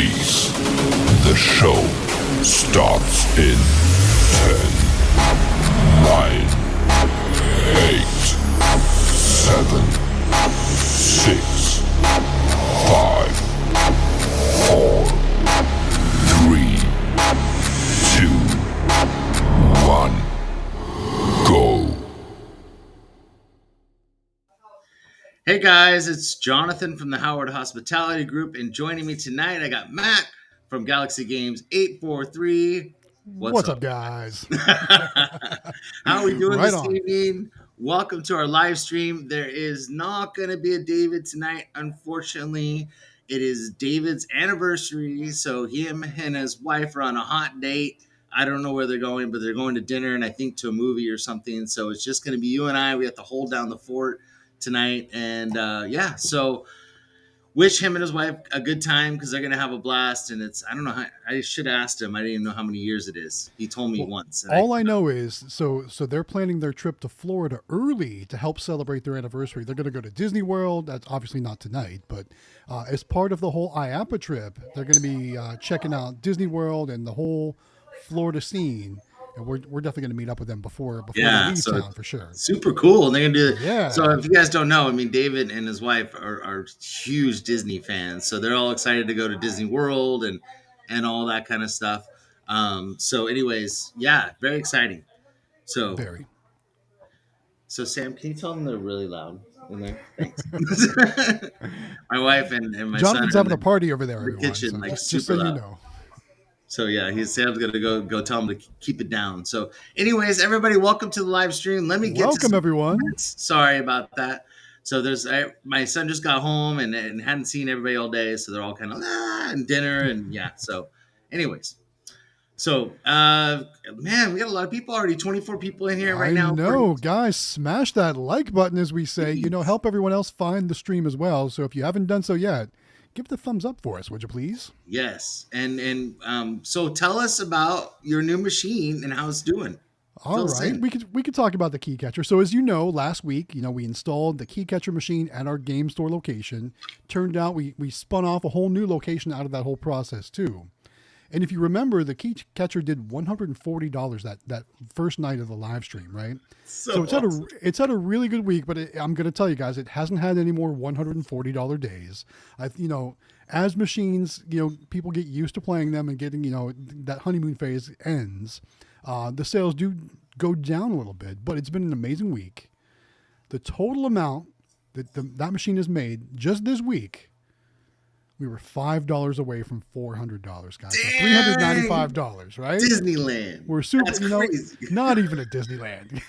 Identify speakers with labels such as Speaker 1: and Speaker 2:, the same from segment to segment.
Speaker 1: Please, the show starts in 10, 9, 8, 7, 6, 5, 4, 3, 2, 1, go.
Speaker 2: Hey guys, it's Jonathan from the Howard Hospitality Group, and joining me tonight, I got Matt from Galaxy Games 843.
Speaker 3: What's up, guys?
Speaker 2: How are we doing
Speaker 3: Right
Speaker 2: this
Speaker 3: on.
Speaker 2: evening? Welcome to our live stream. There is not going to be a David tonight, unfortunately. It is David's anniversary, so him and his wife are on a hot date. I don't know where they're going, but they're going to dinner and I think to a movie or something. So it's just going to be you and I. We have to hold down the fort tonight, and so wish him and his wife a good time because they're gonna have a blast. And it's, I don't know how, I should have asked him. I didn't even know how many years it is. He told me once.
Speaker 3: All I know is so they're planning their trip to Florida early to help celebrate their anniversary. They're going to go to Disney World. That's obviously not tonight, but as part of the whole IAPA trip, they're going to be checking out Disney World and the whole Florida scene. And we're definitely going to meet up with them before they leave town for sure.
Speaker 2: Super cool. And they're going to do
Speaker 3: Yeah.
Speaker 2: So if you guys don't know, I mean, David and his wife are huge Disney fans. So they're all excited to go to Disney World and all that kind of stuff. So anyways, yeah, very exciting. So
Speaker 3: Very.
Speaker 2: So Sam, can you tell them they're really loud in there? Thanks. My wife and my
Speaker 3: Jonathan's
Speaker 2: son
Speaker 3: having a party over there.
Speaker 2: in the
Speaker 3: Everyone,
Speaker 2: kitchen,
Speaker 3: so
Speaker 2: like
Speaker 3: just
Speaker 2: super
Speaker 3: so
Speaker 2: loud.
Speaker 3: you know.
Speaker 2: So yeah, Sam's gonna go tell him to keep it down. So, anyways, everybody, welcome to the live stream. Let me get
Speaker 3: welcome everyone.
Speaker 2: Sorry about that. So my son just got home and hadn't seen everybody all day, so they're all kind of and dinner and yeah. So, anyways, so man, we got a lot of people already. 24 people in here right now.
Speaker 3: I know, guys. Smash that like button, as we say. You know, help everyone else find the stream as well. So if you haven't done so yet, give the thumbs up for us, would you please?
Speaker 2: Yes, and so tell us about your new machine and how it's doing.
Speaker 3: All right, we could talk about the key catcher. So as you know, last week, we installed the key catcher machine at our game store location. Turned out we spun off a whole new location out of that whole process too. And if you remember, the key catcher did $140 that first night of the live stream, right? So it's had a really good week, but I'm going to tell you guys, it hasn't had any more $140 days. As machines, people get used to playing them and getting, that honeymoon phase ends. The sales do go down a little bit, but it's been an amazing week. The total amount that machine has made just this week, we were $5 away from $400, guys. $395, right?
Speaker 2: Disneyland.
Speaker 3: We're super,
Speaker 2: crazy.
Speaker 3: Not even at Disneyland.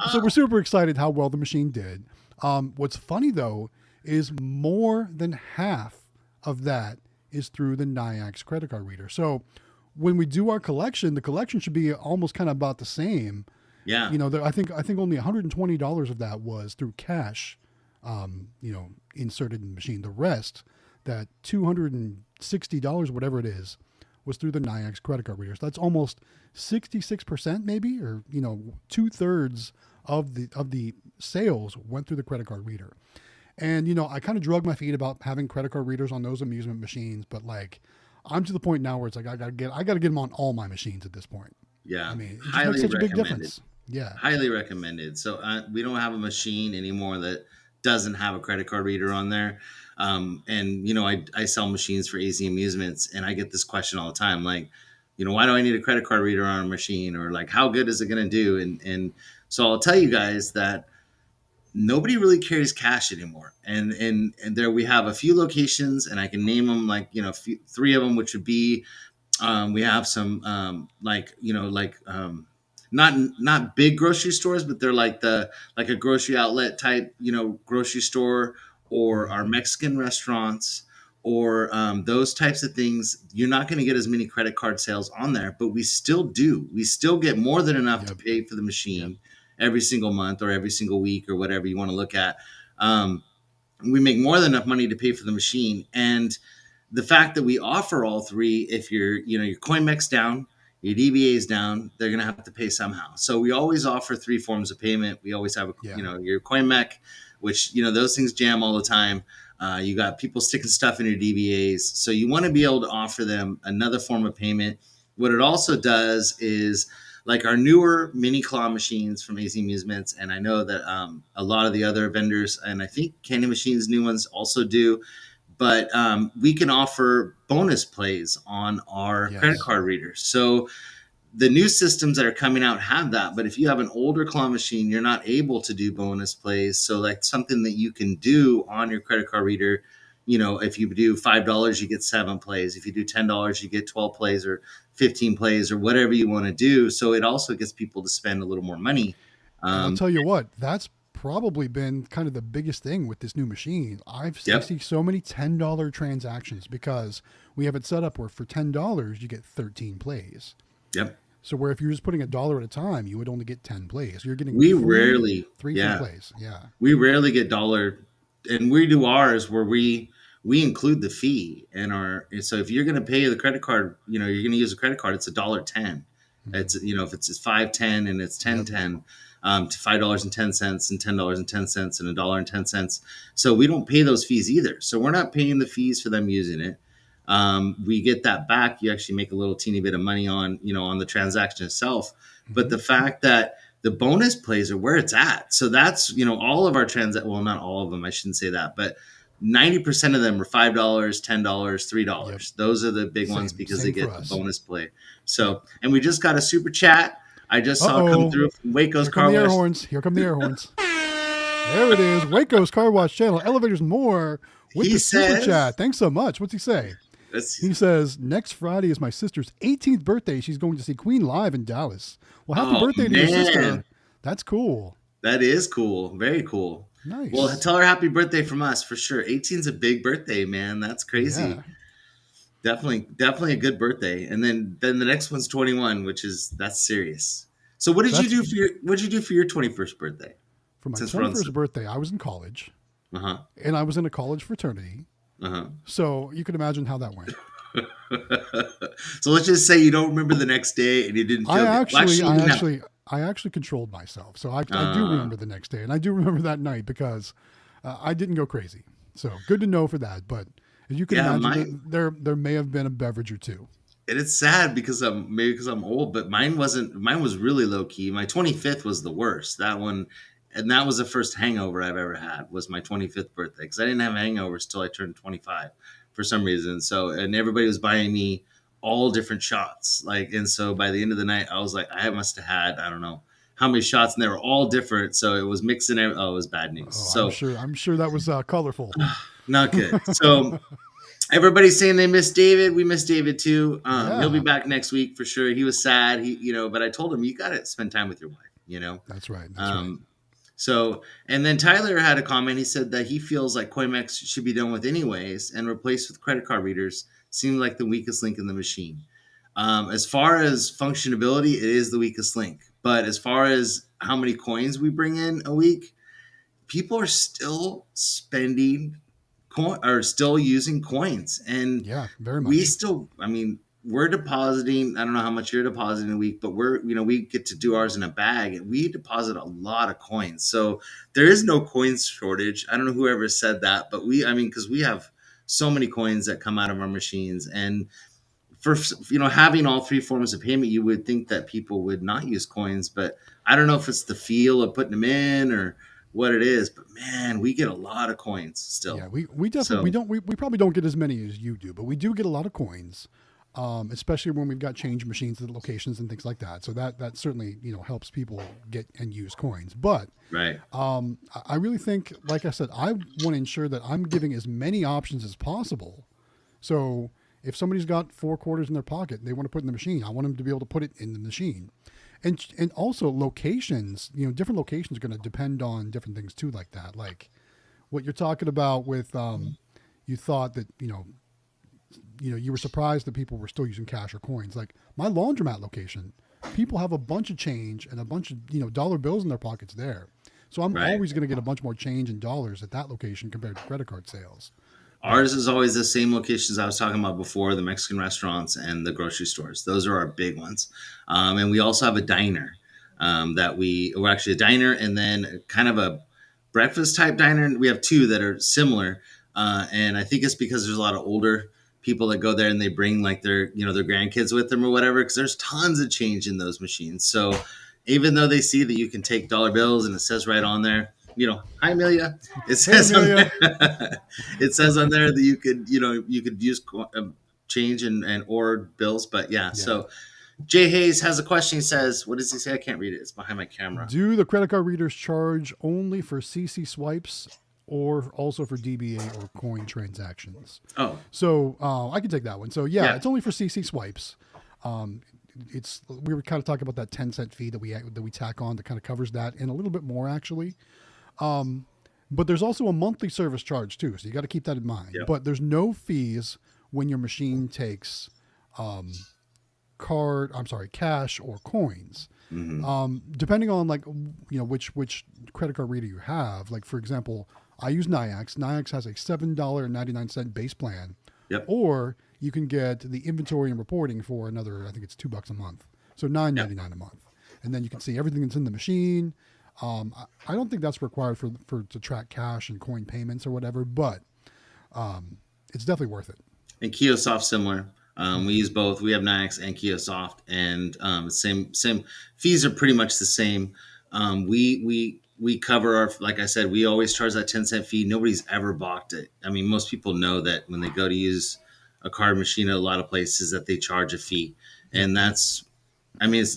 Speaker 3: So we're super excited how well the machine did. What's funny though is more than half of that is through the Nayax credit card reader. So when we do our collection, the collection should be almost kind of about the same.
Speaker 2: Yeah.
Speaker 3: I think only $120 of that was through cash, inserted in the machine. The rest, that $260, whatever it is, was through the Nayax credit card readers. That's almost 66% maybe, or 2/3 of the sales went through the credit card reader. And I kind of drug my feet about having credit card readers on those amusement machines, but like I'm to the point now where it's like I gotta get them on all my machines at this point.
Speaker 2: Yeah,
Speaker 3: I mean, it
Speaker 2: highly
Speaker 3: makes such a big
Speaker 2: recommended.
Speaker 3: difference. Yeah,
Speaker 2: highly recommended. So we don't have a machine anymore that doesn't have a credit card reader on there. And I sell machines for AZ Amusements, and I get this question all the time, like, why do I need a credit card reader on a machine, or like, how good is it going to do? And so I'll tell you guys that nobody really carries cash anymore. And there we have a few locations, and I can name them, like, three of them, which would be, we have some, not big grocery stores, but they're like a grocery outlet type, grocery store, or our Mexican restaurants, or those types of things. You're not going to get as many credit card sales on there, but we still do. We still get more than enough to pay for the machine every single month or every single week or whatever you want to look at. We make more than enough money to pay for the machine. And the fact that we offer all three, if your CoinMex down, your DBA is down, they're going to have to pay somehow. So we always offer three forms of payment. We always have, your CoinMec, which, those things jam all the time. You got people sticking stuff in your DVAs. So you want to be able to offer them another form of payment. What it also does is like our newer mini claw machines from AZ Amusements, and I know that a lot of the other vendors, and I think Candy Machines new ones also do, but we can offer bonus plays on our credit card readers. So the new systems that are coming out have that, but if you have an older claw machine, you're not able to do bonus plays. So like something that you can do on your credit card reader, if you do $5, you get 7 plays. If you do $10, you get 12 plays or 15 plays or whatever you want to do. So it also gets people to spend a little more money.
Speaker 3: And I'll tell you what, that's probably been kind of the biggest thing with this new machine. I see so many $10 transactions because we have it set up where for $10 you get 13 plays.
Speaker 2: Yep.
Speaker 3: So where if you're just putting $1 at a time, you would only get 10 plays. You're getting
Speaker 2: three
Speaker 3: plays. Yeah.
Speaker 2: We rarely get dollar, and we do ours where we include the fee in our. So if you're going to pay the credit card, you're going to use a credit card. It's $1.10. Mm-hmm. It's if it's $5.10 and it's $10.10 to $5.10 and $10.10 and $1.10. So we don't pay those fees either. So we're not paying the fees for them using it. We get that back. You actually make a little teeny bit of money on the transaction itself. Mm-hmm. But the fact that the bonus plays are where it's at. So that's, all of our well, not all of them, I shouldn't say that, but 90% of them are $5, $10, $3. Yep. Those are the big ones because they get the bonus play. So, and we just got a super chat. I just saw it come through from Waco's Car Wash.
Speaker 3: Here come the air horns. There it is. Waco's Car Wash channel, elevators and more with the super chat. Thanks so much. What's he say? He says, next Friday is my sister's 18th birthday. She's going to see Queen live in Dallas. Well, happy birthday to your sister. That's cool.
Speaker 2: That is cool. Very cool.
Speaker 3: Nice.
Speaker 2: Well, tell her happy birthday from us for sure. 18's a big birthday, man. That's crazy. Yeah. Definitely a good birthday. And then the next one's 21, that's serious. So what did you do for your 21st birthday?
Speaker 3: For my 21st birthday, I was in college.
Speaker 2: Uh-huh.
Speaker 3: And I was in a college fraternity.
Speaker 2: Uh-huh.
Speaker 3: So you can imagine how that went.
Speaker 2: So let's just say you don't remember the next day and you didn't feel
Speaker 3: I actually controlled myself. So I do remember the next day, and I do remember that night because I didn't go crazy. So good to know for that. But as you can imagine, there may have been a beverage or two.
Speaker 2: And it's sad because I'm old, but mine was really low key. My 25th was the worst. That one, and that was the first hangover I've ever had, was my 25th birthday, because I didn't have hangovers till I turned 25 for some reason. So, and everybody was buying me all different shots. And so by the end of the night, I was like, I must have had, I don't know how many shots, and they were all different. So it was mixing. It was bad news.
Speaker 3: I'm sure that was colorful.
Speaker 2: Not good. So everybody's saying they miss David. We miss David too. He'll be back next week for sure. He was sad. But I told him, you got to spend time with your wife,
Speaker 3: That's right.
Speaker 2: So, and then Tyler had a comment. He said that he feels like Coimex should be done with anyways and replaced with credit card readers. Seemed like the weakest link in the machine. As far as functionality, it is the weakest link. But as far as how many coins we bring in a week, people are still spending still using coins. And
Speaker 3: very much.
Speaker 2: We're depositing, I don't know how much you're depositing a week, but we get to do ours in a bag, and we deposit a lot of coins. So there is no coins shortage. I don't know whoever said that, but because we have so many coins that come out of our machines. And for, having all three forms of payment, you would think that people would not use coins, but I don't know if it's the feel of putting them in or what it is, but man, we get a lot of coins still.
Speaker 3: Yeah, we definitely, we probably don't get as many as you do, but we do get a lot of coins. Especially when we've got change machines at locations and things like that. So that certainly, helps people get and use coins. But
Speaker 2: right.
Speaker 3: I really think, like I said, I want to ensure that I'm giving as many options as possible. So if somebody's got 4 quarters in their pocket and they want to put in the machine, I want them to be able to put it in the machine. And also locations, different locations are going to depend on different things too, like that. Like what you're talking about with, you thought that, you were surprised that people were still using cash or coins. Like my laundromat location, people have a bunch of change and a bunch of, dollar bills in their pockets there. So I'm always going to get a bunch more change in dollars at that location compared to credit card sales.
Speaker 2: Ours is always the same locations I was talking about before, the Mexican restaurants and the grocery stores. Those are our big ones. And we also have a diner we're actually a diner and then kind of a breakfast type diner. We have 2 that are similar. And I think it's because there's a lot of older people that go there and they bring like their their grandkids with them or whatever, because there's tons of change in those machines. So even though they see that you can take dollar bills and it says right on there, hi Amelia, it
Speaker 3: Hey,
Speaker 2: says on
Speaker 3: Amelia.
Speaker 2: there, it says on there that you could use change and or bills. But yeah,
Speaker 3: Yeah.
Speaker 2: so Jay Hayes has a question. He says, what does he say? I can't read it, it's behind my camera.
Speaker 3: Do the credit card readers charge only for CC swipes or also for DBA or coin transactions?
Speaker 2: Oh,
Speaker 3: So I can take that one. So yeah,
Speaker 2: Yeah.
Speaker 3: it's only for CC swipes. We were kind of talking about that 10-cent fee that we tack on that kind of covers that and a little bit more actually. But there's also a monthly service charge too, so you got to keep that in mind.
Speaker 2: Yep.
Speaker 3: But there's no fees when your machine takes cash or coins. Depending on which credit card reader you have. Like for example, I use Nayax. Nayax has a $7.99 base plan.
Speaker 2: Yep.
Speaker 3: Or you can get the inventory and reporting for another, I think it's $2 a month. So $9.99 a month. And then you can see everything that's in the machine. I don't think that's required to track cash and coin payments or whatever, but it's definitely worth it.
Speaker 2: And Kiosoft similar. We use both. We have Nayax and Kiosoft, and same fees are pretty much the same. We cover our, like I said, we always charge that 10-cent fee. Nobody's ever balked it. I mean, most people know that when they go to use a card machine at a lot of places that they charge a fee, and it's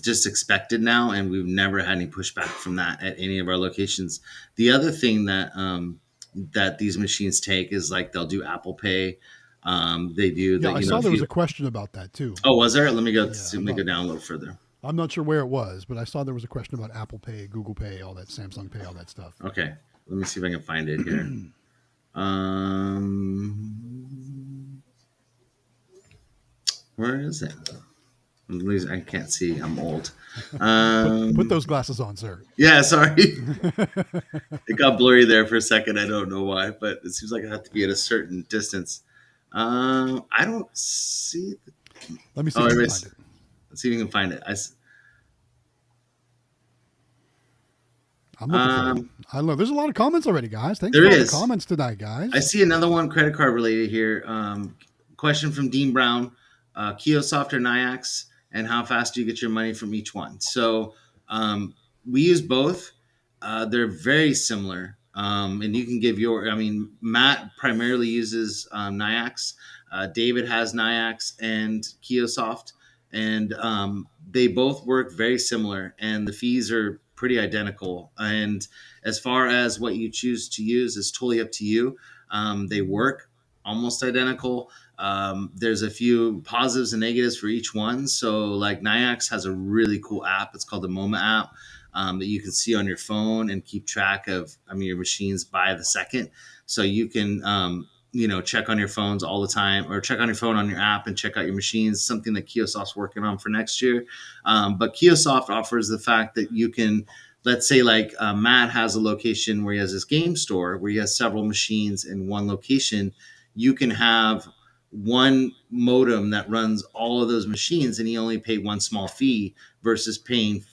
Speaker 2: just expected now, and we've never had any pushback from that at any of our locations. The other thing that these machines take is like they'll do Apple Pay. They do.
Speaker 3: Yeah, I saw there was a question about that too.
Speaker 2: Oh, was there? Let me go.
Speaker 3: Yeah,
Speaker 2: Let me go down a little further.
Speaker 3: I'm not sure where it was, but I saw there was a question about Apple Pay, Google Pay, all that, Samsung Pay, all that stuff.
Speaker 2: Okay, let me see if I can find it here. Where is it? I can't see. I'm old.
Speaker 3: Put those glasses on, sir.
Speaker 2: Yeah, sorry. It got blurry there for a second. I don't know why, but it seems like I have to be at a certain distance. I don't see.
Speaker 3: Let me see if I can find it.
Speaker 2: Let's see if you can find it.
Speaker 3: I'm looking for it. I don't know. There's a lot of comments already, guys. Thanks
Speaker 2: There
Speaker 3: for all
Speaker 2: is.
Speaker 3: the comments tonight, guys.
Speaker 2: I see another one credit card related here. Question from Dean Brown: Kiosoft or Nayax, and how fast do you get your money from each one? So we use both. They're very similar, and you can give your. I mean, Matt primarily uses Nayax. David has Nayax and Kiosoft, and they both work very similar, and the fees are pretty identical. And as far as what you choose to use is totally up to you. They work almost identical. There's a few positives and negatives for each one. So like Nayax has a really cool app. It's called the MoMA app that you can see on your phone and keep track of your machines by the second. So you can check on your phones all the time, or check on your phone on your app and check out your machines, something that Kiosoft's working on for next year. But Kiosoft offers the fact that you can, let's say like Matt has a location where he has this game store where he has several machines in one location. You can have one modem that runs all of those machines, and he only paid one small fee versus paying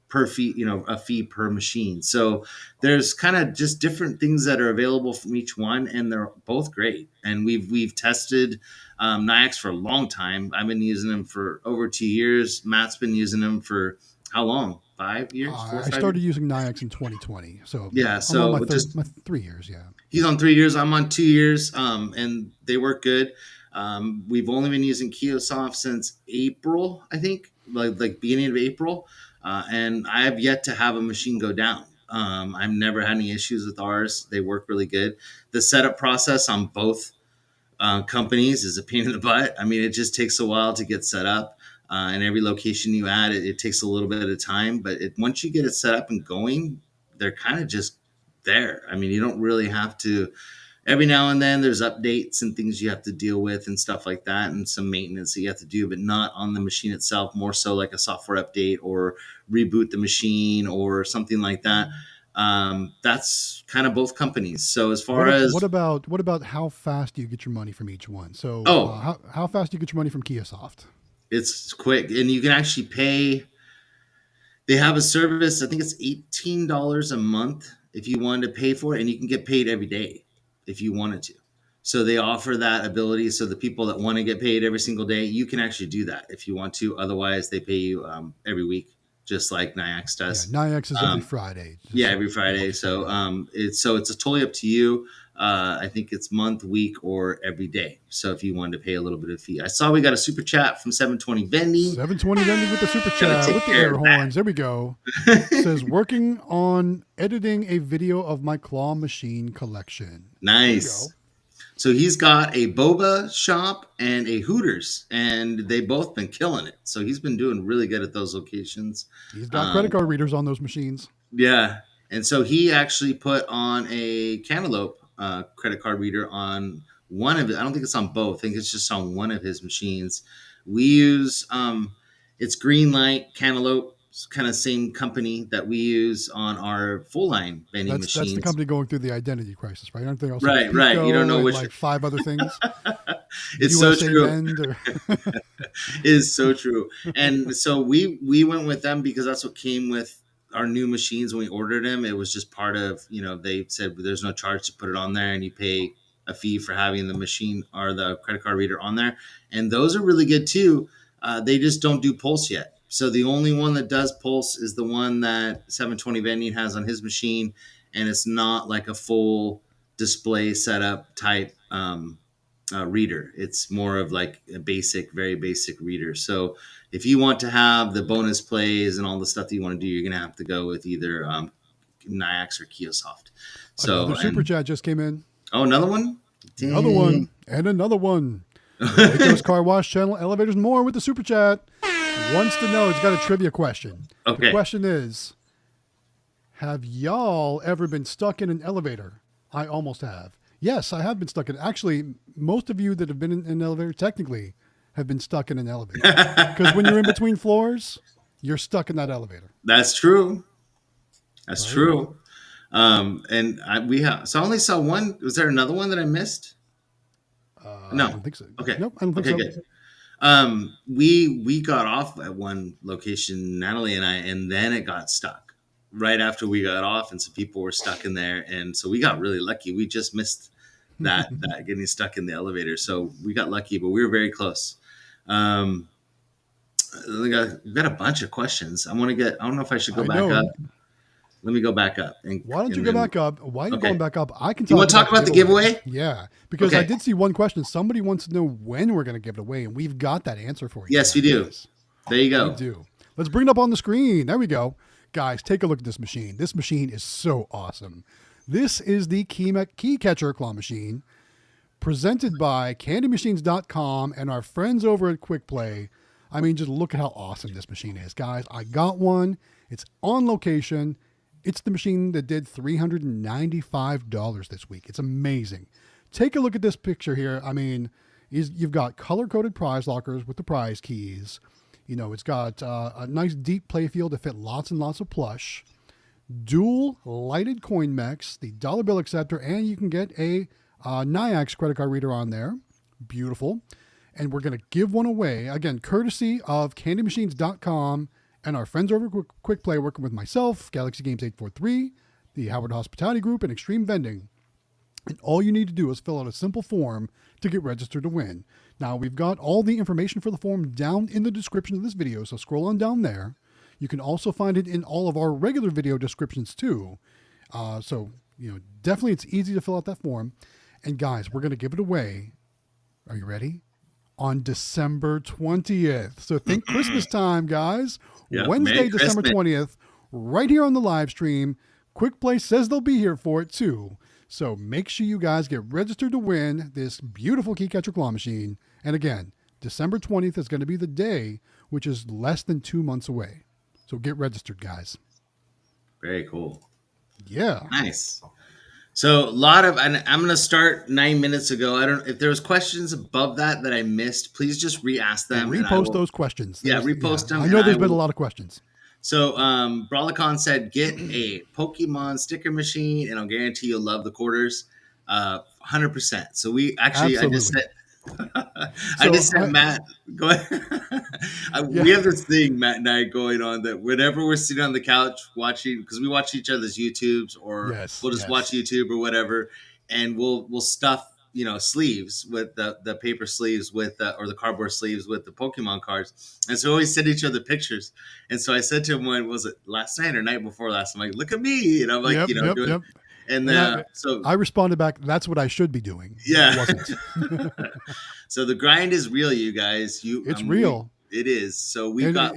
Speaker 2: per fee, a fee per machine. So there's kind of just different things that are available from each one, and they're both great. And we've tested Nayax for a long time. I've been using them for over 2 years. Matt's been using them for how long? 5 years?
Speaker 3: I started using Nayax in 2020. So
Speaker 2: yeah, so
Speaker 3: I'm on my 3 years. Yeah,
Speaker 2: he's on 3 years. I'm on 2 years, and they work good. We've only been using Kiosoft since April, I think, like beginning of April. And I have yet to have a machine go down. I've never had any issues with ours. They work really good. The setup process on both companies is a pain in the butt. I mean, it just takes a while to get set up. And every location you add, it takes a little bit of time. But once you get it set up and going, they're kind of just there. I mean, you don't really have to. Every now and then there's updates and things you have to deal with and stuff like that, and some maintenance that you have to do, but not on the machine itself, more so like a software update or reboot the machine or something like that. That's kind of both companies. So as far as
Speaker 3: what about how fast do you get your money from each one? So how fast do you get your money from Kiosoft?
Speaker 2: It's quick, and you can actually pay. They have a service. I think it's $18 a month if you wanted to pay for it, and you can get paid every day if you wanted to. So they offer that ability. So the people that want to get paid every single day, you can actually do that if you want to. Otherwise, they pay you every week, just like Nyax
Speaker 3: Yeah,
Speaker 2: does.
Speaker 3: Nyax is every Friday.
Speaker 2: Yeah, every Friday. So it's totally up to you. I think it's month, week, or every day. So if you wanted to pay a little bit of fee, I saw we got a super chat from 720 Vending.
Speaker 3: 720 Vending with the super chat with the air horns. There we go. It says working on editing a video of my claw machine collection.
Speaker 2: Nice. So he's got a boba shop and a Hooters, and they've both been killing it. So he's been doing really good at those locations.
Speaker 3: He's got credit card readers on those machines.
Speaker 2: Yeah. And so he actually put on a Cantaloupe credit card reader on one of it. I don't think it's on both. I think it's just on one of his machines. We use it's Greenlight Cantaloupe, kind of same company that we use on our full line vending machines.
Speaker 3: That's the company going through the identity crisis, right? Aren't they also
Speaker 2: right? You don't know which,
Speaker 3: like 5 other things.
Speaker 2: It's so true. It's so true. And so we went with them because that's what came with our new machines when we ordered them. It was just part of, they said there's no charge to put it on there, and you pay a fee for having the machine or the credit card reader on there. And those are really good too. They just don't do Pulse yet. So the only one that does Pulse is the one that 720 Vending has on his machine, and it's not like a full display setup type reader. It's more of like a very basic reader. So if you want to have the bonus plays and all the stuff that you want to do, you're going to have to go with either Nyax or Kiosoft. So
Speaker 3: the super chat just came in.
Speaker 2: Oh, another one?
Speaker 3: Dang. Another one and another one. Waco's Car Wash Channel, Elevators More with the super chat. Wants to know, it's got a trivia question.
Speaker 2: Okay.
Speaker 3: The question is, have y'all ever been stuck in an elevator? I almost have. Yes, I have been stuck in. Actually, most of you that have been in an elevator technically have been stuck in an elevator. Because when you're in between floors, you're stuck in that elevator.
Speaker 2: That's true. That's true. And so I only saw one. Was there another one that I missed? No.
Speaker 3: I don't think so.
Speaker 2: Okay.
Speaker 3: Nope, I don't think so.
Speaker 2: Good. We got off at one location, Natalie and I, and then it got stuck right after we got off, and some people were stuck in there, and so we got really lucky. We just missed that getting stuck in the elevator, so we got lucky, but we were very close. We've got a bunch of questions. I don't know if I should go back up. Let me go back up.
Speaker 3: Why don't you go back up? Why are you going back up? I can.
Speaker 2: You want to talk about the giveaway?
Speaker 3: Yeah, because I did see one question. Somebody wants to know when we're going to give it away, and we've got that answer for you.
Speaker 2: Yes, we do. There you go.
Speaker 3: We do. Let's bring it up on the screen. There we go. Guys, take a look at this machine. This machine is so awesome. This is the key catcher claw machine presented by candymachines.com and our friends over at Quick Play. I mean, just look at how awesome this machine is, guys. I got one. It's on location. It's the machine that did $395 this week. It's amazing. Take a look at this picture here. I mean, you've got color-coded prize lockers with the prize keys. It's got a nice deep play field to fit lots and lots of plush. Dual lighted coin mechs, the dollar bill acceptor, and you can get a Nyax credit card reader on there. Beautiful. And we're going to give one away, again, courtesy of candymachines.com and our friends over at Quick Play, working with myself, Galaxy Games 843, the Howard Hospitality Group, and Xtreme Vending. And all you need to do is fill out a simple form to get registered to win. Now, we've got all the information for the form down in the description of this video, so scroll on down there. You can also find it in all of our regular video descriptions too. Definitely it's easy to fill out that form. And guys, we're going to give it away. Are you ready? On December 20th. So think Christmas time, guys. Yep, Wednesday, December 20th, right here on the live stream. Quick Play says they'll be here for it too. So make sure you guys get registered to win this beautiful key catcher claw machine. And again, December 20th is going to be the day, which is less than 2 months away. So get registered, guys.
Speaker 2: Very cool.
Speaker 3: Yeah.
Speaker 2: Nice. So and I'm going to start 9 minutes ago. I don't if there was questions above that I missed, please just re-ask them.
Speaker 3: And repost those questions.
Speaker 2: Repost them.
Speaker 3: I know there's been a lot of questions.
Speaker 2: So Brawlicon said, get a Pokemon sticker machine and I'll guarantee you'll love the quarters. 100%. So we actually,
Speaker 3: Absolutely.
Speaker 2: I just said, Matt, go ahead. We have this thing, Matt and I, going on that whenever we're sitting on the couch watching, because we watch each other's YouTubes or we'll just watch YouTube or whatever, and we'll stuff sleeves with the paper sleeves with or the cardboard sleeves with the Pokemon cards, and so we always send each other pictures. And so I said to him, when was it, last night or night before last? I'm like, look at me, and I'm like, doing. And then
Speaker 3: I responded back, "That's what I should be doing."
Speaker 2: Yeah.
Speaker 3: It wasn't.
Speaker 2: So the grind is real, you guys.
Speaker 3: It's real.
Speaker 2: It is. So we've got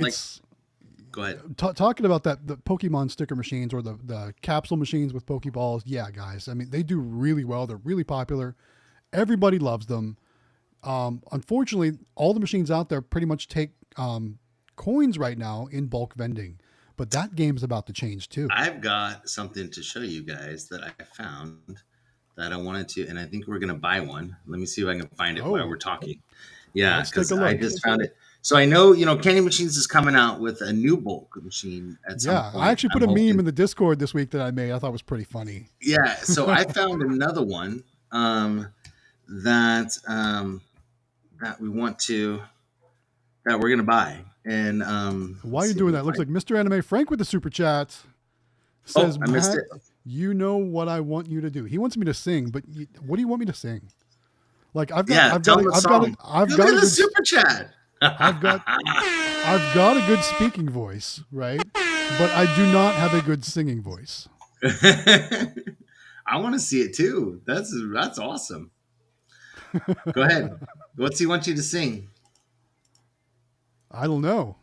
Speaker 2: go ahead.
Speaker 3: Talking about the Pokemon sticker machines or the capsule machines with Pokeballs. Yeah, guys. I mean, they do really well. They're really popular. Everybody loves them. Unfortunately, all the machines out there pretty much take coins right now in bulk vending. But that game's about to change too.
Speaker 2: I've got something to show you guys that I found that I wanted to, and I think we're going to buy one. Let me see if I can find it while we're talking. Yeah, because I just found it. So I know, Candy Machines is coming out with a new bulk machine at some point.
Speaker 3: I actually put a meme in the Discord this week that I made. I thought was pretty funny.
Speaker 2: Yeah, so I found another one that we want to, that we're going to buy. And
Speaker 3: while you're doing that, it looks like Mr. Anime Frank with the super chat says,
Speaker 2: I missed it.
Speaker 3: You know what I want you to do. He wants me to sing, but what do you want me to sing? Like I've got a
Speaker 2: super chat.
Speaker 3: I've got a good speaking voice, right? But I do not have a good singing voice.
Speaker 2: I want to see it too. That's awesome. Go ahead. What's he want you to sing?
Speaker 3: I don't know.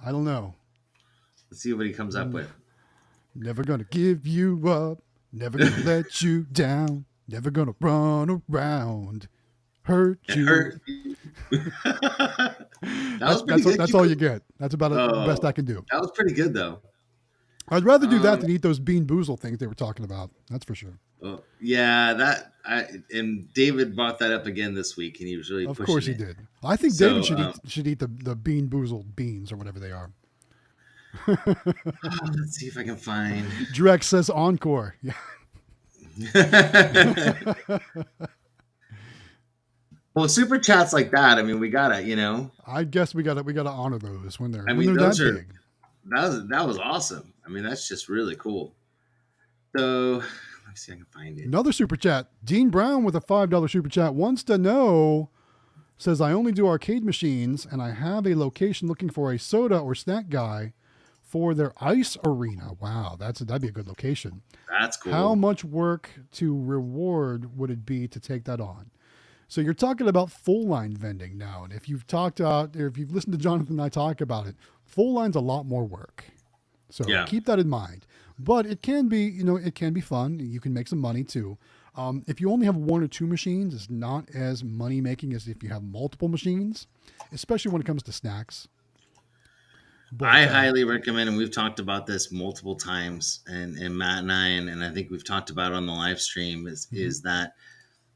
Speaker 2: Let's see what he comes up with.
Speaker 3: Never gonna give you up. Never gonna let you down. Never gonna run around. Hurt you. That's all you get. That's about the best I can do.
Speaker 2: That was pretty good though.
Speaker 3: I'd rather do that than eat those Bean Boozle things they were talking about. That's for sure.
Speaker 2: Yeah, and David brought that up again this week, and he was really pushing it. Of course
Speaker 3: he did. I think David should eat the Bean Boozle beans or whatever they are.
Speaker 2: Let's see if I can find.
Speaker 3: Drex says encore. Yeah.
Speaker 2: Well, super chats like that. I mean, we gotta,
Speaker 3: I guess we gotta honor those when they're.
Speaker 2: Those
Speaker 3: that
Speaker 2: are
Speaker 3: big.
Speaker 2: That was awesome. I mean, that's just really cool. So let me see if I can find it.
Speaker 3: Another super chat. Dean Brown with a $5 super chat wants to know. Says I only do arcade machines, and I have a location looking for a soda or snack guy for their ice arena. Wow, that'd be a good location.
Speaker 2: That's cool.
Speaker 3: How much work to reward would it be to take that on? So you're talking about full line vending now, and if you've listened to Jonathan and I talk about it, full line's a lot more work. So keep that in mind. But it can be, it can be fun. You can make some money too. If you only have one or two machines, it's not as money making as if you have multiple machines, especially when it comes to snacks.
Speaker 2: But, I highly recommend, and we've talked about this multiple times, and Matt and I, and I think we've talked about it on the live stream, is that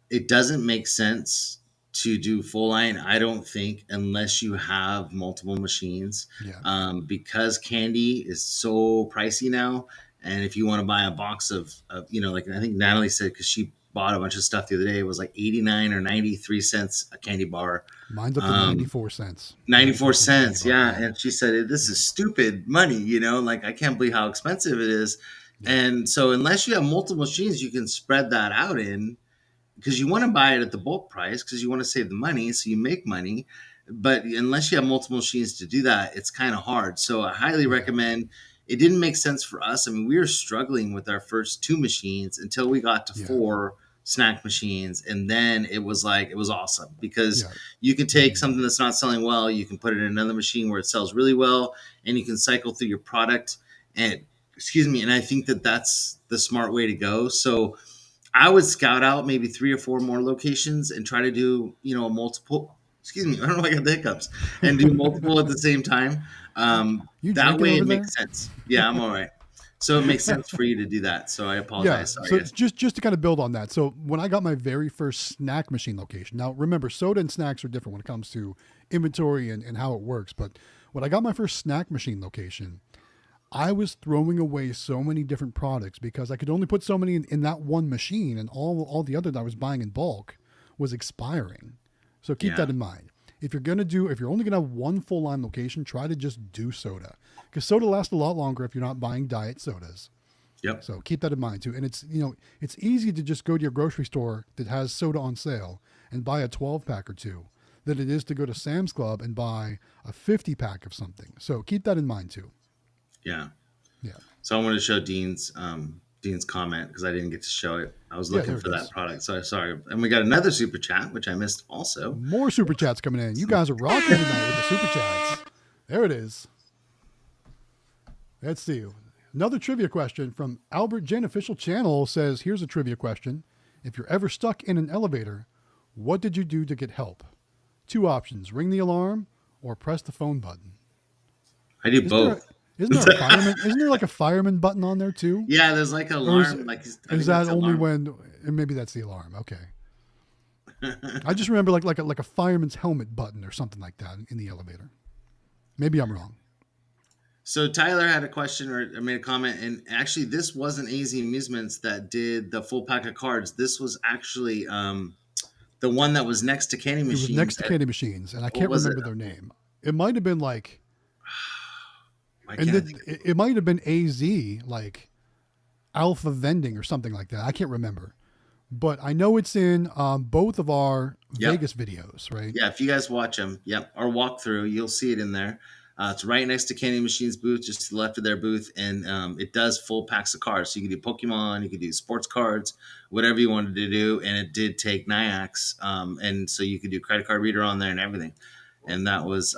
Speaker 2: it doesn't make sense to do full line, I don't think, unless you have multiple machines.
Speaker 3: Yeah.
Speaker 2: Because candy is so pricey now. And if you want to buy a box of like I think Natalie said, because she bought a bunch of stuff the other day, it was like 89 or 93 cents a candy bar.
Speaker 3: Mine's up to 94 cents.
Speaker 2: 94 cents, yeah. And she said, this is stupid money, like I can't believe how expensive it is. Yeah. And so unless you have multiple machines, you can spread that out in, because you want to buy it at the bulk price because you want to save the money, so you make money. But unless you have multiple machines to do that, it's kind of hard. So I highly recommend. It didn't make sense for us. I mean, we were struggling with our first two machines until we got to 4 snack machines. And then it was awesome because you can take something that's not selling well, you can put it in another machine where it sells really well, and you can cycle through your product. And I think that's the smart way to go. So I would scout out maybe 3 or 4 more locations and try to do, multiple. I don't know if I got the hiccups, and do multiple at the same time. That way it makes sense. Yeah, I'm all right. So it makes sense for you to do that. So I apologize.
Speaker 3: Yeah, so it's just to kind of build on that. So when I got my very first snack machine location, now remember, soda and snacks are different when it comes to inventory and how it works. But when I got my first snack machine location, I was throwing away so many different products because I could only put so many in that one machine, and all the other that I was buying in bulk was expiring. So keep that in mind. If you're only going to have one full line location, try to just do soda, because soda lasts a lot longer if you're not buying diet sodas.
Speaker 2: Yep.
Speaker 3: So keep that in mind too. And it's, it's easy to just go to your grocery store that has soda on sale and buy a 12-pack or two than it is to go to Sam's Club and buy a 50-pack of something. So keep that in mind too.
Speaker 2: Yeah.
Speaker 3: Yeah.
Speaker 2: So I wanted to show Dean's comment because I didn't get to show it. I was looking for that product. So sorry. And we got another super chat, which I missed also.
Speaker 3: More super chats coming in. You guys are rocking tonight with the super chats. There it is. Let's see. Another trivia question from Albert Jen Official Channel says, here's a trivia question. If you're ever stuck in an elevator, what did you do to get help? 2 options, ring the alarm or press the phone button.
Speaker 2: I do both.
Speaker 3: Isn't there a fireman? Isn't there like a fireman button on there too?
Speaker 2: Yeah, there's like an alarm.
Speaker 3: Is that only when? Maybe that's the alarm. Okay. I just remember like a fireman's helmet button or something like that in the elevator. Maybe I'm wrong.
Speaker 2: So Tyler had a question or made a comment, and actually this wasn't AZ Amusements that did the full pack of cards. This was actually the one that was next to Candy Machines.
Speaker 3: It was next to Candy Machines, and I can't remember their name. It might have been like, it might have been AZ, like Alpha Vending or something like that. I can't remember, but I know it's in both of our Vegas videos, right?
Speaker 2: Yeah, if you guys watch them, our walkthrough, you'll see it in there. It's right next to Candy Machines booth, just to the left of their booth, and it does full packs of cards. So you can do Pokemon, you can do sports cards, whatever you wanted to do, and it did take NIACs, and so you could do credit card reader on there and everything, and that was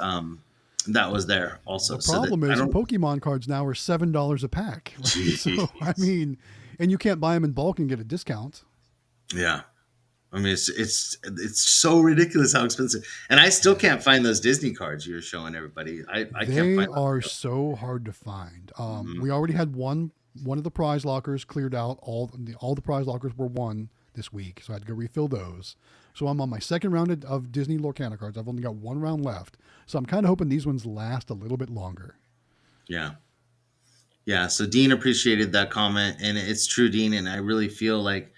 Speaker 2: there also.
Speaker 3: The problem is Pokemon cards now are $7 a pack. Right? So I mean, and you can't buy them in bulk and get a discount.
Speaker 2: Yeah. I mean, it's so ridiculous how expensive, and I still can't find those Disney cards you're showing everybody. I can't find them. They
Speaker 3: are so hard to find. We already had one of the prize lockers cleared out. All the prize lockers were won this week, so I had to go refill those. So I'm on my second round of Disney Lorcana cards. I've only got 1 round left, so I'm kind of hoping these ones last a little bit longer.
Speaker 2: Yeah. Yeah. So Dean appreciated that comment, and it's true, Dean. And I really feel like,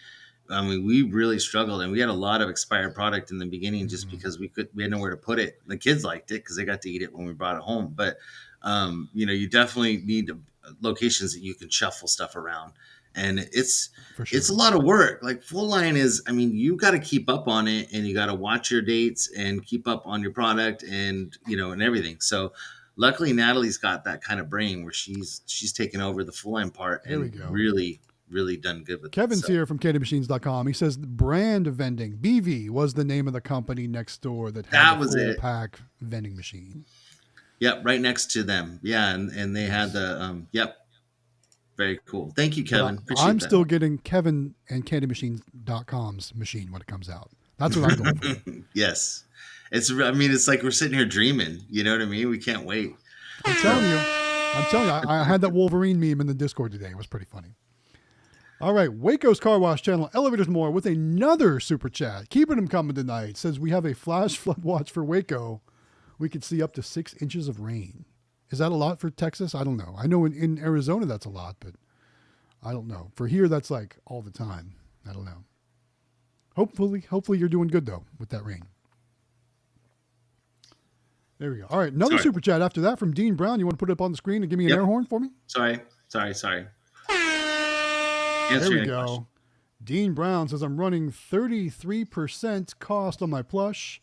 Speaker 2: I mean, we really struggled, and we had a lot of expired product in the beginning just because we had nowhere to put it. The kids liked it because they got to eat it when we brought it home. But, you definitely need locations that you can shuffle stuff around. And it's a lot of work. Like full line is, I mean, you got to keep up on it, and you got to watch your dates and keep up on your product and, and everything. So luckily Natalie's got that kind of brain where she's taken over the full line part and really done good with
Speaker 3: Kevin's here from CandyMachines.com. He says brand vending, BV, was the name of the company next door that had the full pack vending machine.
Speaker 2: Yep, right next to them. Yeah, and they had the very cool. Thank you, Kevin.
Speaker 3: I'm still getting Kevin and CandyMachines.com's machine when it comes out. That's what I'm going for.
Speaker 2: Yes. It's like we're sitting here dreaming. You know what I mean? We can't wait.
Speaker 3: I'm telling you, I had that Wolverine meme in the Discord today. It was pretty funny. All right, Waco's Car Wash Channel, Elevators More, with another super chat. Keeping them coming tonight. Says we have a flash flood watch for Waco. We could see up to 6 inches of rain. Is that a lot for Texas? I don't know. I know in Arizona that's a lot, but I don't know. For here, that's like all the time. I don't know. Hopefully you're doing good though with that rain. There we go. All right, another super chat after that from Dean Brown. You want to put it up on the screen and give me an air horn for me?
Speaker 2: Sorry.
Speaker 3: There we go. Dean Brown says, I'm running 33% cost on my plush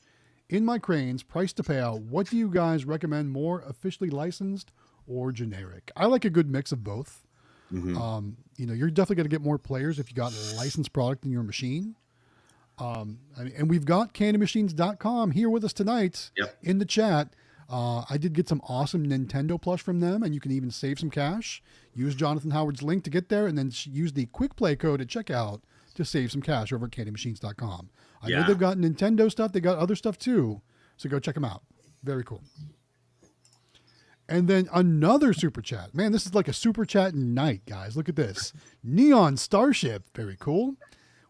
Speaker 3: in my cranes, price to pay out. What do you guys recommend, more officially licensed or generic? I like a good mix of both. Mm-hmm. You're definitely going to get more players if you got a licensed product in your machine. And we've got CandyMachines.com here with us tonight in the chat. I did get some awesome Nintendo plush from them, and you can even save some cash. Use Jonathan Howard's link to get there, and then use the quick play code at checkout to save some cash over at CandyMachines.com. I know they've got Nintendo stuff. They got other stuff too, so go check them out. Very cool. And then another super chat. Man, this is like a super chat night, guys. Look at this. Neon Starship. Very cool.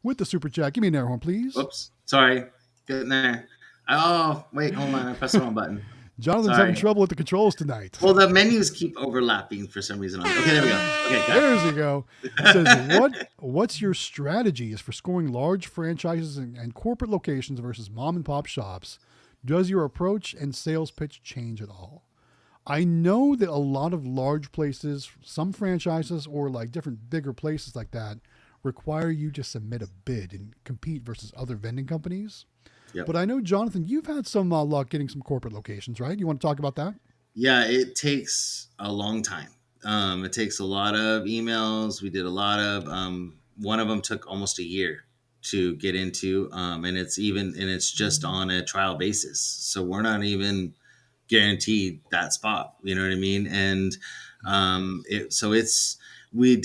Speaker 3: With the super chat. Give me an air horn, please.
Speaker 2: Whoops. Sorry. Getting there. Oh, wait. Hold on. I pressed the wrong button.
Speaker 3: Jonathan's having trouble with the controls tonight.
Speaker 2: Well, the menus keep overlapping for some reason. Okay, there we go. Okay,
Speaker 3: there we go. It says, what's your strategies for scoring large franchises and corporate locations versus mom and pop shops? Does your approach and sales pitch change at all? I know that a lot of large places, some franchises or like different bigger places like that, require you to submit a bid and compete versus other vending companies.
Speaker 2: Yep.
Speaker 3: But I know, Jonathan, you've had some luck getting some corporate locations, right? You want to talk about that?
Speaker 2: Yeah, it takes a long time. It takes a lot of emails. We did a lot of, one of them took almost a year to get into. And it's just on a trial basis. So we're not even guaranteed that spot. You know what I mean? And so it's we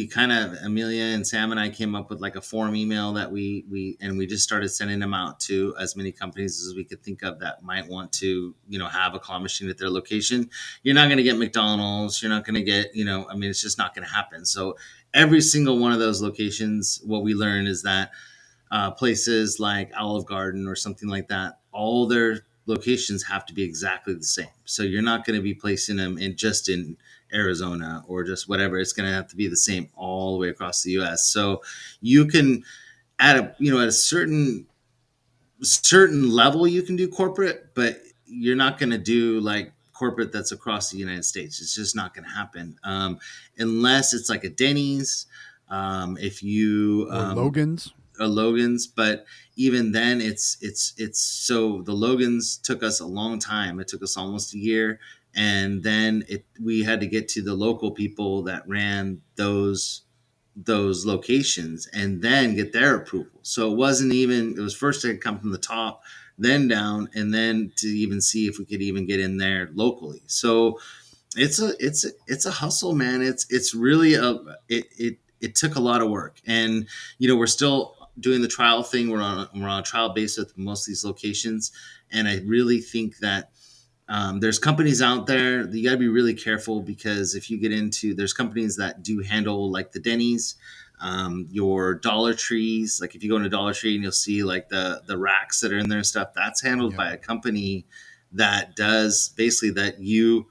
Speaker 2: kind of, Amelia and Sam and I came up with like a form email that we just started sending them out to as many companies as we could think of that might want to, have a claw machine at their location. You're not going to get McDonald's. You're not going to get, I mean, it's just not going to happen. So every single one of those locations, what we learned is that places like Olive Garden or something like that, all their locations have to be exactly the same. So you're not going to be placing them in Arizona or just whatever. It's going to have to be the same all the way across the U.S. So you can at a certain level you can do corporate, but you're not going to do like corporate that's across the United States. It's just not going to happen unless it's like a Denny's. If you
Speaker 3: Or Logan's.
Speaker 2: Logan's, but even then it's so the Logan's took us a long time. It took us almost a year, and then we had to get to the local people that ran those locations and then get their approval. So it was first to come from the top, then down, and then to even see if we could even get in there locally. So it's a hustle, man. It's really it took a lot of work, and we're still doing the trial thing. We're on a trial basis with most of these locations, and I really think that there's companies out there that you got to be really careful, because if you get into, there's companies that do handle like the Denny's, your Dollar Trees. Like if you go into Dollar Tree and you'll see like the racks that are in there and stuff, that's handled by a company that does basically that you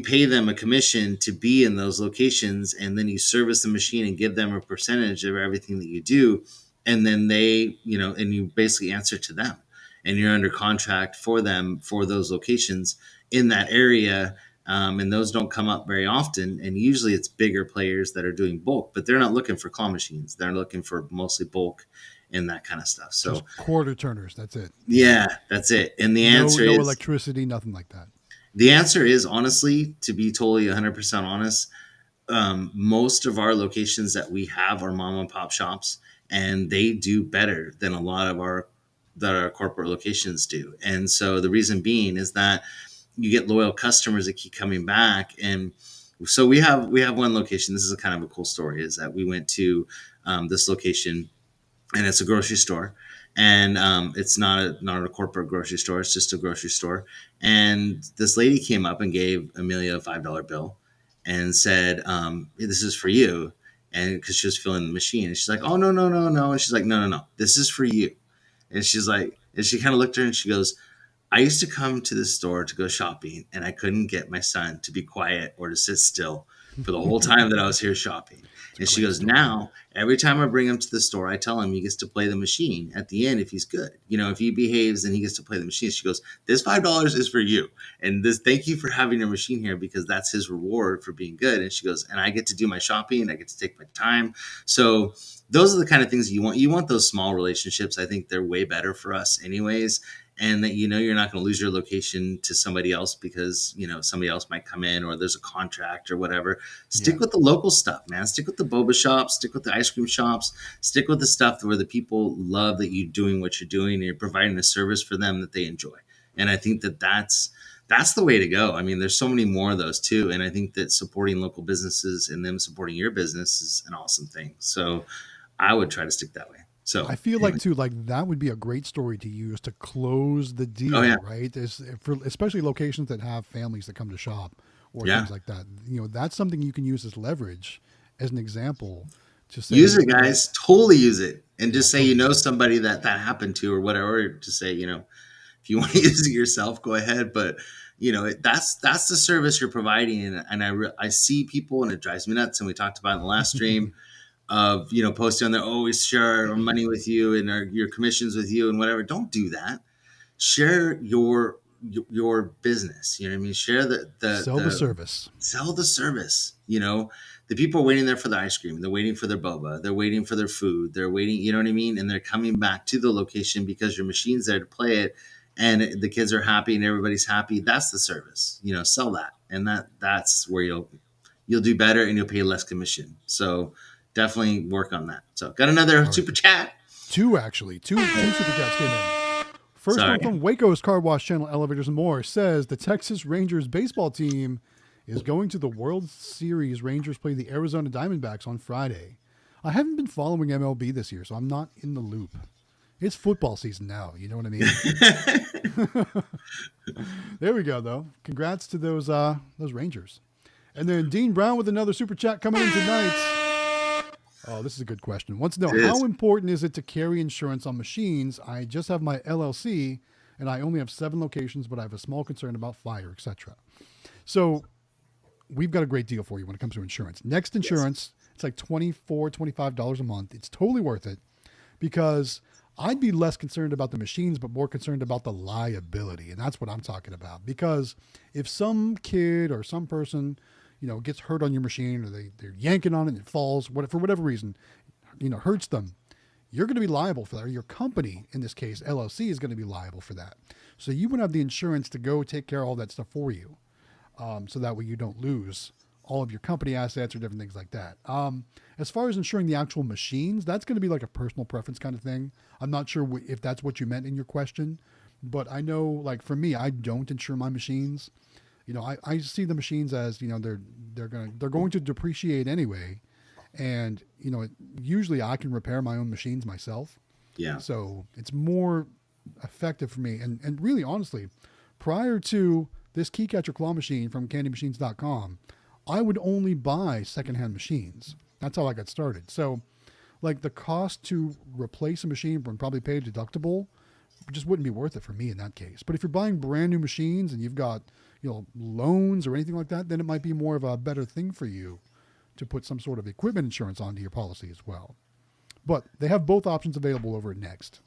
Speaker 2: pay them a commission to be in those locations, and then you service the machine and give them a percentage of everything that you do. And then and you basically answer to them, and you're under contract for them for those locations in that area. And those don't come up very often. And usually it's bigger players that are doing bulk, but they're not looking for claw machines. They're looking for mostly bulk and that kind of stuff. So
Speaker 3: just quarter turners. That's it.
Speaker 2: Yeah, that's it. And the answer
Speaker 3: no
Speaker 2: is
Speaker 3: electricity, nothing like that.
Speaker 2: The answer is, honestly, to be totally 100% honest, most of our locations that we have are mom and pop shops, and they do better than a lot of our corporate locations do. And so the reason being is that you get loyal customers that keep coming back. And so we have one location. This is a kind of a cool story, is that we went to this location, and it's a grocery store. And it's not a corporate grocery store. It's just a grocery store. And this lady came up and gave Amelia a $5 bill and said, this is for you. And because she was filling the machine. And she's like, oh, no, no, no, no. And she's like, no, no, no, this is for you. And she's like, and she kind of looked at her and she goes, I used to come to this store to go shopping, and I couldn't get my son to be quiet or to sit still for the whole time that I was here shopping. And she goes, now, every time I bring him to the store, I tell him he gets to play the machine at the end if he's good. If he behaves, then he gets to play the machine. She goes, this $5 is for you. And thank you for having your machine here, because that's his reward for being good. And she goes, and I get to do my shopping. I get to take my time. So those are the kind of things you want. You want those small relationships. I think they're way better for us anyways. And that you're not going to lose your location to somebody else because somebody else might come in, or there's a contract or whatever. Stick with the local stuff, man. Stick with the boba shops. Stick with the ice cream shops. Stick with the stuff where the people love that you're doing what you're doing, and you're providing a service for them that they enjoy. And I think that's the way to go. I mean, there's so many more of those too. And I think that supporting local businesses and them supporting your business is an awesome thing. So I would try to stick that way. So
Speaker 3: I feel like too, like that would be a great story to use to close the deal, right? For especially locations that have families that come to shop or things like that. That's something you can use as leverage, as an example. To say,
Speaker 2: use it, guys. Totally use it, and just say somebody that happened to, or whatever. To say if you want to use it yourself, go ahead. But that's the service you're providing, and I see people, and it drives me nuts. And we talked about in the last stream. Of posting on there, always share our money with you and your commissions with you and whatever. Don't do that. Share your your business. You know what I mean? Share
Speaker 3: Sell the service.
Speaker 2: sell the service. The people are waiting there for the ice cream. They're waiting for their boba. They're waiting for their food. They're waiting, you know what I mean? And they're coming back to the location because your machine's there to play it, and the kids are happy and everybody's happy. That's the service. Sell that, and that's where you'll do better and you'll pay less commission. So definitely work on that. So got another super chat.
Speaker 3: Two super chats came in. First one from Waco's Car Wash Channel, Elevators and More, says the Texas Rangers baseball team is going to the World Series. Rangers play the Arizona Diamondbacks on Friday. I haven't been following MLB this year, so I'm not in the loop. It's football season now. You know what I mean? There we go, though. Congrats to those Rangers. And then Dean Brown with another super chat coming in tonight. Oh, this is a good question. Wants to know, how important is it to carry insurance on machines? I just have my LLC, and I only have 7 locations, but I have a small concern about fire, etc. So we've got a great deal for you when it comes to insurance. Next Insurance, It's like $24, $25 a month. It's totally worth it because I'd be less concerned about the machines, but more concerned about the liability. And that's what I'm talking about. Because if some kid or some person, gets hurt on your machine, or they're yanking on it and it falls, for whatever reason, hurts them, you're going to be liable for that. Or your company, in this case, LLC, is going to be liable for that. So you would have the insurance to go take care of all that stuff for you. So that way you don't lose all of your company assets or different things like that. As far as insuring the actual machines, that's going to be like a personal preference kind of thing. I'm not sure if that's what you meant in your question, but I know, like, for me, I don't insure my machines. I see the machines as, they're going to depreciate anyway. And, usually I can repair my own machines myself.
Speaker 2: Yeah.
Speaker 3: So it's more effective for me. And really, honestly, prior to this key catcher claw machine from candymachines.com, I would only buy secondhand machines. That's how I got started. So, like, the cost to replace a machine and probably pay a deductible just wouldn't be worth it for me in that case. But if you're buying brand new machines and you've got, loans or anything like that, then it might be more of a better thing for you to put some sort of equipment insurance onto your policy as well. But they have both options available over at Next.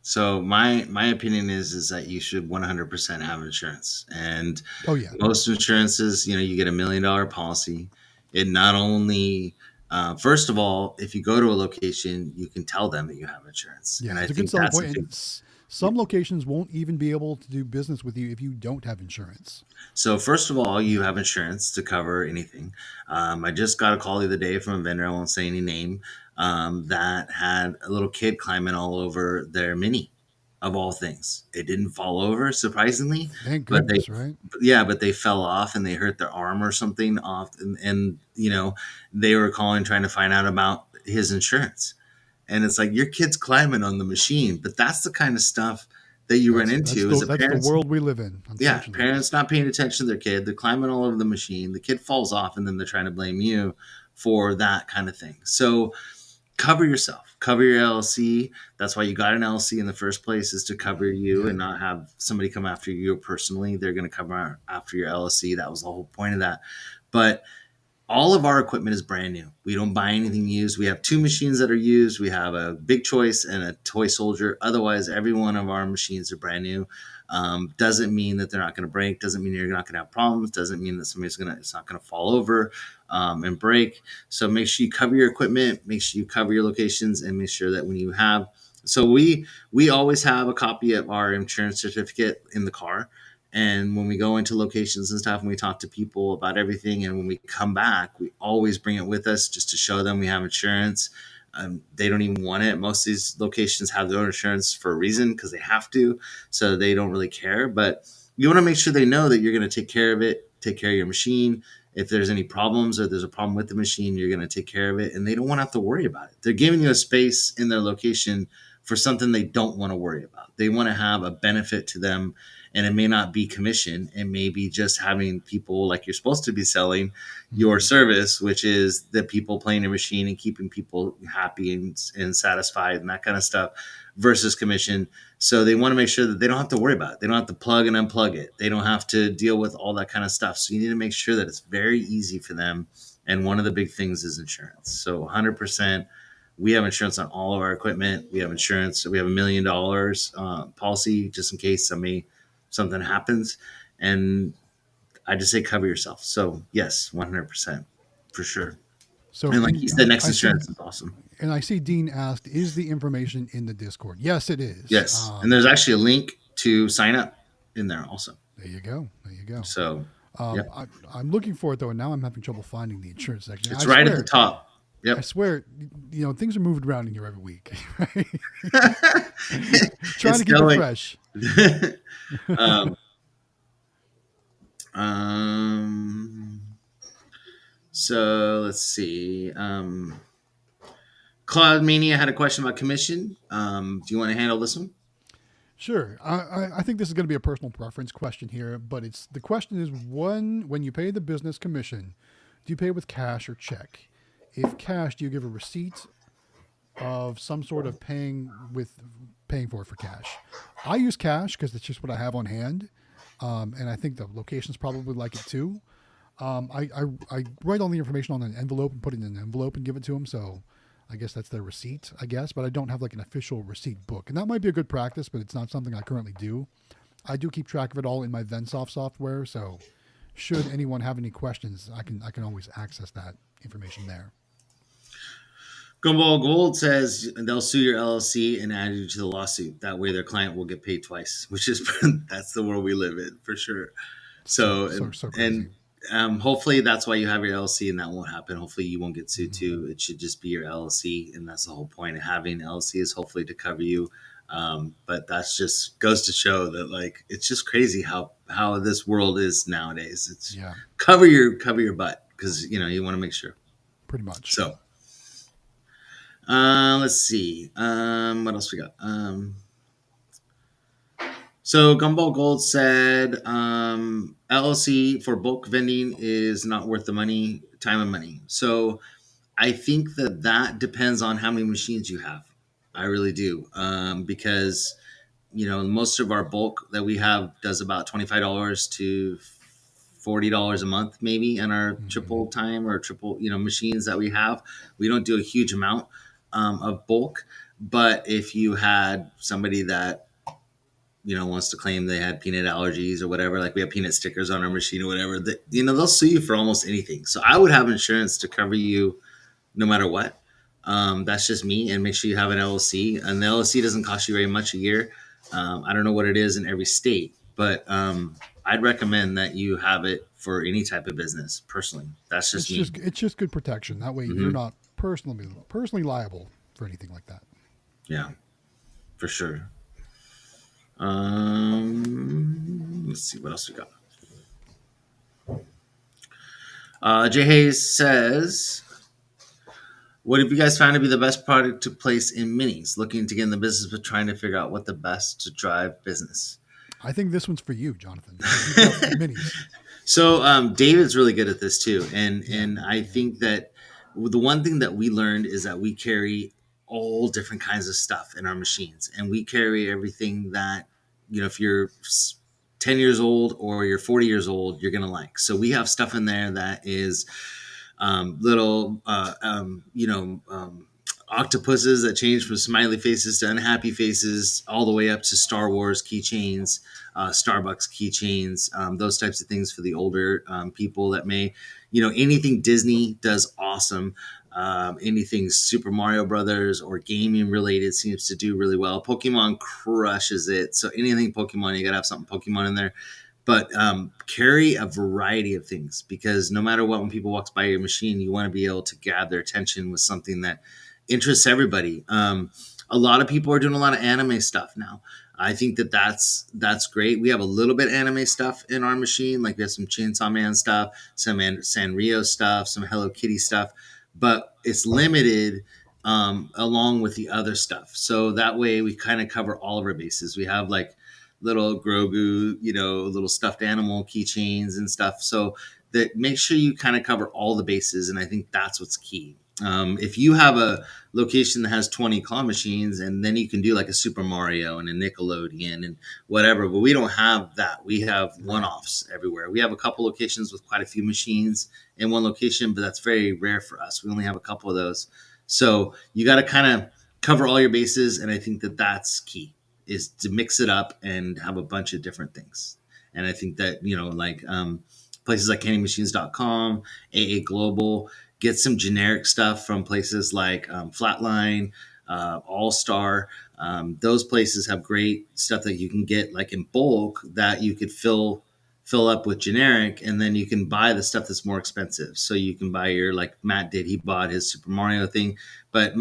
Speaker 2: So my opinion is that you should 100% have insurance. And most insurances, you get $1 million policy. It not only, first of all, if you go to a location, you can tell them that you have insurance.
Speaker 3: Yeah,
Speaker 2: and
Speaker 3: I think that's a good some locations won't even be able to do business with you if you don't have insurance.
Speaker 2: So first of all, you have insurance to cover anything. I just got a call the other day from a vendor, I won't say any name, that had a little kid climbing all over their Mini, of all things. It didn't fall over, surprisingly.
Speaker 3: Thank goodness, right?
Speaker 2: Yeah, but they fell off and they hurt their arm or something off. And they were calling trying to find out about his insurance. And it's like, your kid's climbing on the machine. But that's the kind of stuff that you run into as a parent.
Speaker 3: That's the world we live in.
Speaker 2: Yeah, parents not paying attention to their kid. They're climbing all over the machine. The kid falls off, and then they're trying to blame you for that kind of thing. So cover yourself. Cover your LLC. That's why you got an LLC in the first place, is to cover you and not have somebody come after you personally. They're going to come after your LLC. That was the whole point of that. But all of our equipment is brand new. We don't buy anything used. We have 2 machines that are used. We have a Big Choice and a Toy Soldier. Otherwise, every one of our machines are brand new. Doesn't mean that they're not going to break. Doesn't mean you're not going to have problems. Doesn't mean that it's not going to fall over and break. So make sure you cover your equipment. Make sure you cover your locations, and make sure that when you have. So we always have a copy of our insurance certificate in the car. And when we go into locations and stuff, and we talk to people about everything, and when we come back, we always bring it with us just to show them we have insurance. They don't even want it. Most of these locations have their own insurance for a reason, because they have to. So they don't really care. But you want to make sure they know that you're going to take care of it, take care of your machine. If there's any problems or there's a problem with the machine, you're going to take care of it. And they don't want to have to worry about it. They're giving you a space in their location for something they don't want to worry about. They want to have a benefit to them. And it may not be commission. It may be just having people, like you're supposed to be selling your service, which is the people playing your machine and keeping people happy and satisfied and that kind of stuff, versus commission. So they want to make sure that they don't have to worry about it. They don't have to plug and unplug it. They don't have to deal with all that kind of stuff. So you need to make sure that it's very easy for them. And one of the big things is insurance. So 100%. We have insurance on all of our equipment. We have insurance. We have $1 million policy, just in case somebody something happens, and I just say cover yourself. So yes, 100% for sure.
Speaker 3: So,
Speaker 2: And like you said, Next
Speaker 3: I see,
Speaker 2: Insurance is awesome.
Speaker 3: and I see Dean asked, "Is the information in the Discord?" Yes, it is.
Speaker 2: Yes, and there's actually a link to sign up in there also.
Speaker 3: There you go. There you go.
Speaker 2: So yeah,
Speaker 3: I'm looking for it though, and now I'm having trouble finding the insurance section.
Speaker 2: it's right at the top.
Speaker 3: I
Speaker 2: Yep.
Speaker 3: swear, things are moved around in here every week. Right? Trying
Speaker 2: It's
Speaker 3: to keep
Speaker 2: going.
Speaker 3: it fresh.
Speaker 2: So let's see. Cloud Mania had a question about commission. Do you want to handle this one?
Speaker 3: Sure. I think this is going to be a personal preference question here, but the question is when you pay the business commission, do you pay with cash or check? If cash, do you give a receipt of some sort of paying for it for cash? I use cash because it's just what I have on hand, and I think the locations probably like it too. I write all the information on an envelope and put it in an envelope and give it to them. So I guess that's their receipt, I guess, but I don't have like an official receipt book. And that might be a good practice, but it's not something I currently do. I do keep track of it all in my Vensoft software. So should anyone have any questions, I can always access that information there.
Speaker 2: Gumball Gold says they'll sue your LLC and add you to the lawsuit. That way their client will get paid twice, which is that's the world we live in for sure. So crazy. And hopefully that's why you have your LLC and that won't happen. Hopefully you won't get sued too. It should just be your LLC, and that's the whole point of having an LLC is hopefully to cover you. But that's just goes to show that like it's just crazy how this world is nowadays. It's cover your butt because you want to make sure.
Speaker 3: Pretty much.
Speaker 2: So let's see. What else we got? So Gumball Gold said LLC for bulk vending is not worth the time and money. So I think that depends on how many machines you have. I really do. Because, most of our bulk that we have does about $25 to $40 a month, maybe in our triple time or triple, machines that we have. We don't do a huge amount of bulk. But if you had somebody that wants to claim they had peanut allergies or whatever, like we have peanut stickers on our machine or whatever, that, they'll sue you for almost anything. So I would have insurance to cover you no matter what. That's just me. And make sure you have an LLC. And the LLC doesn't cost you very much a year. I don't know what it is in every state, but I'd recommend that you have it for any type of business. Personally, that's just me.
Speaker 3: It's just good protection. That way you're not personally liable for anything like that.
Speaker 2: Yeah, for sure. Let's see what else we got. Jay Hayes says, what have you guys found to be the best product to place in minis? Looking to get in the business, but trying to figure out what the best to drive business.
Speaker 3: I think this one's for you, Jonathan. Minis.
Speaker 2: So David's really good at this too, and I think that the one thing that we learned is that we carry all different kinds of stuff in our machines, and we carry everything that if you're 10 years old or you're 40 years old, you're gonna like. So we have stuff in there that is little octopuses that change from smiley faces to unhappy faces, all the way up to Star Wars keychains, Starbucks keychains, those types of things for the older people that may, anything Disney does awesome. Anything Super Mario Brothers or gaming related seems to do really well. Pokemon crushes it. So anything Pokemon, you gotta have something Pokemon in there. But carry a variety of things, because no matter what, when people walk by your machine, you want to be able to grab their attention with something that interests everybody. A lot of people are doing a lot of anime stuff now. I think that's great. We have a little bit anime stuff in our machine. Like we have some Chainsaw Man stuff, some Sanrio stuff, some Hello Kitty stuff, but it's limited along with the other stuff. So that way we kind of cover all of our bases. We have like little Grogu, little stuffed animal keychains and stuff. So that make sure you kind of cover all the bases. And I think that's what's key. If you have a location that has 20 claw machines, and then you can do like a Super Mario and a Nickelodeon and whatever, but we don't have that. We have one-offs everywhere. We have a couple locations with quite a few machines in one location, but that's very rare for us. We only have a couple of those. So you got to kind of cover all your bases. And I think that that's key is to mix it up and have a bunch of different things. And I think that, like places like candymachines.com, AA Global, get some generic stuff from places like Flatline, All Star. Those places have great stuff that you can get like in bulk that you could fill up with generic, and then you can buy the stuff that's more expensive. So you can buy your, like Matt did, he bought his Super Mario thing. But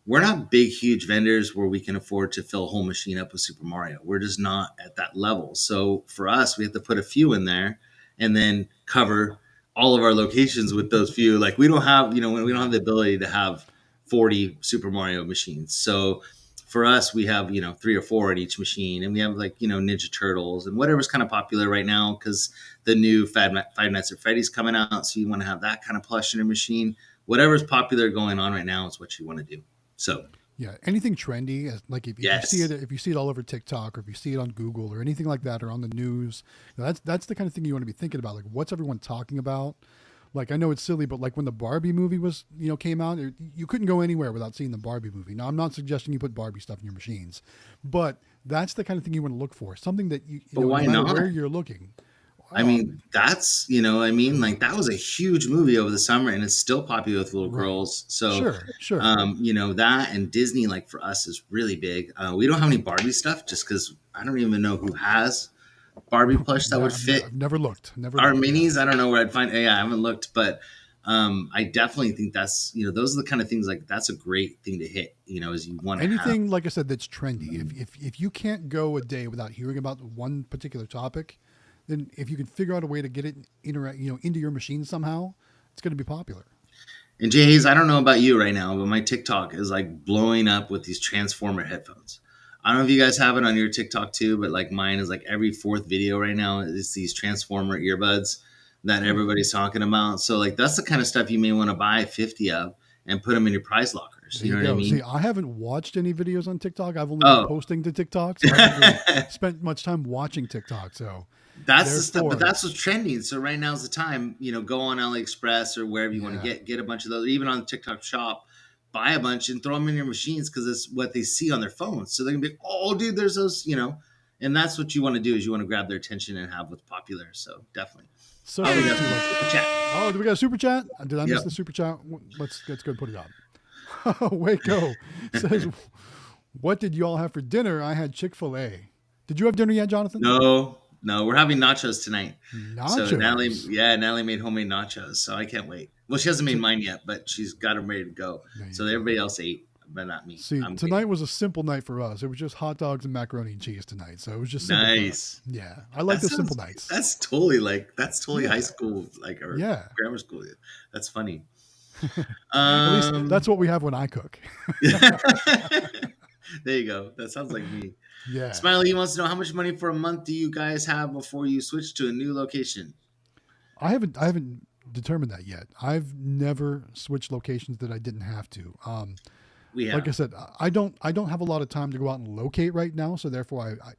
Speaker 2: we're not big, huge vendors where we can afford to fill a whole machine up with Super Mario. We're just not at that level. So for us, we have to put a few in there and then cover all of our locations with those few. Like we don't have, we don't have the ability to have 40 Super Mario machines. So for us, we have, 3 or 4 at each machine, and we have like, Ninja Turtles and whatever's kind of popular right now, because the new Five Nights at Freddy's coming out. So you want to have that kind of plush in your machine. Whatever's popular going on right now is what you want to do. So
Speaker 3: yeah, anything trendy, like if
Speaker 2: Yes.
Speaker 3: you see it all over TikTok, or if you see it on Google or anything like that, or on the news, that's the kind of thing you want to be thinking about. Like, what's everyone talking about? Like, I know it's silly, but like when the Barbie movie was, came out, you couldn't go anywhere without seeing the Barbie movie. Now, I'm not suggesting you put Barbie stuff in your machines, but that's the kind of thing you want to look for. Something that
Speaker 2: But
Speaker 3: no
Speaker 2: why
Speaker 3: matter
Speaker 2: not?
Speaker 3: where you're looking.
Speaker 2: I mean, that's, like that was a huge movie over the summer, and it's still popular with little
Speaker 3: Right.
Speaker 2: girls. So,
Speaker 3: Sure.
Speaker 2: that and Disney, like for us, is really big. We don't have any Barbie stuff just because I don't even know who has Barbie plush that would fit
Speaker 3: I've never looked.
Speaker 2: our
Speaker 3: looked,
Speaker 2: minis. I don't know where I'd find. Yeah, I haven't looked, but I definitely think that's, those are the kind of things, like that's a great thing to hit. As you want to
Speaker 3: anything, like I said, that's trendy. If you can't go a day without hearing about one particular topic, then if you can figure out a way to get it into your machine somehow, it's going to be popular.
Speaker 2: And Jay Hayes, I don't know about you right now, but my TikTok is like blowing up with these Transformer headphones. I don't know if you guys have it on your TikTok too, but like mine is like every 4th video right now is these Transformer earbuds that everybody's talking about. So like that's the kind of stuff you may want to buy 50 of and put them in your prize lockers. You know what I mean?
Speaker 3: See, I haven't watched any videos on TikTok. I've only been posting to TikTok, so I haven't really spent much time watching TikTok. So
Speaker 2: that's the stuff, but that's what's trending. So right now's the time, go on AliExpress or wherever you want to get a bunch of those, even on the TikTok shop, buy a bunch and throw them in your machines, because it's what they see on their phones. So they're gonna be like, oh, dude, there's those, and that's what you want to do, is you want to grab their attention and have what's popular. So definitely.
Speaker 3: So
Speaker 2: we got super chat.
Speaker 3: Oh, do we got a super chat? Did I miss the super chat? Let's go and put it up. Waco says, what did you all have for dinner? I had Chick-fil-A. Did you have dinner yet, Jonathan?
Speaker 2: No, we're having nachos tonight.
Speaker 3: Nachos?
Speaker 2: So Natalie made homemade nachos, so I can't wait. Well, she hasn't made mine yet, but she's got them ready to go. So everybody else ate, but not me.
Speaker 3: See, tonight was a simple night for us. It was just hot dogs and macaroni and cheese tonight. So it was just simple.
Speaker 2: Nice.
Speaker 3: Yeah, I like the simple nights.
Speaker 2: That's totally high school, like, or grammar school. That's funny.
Speaker 3: At least that's what we have when I cook.
Speaker 2: There you go. That sounds like me.
Speaker 3: Yeah.
Speaker 2: Smiley, he wants to know, how much money for a month do you guys have before you switch to a new location?
Speaker 3: I haven't determined that yet. I've never switched locations that I didn't have to. Like I said, I don't have a lot of time to go out and locate right now. So therefore I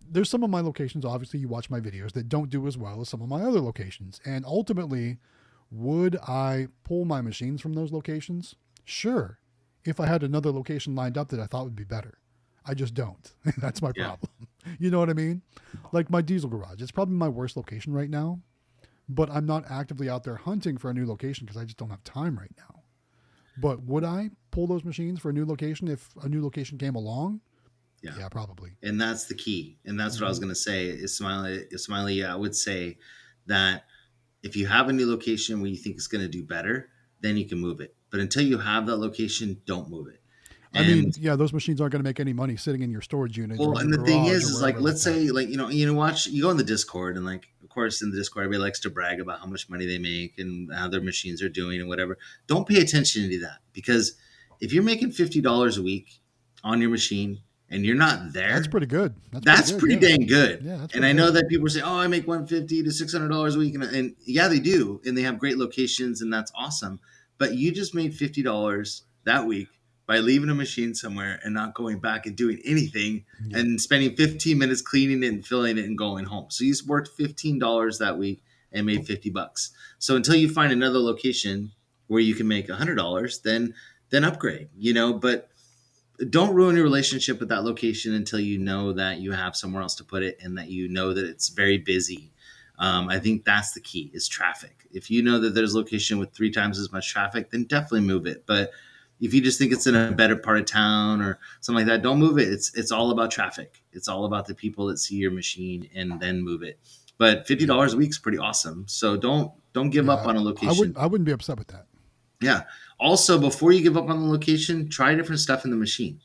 Speaker 3: there's some of my locations, obviously you watch my videos, that don't do as well as some of my other locations. And ultimately, would I pull my machines from those locations? Sure. If I had another location lined up that I thought would be better. I just don't. That's my problem. You know what I mean? Like my diesel garage. It's probably my worst location right now, but I'm not actively out there hunting for a new location because I just don't have time right now. But would I pull those machines for a new location if a new location came along? Yeah, probably.
Speaker 2: And that's the key. And that's what I was going to say is Smiley, I would say that if you have a new location where you think it's going to do better, then you can move it. But until you have that location, don't move it.
Speaker 3: Those machines aren't going to make any money sitting in your storage unit.
Speaker 2: Well, and the thing is like, let's say, like, you go in the Discord, and like, of course, in the Discord, everybody likes to brag about how much money they make and how their machines are doing and whatever. Don't pay attention to that, because if you're making $50 a week on your machine and you're not there,
Speaker 3: that's pretty good.
Speaker 2: That's pretty dang good.
Speaker 3: Yeah,
Speaker 2: and I know that people say, oh, I make $150 to $600 a week. And yeah, they do. And they have great locations, and that's awesome. But you just made $50 that week by leaving a machine somewhere and not going back and doing anything and spending 15 minutes cleaning it and filling it and going home. So you worked $15 that week and made $50. So until you find another location where you can make $100, then upgrade, but don't ruin your relationship with that location until you know that you have somewhere else to put it and that you know that it's very busy. I think that's the key is traffic. If you know that there's a location with 3 times as much traffic, then definitely move it. But if you just think it's in a better part of town or something like that, don't move it. It's all about traffic. It's all about the people that see your machine and then move it. But $50 a week is pretty awesome. So don't give up on a location.
Speaker 3: I wouldn't be upset with that.
Speaker 2: Yeah. Also, before you give up on the location, try different stuff in the machine.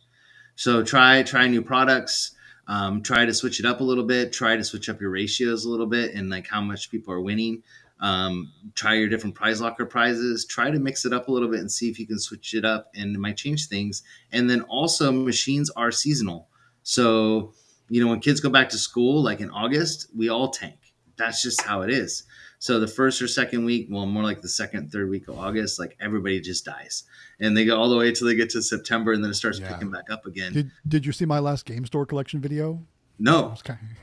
Speaker 2: So try new products. Try to switch it up a little bit. Try to switch up your ratios a little bit and like how much people are winning. Try your different prize locker prizes. Try to mix it up a little bit and see if you can switch it up, and it might change things. And then also, machines are seasonal. So when kids go back to school, like in August, we all tank. That's just how it is. So the first or second week, well, more like the second, third week of August, like everybody just dies, and they go all the way till they get to September, and then it starts picking back up again.
Speaker 3: Did you see my last game store collection video?
Speaker 2: No,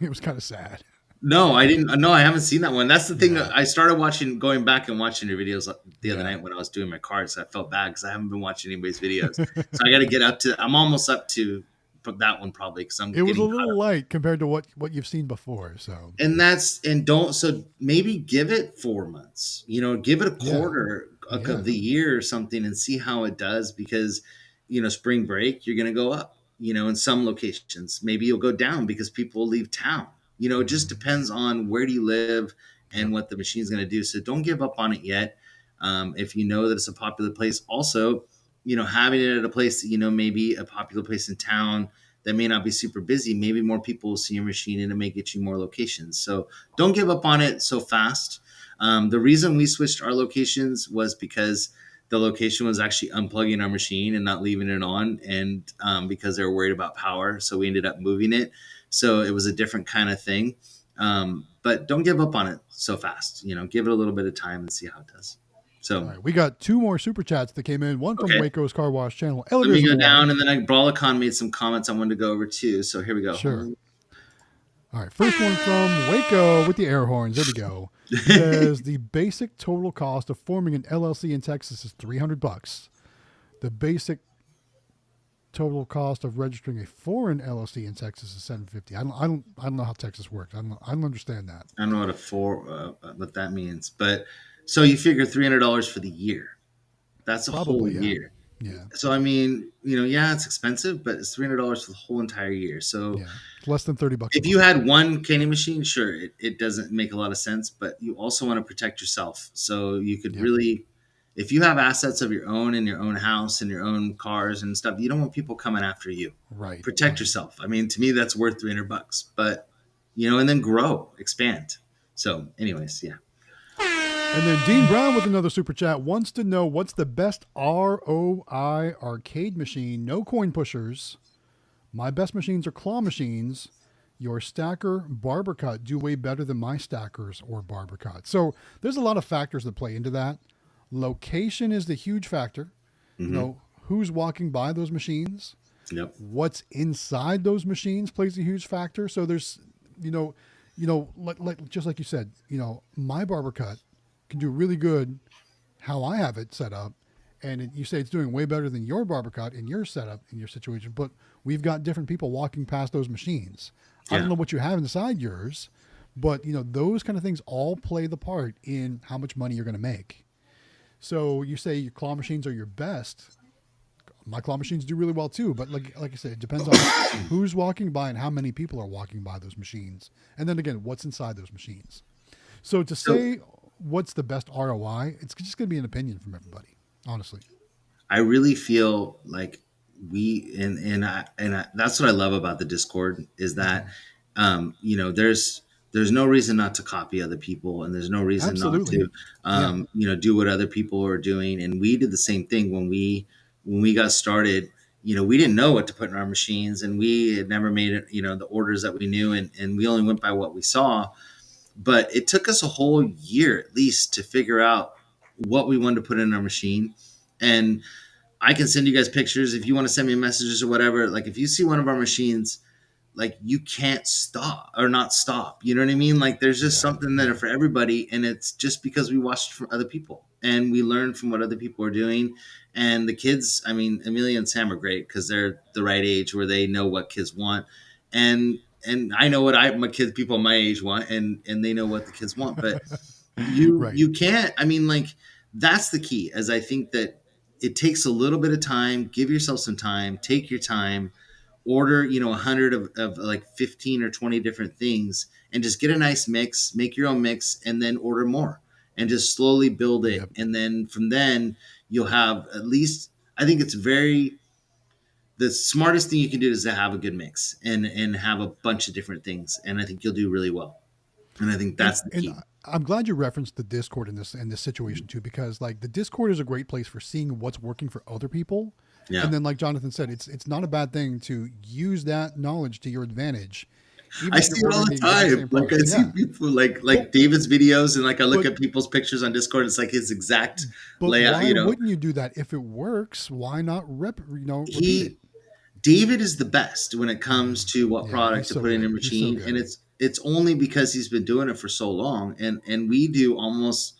Speaker 3: it was kind of sad.
Speaker 2: No, I didn't. No, I haven't seen that one. That's the thing. I started going back and watching your videos the other night when I was doing my cards. I felt bad because I haven't been watching anybody's videos. So I got to get up to. I'm almost up to that one probably because I'm.
Speaker 3: It was a little light compared to what you've seen before. So
Speaker 2: so maybe give it 4 months. Give it a quarter of the year or something and see how it does because spring break you're going to go up. In some locations maybe you'll go down because people will leave town. It just depends on where do you live and what the machine's going to do. So don't give up on it yet. If you know that it's a popular place, also, having it at a place that, maybe a popular place in town that may not be super busy, maybe more people will see your machine and it may get you more locations. So don't give up on it so fast. The reason we switched our locations was because the location was actually unplugging our machine and not leaving it on. And because they were worried about power. So we ended up moving it. So it was a different kind of thing. But don't give up on it so fast. Give it a little bit of time and see how it does. So
Speaker 3: right, we got 2 more super chats that came in. One from Waco's Car Wash channel.
Speaker 2: Let me go down, and then Brawlicon made some comments I wanted to go over too. So here we go.
Speaker 3: Sure. All right, first one from Waco with the air horns. There we go. It says the basic total cost of forming an LLC in Texas is $300. The basic total cost of registering a foreign LLC in Texas is $750. I don't know how Texas works. I don't understand that.
Speaker 2: I don't know what that means, but so you figure $300 for the year. That's a whole year.
Speaker 3: Yeah.
Speaker 2: So I mean, it's expensive, but it's $300 for the whole entire year. So
Speaker 3: it's less than $30.
Speaker 2: If you had one canning machine, sure, it doesn't make a lot of sense, but you also want to protect yourself. So you could really. If you have assets of your own in your own house and your own cars and stuff, you don't want people coming after you.
Speaker 3: Right.
Speaker 2: Protect yourself. I mean, to me, that's worth $300. But and then grow, expand. So, anyways, yeah.
Speaker 3: And then Dean Brown with another super chat wants to know what's the best ROI arcade machine. No coin pushers. My best machines are claw machines. Your stacker barber cut do way better than my stackers or barber cut. So there's a lot of factors that play into that. Location is the huge factor.
Speaker 2: Mm-hmm.
Speaker 3: Who's walking by those machines?
Speaker 2: Yep.
Speaker 3: What's inside those machines plays a huge factor. So there's, like just like you said, my barber cut can do really good how I have it set up. And you say it's doing way better than your barber cut in your setup, in your situation, but we've got different people walking past those machines. Yeah. I don't know what you have inside yours, but those kind of things all play the part in how much money you're going to make. So you say your claw machines are your best. My claw machines do really well too, but like I said, it depends on who's walking by and how many people are walking by those machines. And then again, what's inside those machines. So to say what's the best ROI, it's just going to be an opinion from everybody, honestly.
Speaker 2: I really feel like that's what I love about the Discord is that, there's no reason not to copy other people, and there's no reason
Speaker 3: Absolutely.
Speaker 2: not to, do what other people are doing. And we did the same thing when we got started. We didn't know what to put in our machines, and we had never made it, the orders that we knew, and we only went by what we saw. But it took us a whole year at least to figure out what we wanted to put in our machine. And I can send you guys pictures if you want to send me messages or whatever. Like if you see one of our machines, like you can't stop or not stop. You know what I mean? Like there's just something there for everybody. And it's just because we watched from other people. and we learn from what other people are doing. And the kids, I mean, Amelia and Sam are great because they're the right age where they know what kids want, and I know what my kids, people my age want, and they know what the kids want. But
Speaker 3: Right.
Speaker 2: you can't. I mean, like that's the key. As I think that it takes a little bit of time. Give yourself some time. Take your time. Order 100 of like 15 or 20 different things, and just get a nice mix. Make your own mix, and then order more, and just slowly build it.
Speaker 3: Yep.
Speaker 2: And then you'll have at least. I think it's the smartest thing you can do is to have a good mix and have a bunch of different things, and I think you'll do really well. And I think that's the
Speaker 3: And
Speaker 2: key.
Speaker 3: I'm glad you referenced the Discord in this situation too, because like the Discord is a great place for seeing what's working for other people.
Speaker 2: Yeah.
Speaker 3: And then, like Jonathan said, it's not a bad thing to use that knowledge to your advantage. Even
Speaker 2: I
Speaker 3: if
Speaker 2: see
Speaker 3: you're
Speaker 2: it all the
Speaker 3: ordering exact same
Speaker 2: time. Like I
Speaker 3: product.
Speaker 2: see
Speaker 3: Yeah.
Speaker 2: people like David's videos, and like I look
Speaker 3: But-
Speaker 2: at people's pictures on Discord. It's like his exact
Speaker 3: But
Speaker 2: layout.
Speaker 3: why wouldn't you do that if it works? Why not repeat it?
Speaker 2: David is the best when it comes to what
Speaker 3: Yeah,
Speaker 2: product
Speaker 3: he's
Speaker 2: to
Speaker 3: so
Speaker 2: put in a
Speaker 3: good. He's so
Speaker 2: machine,
Speaker 3: good.
Speaker 2: and it's only because he's been doing it for so long, and we do almost,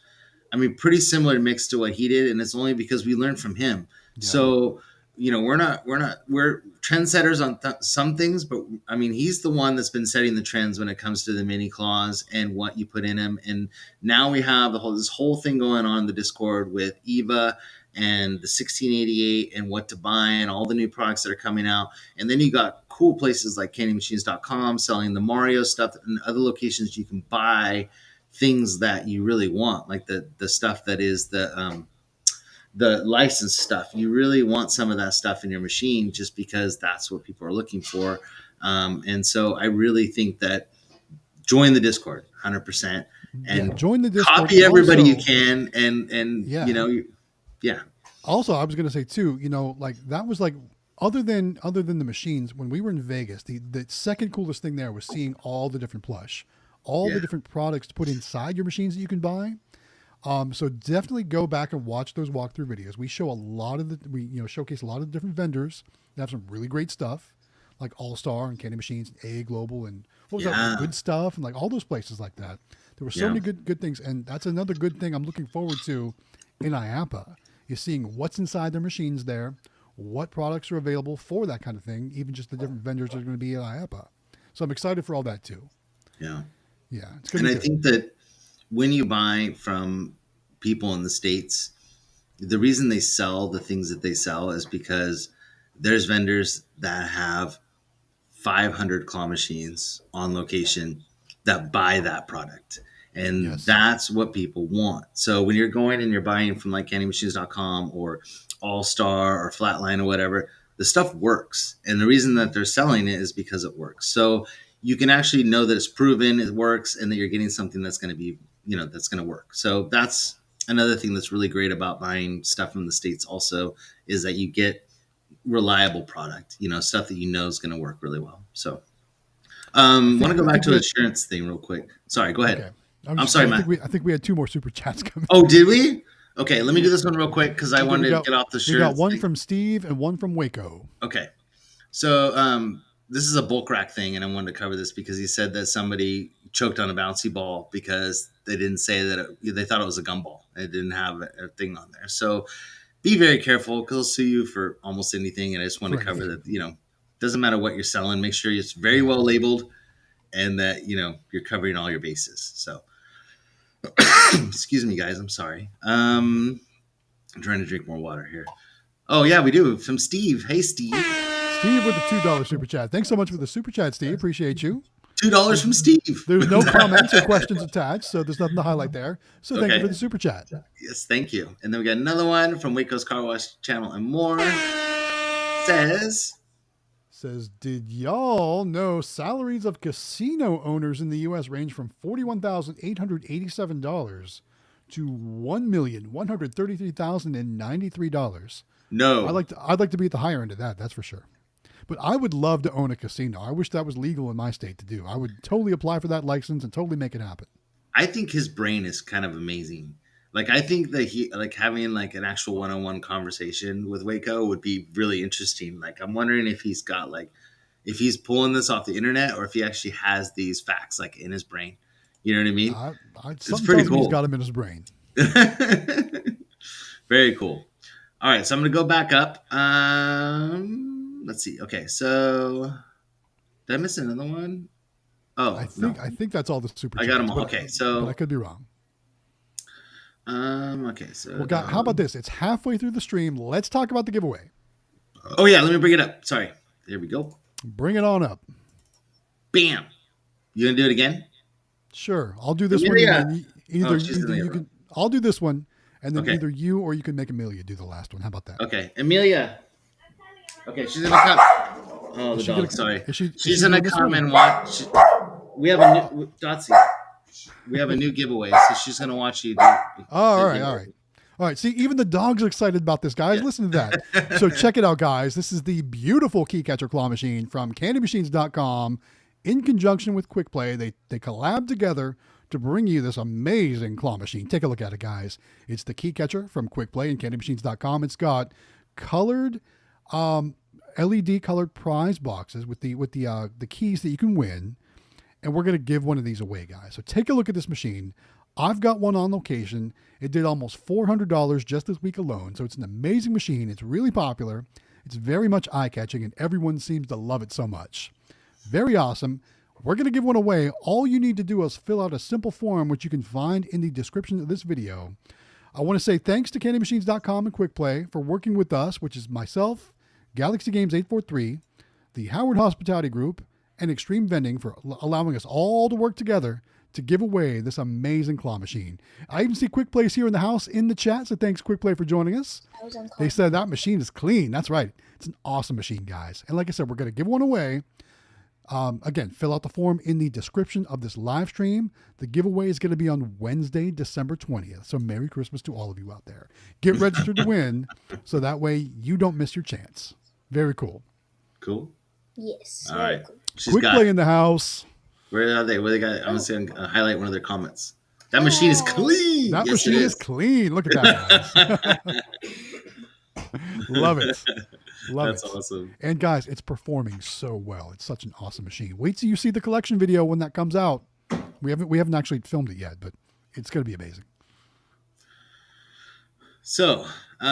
Speaker 2: I mean, pretty similar mix to what he did, and it's only because we learned from him.
Speaker 3: Yeah.
Speaker 2: So we're trendsetters on some things, but I mean, he's the one that's been setting the trends when it comes to the mini claws and what you put in them. And now we have this whole thing going on in the Discord with Eva and the 1688 and what to buy and all the new products that are coming out. And then you got cool places like candymachines.com selling the Mario stuff, and other locations you can buy things that you really want, like the stuff that is the licensed stuff. You really want some of that stuff in your machine just because that's what people are looking for. And so I really think that join the Discord 100% and
Speaker 3: join the Discord.
Speaker 2: copy everybody
Speaker 3: Also,
Speaker 2: you can. And
Speaker 3: Yeah.
Speaker 2: Yeah.
Speaker 3: Also, I was going to say too, like that was like other than the machines, when we were in Vegas, the second coolest thing there was seeing all the different plush, all the different products to put inside your machines that you can buy. So definitely go back and watch those walkthrough videos. We show a lot of we showcase a lot of different vendors that have some really great stuff, like All Star and Candy Machines, and A Global, and what was that, Good Stuff, and like all those places like that. There were so many good things, and that's another good thing I'm looking forward to in IAPA is seeing what's inside their machines there, what products are available for that kind of thing, even just the different vendors that are going to be at IAPA. So I'm excited for all that too.
Speaker 2: Yeah.
Speaker 3: Yeah, it's
Speaker 2: And
Speaker 3: going to be
Speaker 2: I
Speaker 3: good.
Speaker 2: think that when you buy from people in the States, the reason they sell the things that they sell is because there's vendors that have 500 claw machines on location that buy that product. And that's what people want. So when you're going and you're buying from like candymachines.com or All Star or Flatline or whatever, the stuff works. And the reason that they're selling it is because it works. So you can actually know that it's proven, it works, and that you're getting something that's going to be, that's going to work. So that's another thing that's really great about buying stuff from the States also, is that you get reliable product, stuff that is going to work really well. So want to go back to the insurance thing real quick. Sorry, go ahead.
Speaker 3: Okay.
Speaker 2: I'm sorry, Matt.
Speaker 3: I think we had 2 more super chats coming.
Speaker 2: Oh, did we? Okay, let me do this one real quick because I wanted to get off the insurance.
Speaker 3: We got one
Speaker 2: thing.
Speaker 3: from Steve and one from Waco.
Speaker 2: Okay. So this is a bulk rack thing, and I wanted to cover this because he said that somebody choked on a bouncy ball because they didn't say that they thought it was a gumball. It didn't have a thing on there. So be very careful because they'll sue you for almost anything. And I just want to cover that, doesn't matter what you're selling. Make sure it's very well labeled and that, you're covering all your bases. So excuse me, guys. I'm sorry. I'm trying to drink more water here. Oh, yeah, we do. From Steve. Hey, Steve.
Speaker 3: Steve with the $2 super chat. Thanks so much for the super chat, Steve. Appreciate you.
Speaker 2: $2 from Steve.
Speaker 3: There's no comments or questions attached, so there's nothing to highlight there. So thank you for the super chat.
Speaker 2: Yes, thank you. And then we got another one from Waco's Car Wash Channel and More. Says,
Speaker 3: did y'all know salaries of casino owners in the U.S. range from $41,887 to $1,133,093?
Speaker 2: No.
Speaker 3: I'd like to be at the higher end of that, that's for sure. But I would love to own a casino. I wish that was legal in my state to do. I would totally apply for that license and totally make it happen.
Speaker 2: I think his brain is kind of amazing. Like, I think that he, like, having like an actual one-on-one conversation with Waco would be really interesting. Like, I'm wondering if he's got if he's pulling this off the internet or if he actually has these facts like in his brain. You know what I mean?
Speaker 3: It's pretty cool. He's got them in his brain.
Speaker 2: Very cool. All right, so I'm gonna go back up. Let's see. Okay, so did I miss another one?
Speaker 3: I
Speaker 2: Oh no,
Speaker 3: think that's all the super
Speaker 2: I got them
Speaker 3: chats,
Speaker 2: all. Okay,
Speaker 3: but I
Speaker 2: so
Speaker 3: could be wrong.
Speaker 2: okay, so
Speaker 3: Well, God, how about this? It's halfway through the stream. Let's talk about the giveaway.
Speaker 2: oh yeah, let me bring it up. Sorry, there we go.
Speaker 3: Bring it on up.
Speaker 2: Bam. You gonna do it again?
Speaker 3: Sure, I'll do this one, and
Speaker 2: Amelia.
Speaker 3: then
Speaker 2: Oh, she's in the
Speaker 3: you
Speaker 2: other
Speaker 3: can. I'll do this one, and then
Speaker 2: Okay.
Speaker 3: either you or you can make Amelia do the last one. How about that?
Speaker 2: Okay, Amelia. Okay, she's gonna come. Oh, the
Speaker 3: Is she
Speaker 2: dog.
Speaker 3: gonna-
Speaker 2: Sorry,
Speaker 3: is she
Speaker 2: she's gonna
Speaker 3: doing this
Speaker 2: come
Speaker 3: one?
Speaker 2: and watch. We have a new Dotsie. We have a new giveaway, so she's gonna watch you do.
Speaker 3: Oh, all right,
Speaker 2: the
Speaker 3: all
Speaker 2: giveaway.
Speaker 3: right. All right, see, even the dog's are excited about this, guys.
Speaker 2: Yeah.
Speaker 3: Listen to that. So check it out, guys. This is the beautiful key catcher claw machine from candymachines.com in conjunction with Quick Play. They collab together to bring you this amazing claw machine. Take a look at it, guys. It's the key catcher from Quick Play and candymachines.com. It's got colored LED colored prize boxes with the keys that you can win. And we're going to give one of these away, guys. So take a look at this machine. I've got one on location. It did almost $400 just this week alone. So it's an amazing machine. It's really popular. It's very much eye-catching, and everyone seems to love it so much. Very awesome. We're going to give one away. All you need to do is fill out a simple form, which you can find in the description of this video. I want to say thanks to candymachines.com and Quick Play for working with us, which is myself, Galaxy Games 843, the Howard Hospitality Group, and Xtreme Vending for allowing us all to work together to give away this amazing claw machine. I even see Quick Play's here in the house in the chat, so thanks Quick Play for joining us. They said that machine is clean. That's right. It's an awesome machine, guys. And like I said, we're going to give one away. Again, fill out the form in the description of this live stream. The giveaway is going to be on Wednesday, December 20th. So Merry Christmas to all of you out there. Get registered to win so that way you don't miss your chance. Very cool.
Speaker 2: Cool.
Speaker 4: Yes.
Speaker 2: All right.
Speaker 4: Cool.
Speaker 2: She's
Speaker 3: Quick
Speaker 2: got.
Speaker 3: Play in the house.
Speaker 2: Where are they? Where they got? I'm just gonna highlight one of their comments. That machine is clean.
Speaker 3: That
Speaker 2: Yes,
Speaker 3: machine
Speaker 2: it
Speaker 3: is clean. Look at that, guys. Love it. Love
Speaker 2: That's
Speaker 3: it.
Speaker 2: awesome.
Speaker 3: And guys, it's performing so well. It's such an awesome machine. Wait till you see the collection video when that comes out. We haven't actually filmed it yet, but it's going to be amazing.
Speaker 2: So, we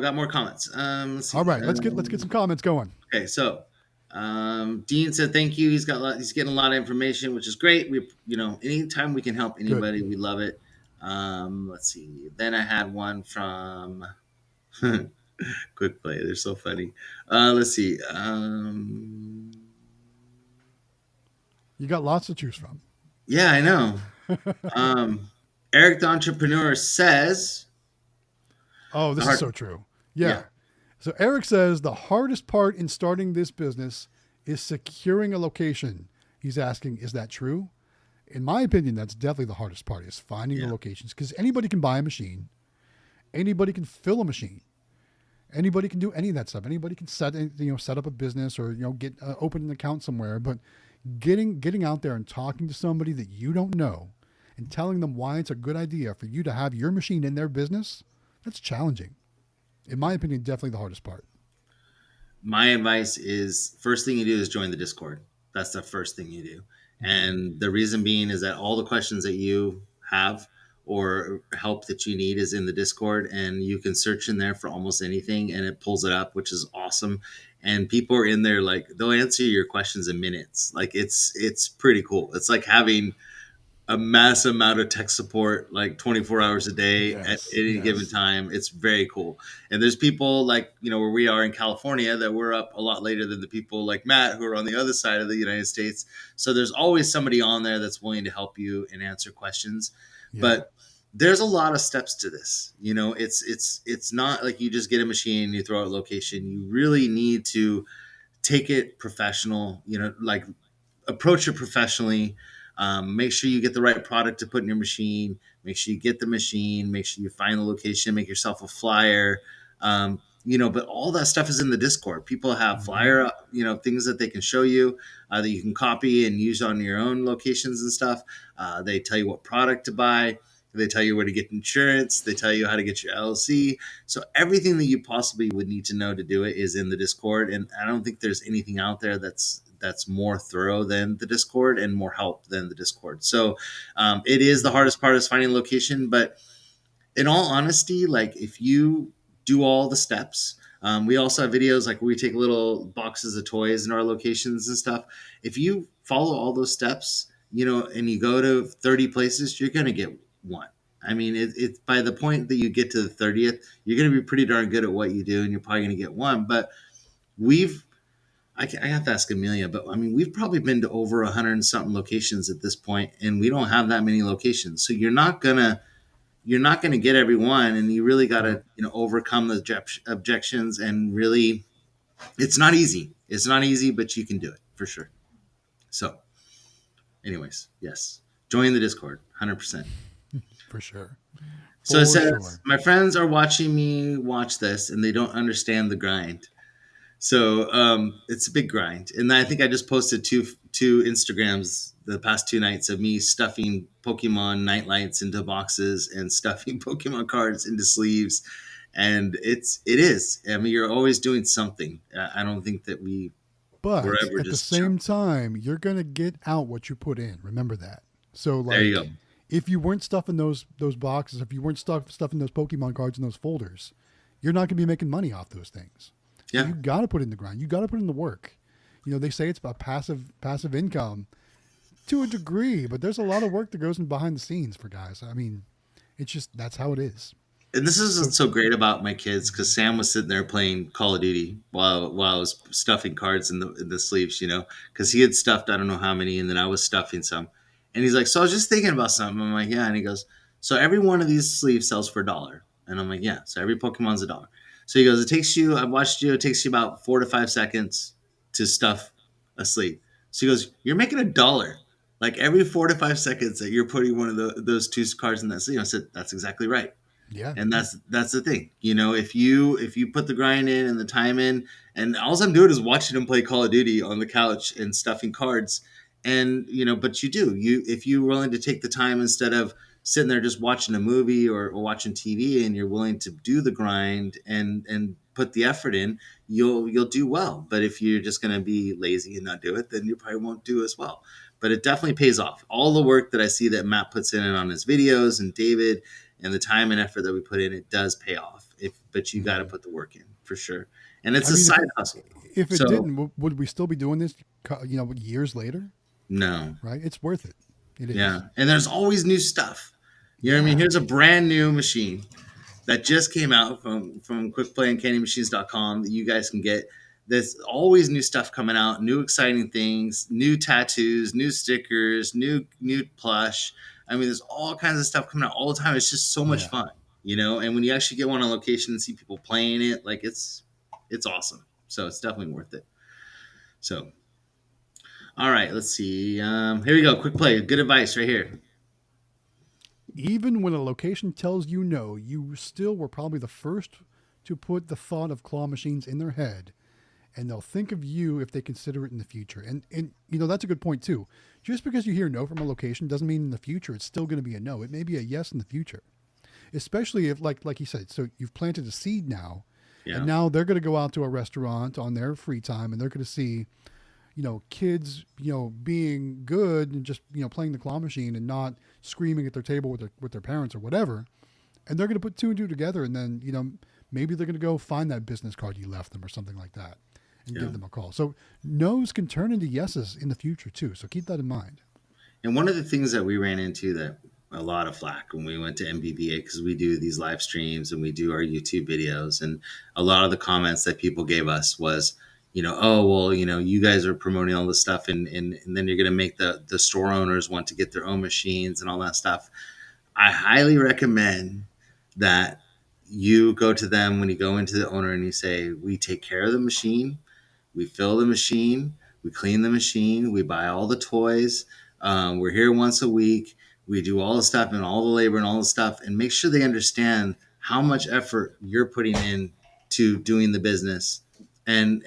Speaker 2: got more comments. Let's see.
Speaker 3: All right, let's get some comments going.
Speaker 2: Okay, so Dean said thank you. He's getting a lot of information, which is great. We, anytime we can help anybody, we love it. Let's see. Then I had one from Quick Play. They're so funny. Let's see.
Speaker 3: You got lots to choose from.
Speaker 2: Yeah, I know. Eric the Entrepreneur says,
Speaker 3: Oh, this is so true. Yeah. So Eric says the hardest part in starting this business is securing a location. He's asking, is that true? In my opinion, that's definitely the hardest part, is finding the locations, because anybody can buy a machine. Anybody can fill a machine. Anybody can do any of that stuff. Anybody can set up a business or, get open an account somewhere. But getting out there and talking to somebody that you don't know and telling them why it's a good idea for you to have your machine in their business, that's challenging. In my opinion, definitely the hardest part.
Speaker 2: My advice is, first thing you do is join the Discord. That's the first thing you do. And the reason being is that all the questions that you have or help that you need is in the Discord, and you can search in there for almost anything and it pulls it up, which is awesome. And people are in there, like, they'll answer your questions in minutes. Like, it's pretty cool. It's like having a massive amount of tech support, like 24 hours a day at any given time. It's very cool. And there's people like, where we are in California, that we're up a lot later than the people like Matt, who are on the other side of the United States. So there's always somebody on there that's willing to help you and answer questions. Yeah. But there's a lot of steps to this. It's not like you just get a machine, you throw out a location. You really need to take it professional, like approach it professionally. Make sure you get the right product to put in your machine. Make sure you get the machine. Make sure you find the location. Make yourself a flyer. But all that stuff is in the Discord. People have flyer, things that they can show you that you can copy and use on your own locations and stuff. They tell you what product to buy. They tell you where to get insurance. They tell you how to get your LLC. So everything that you possibly would need to know to do it is in the Discord. And I don't think there's anything out there that's more thorough than the Discord and more help than the Discord. So it is the hardest part, is finding a location, but in all honesty, like if you do all the steps, we also have videos like where we take little boxes of toys in our locations and stuff. If you follow all those steps, and you go to 30 places, you're going to get one. I mean, it's by the point that you get to the 30th, you're going to be pretty darn good at what you do, and you're probably going to get one. But we've, I have to ask Amelia, but I mean, we've probably been to over 100 and something locations at this point, and we don't have that many locations. So you're not gonna get everyone, and you really got to overcome the objections, and really, it's not easy. It's not easy, but you can do it for sure. So, anyways, yes, join the Discord, 100%.
Speaker 3: For sure.
Speaker 2: So it
Speaker 3: For
Speaker 2: says,
Speaker 3: sure.
Speaker 2: my friends are watching me watch this, and they don't understand the grind. So it's a big grind, and I think I just posted two Instagrams the past 2 nights of me stuffing Pokemon nightlights into boxes and stuffing Pokemon cards into sleeves, and it is. I mean, you're always doing something. I don't think that we're
Speaker 3: But
Speaker 2: ever
Speaker 3: at the
Speaker 2: just
Speaker 3: same time, you're going to get out what you put in. Remember that. So,
Speaker 2: there you
Speaker 3: like,
Speaker 2: go.
Speaker 3: if you weren't stuffing those boxes, if you weren't stuffing those Pokemon cards in those folders, you're not going to be making money off those things. So
Speaker 2: Yeah,
Speaker 3: you got to put in the grind. You got to put in the work. They say it's about passive income to a degree, but there's a lot of work that goes in behind the scenes for guys. I mean, it's just that's how it is.
Speaker 2: and this is
Speaker 3: So
Speaker 2: what's so great about my kids, because Sam was sitting there playing Call of Duty while I was stuffing cards in the sleeves, because he had stuffed I don't know how many, and then I was stuffing some, and he's like, "So I was just thinking about something." I'm like, "Yeah," and he goes, "So every one of these sleeves sells for $1," and I'm like, "Yeah." So every Pokemon's $1. So he goes, "It takes you. I've watched you. It takes you about 4 to 5 seconds to stuff a sleeve." So he goes, "You're making $1." Like every 4 to 5 seconds that you're putting one of those two cards in that sleeve. I said, "That's exactly right."
Speaker 3: yeah,
Speaker 2: And that's the thing, if you put the grind in and the time in, and all I'm doing is watching him play Call of Duty on the couch and stuffing cards, and but if you're willing to take the time instead of sitting there just watching a movie or watching TV, and you're willing to do the grind and put the effort in, you'll do well. But if you're just going to be lazy and not do it, then you probably won't do as well. But it definitely pays off. All the work that I see that Matt puts in on his videos, and David, and the time and effort that we put in, it does pay off. But you got to
Speaker 3: Mhm.
Speaker 2: put the work in for sure, and it's
Speaker 3: I
Speaker 2: a
Speaker 3: mean,
Speaker 2: side hustle.
Speaker 3: if it
Speaker 2: So
Speaker 3: didn't, would we still be doing this? Years later,
Speaker 2: no,
Speaker 3: right? It's worth it. It
Speaker 2: yeah,
Speaker 3: is.
Speaker 2: and there's always new stuff. You know what I mean?
Speaker 3: Yeah.
Speaker 2: Here's a brand new machine that just came out from quickplayandcandymachines.com that you guys can get. There's always new stuff coming out, new exciting things, new tattoos, new stickers, new plush. I mean, there's all kinds of stuff coming out all the time. It's just so much
Speaker 3: Yeah.
Speaker 2: fun, And when you actually get one on location and see people playing it, like it's awesome. So it's definitely worth it. So, all right, let's see. Here we go. Quick play. Good advice right here.
Speaker 3: Even when a location tells you no, you still were probably the first to put the thought of claw machines in their head, and they'll think of you if they consider it in the future. And that's a good point too. Just because you hear no from a location doesn't mean in the future it's still going to be a no. It may be a yes in the future, especially if like you said. So you've planted a seed now,
Speaker 2: Yeah.
Speaker 3: and now they're going to go out to a restaurant on their free time, and they're going to see kids, being good and just, playing the claw machine and not screaming at their table with their parents or whatever. And they're going to put two and two together. And then, maybe they're going to go find that business card you left them or something like that and
Speaker 2: Yeah.
Speaker 3: give them a call. So no's can turn into yeses in the future too. So keep that in mind.
Speaker 2: And one of the things that we ran into that a lot of flack when we went to MBVA, because we do these live streams and we do our YouTube videos, and a lot of the comments that people gave us was, oh, well, you guys are promoting all this stuff, and then you're going to make the store owners want to get their own machines and all that stuff. I highly recommend that you go to them when you go into the owner and you say, we take care of the machine, we fill the machine, we clean the machine, we buy all the toys, we're here once a week, we do all the stuff and all the labor and all the stuff, and make sure they understand how much effort you're putting in to doing the business, and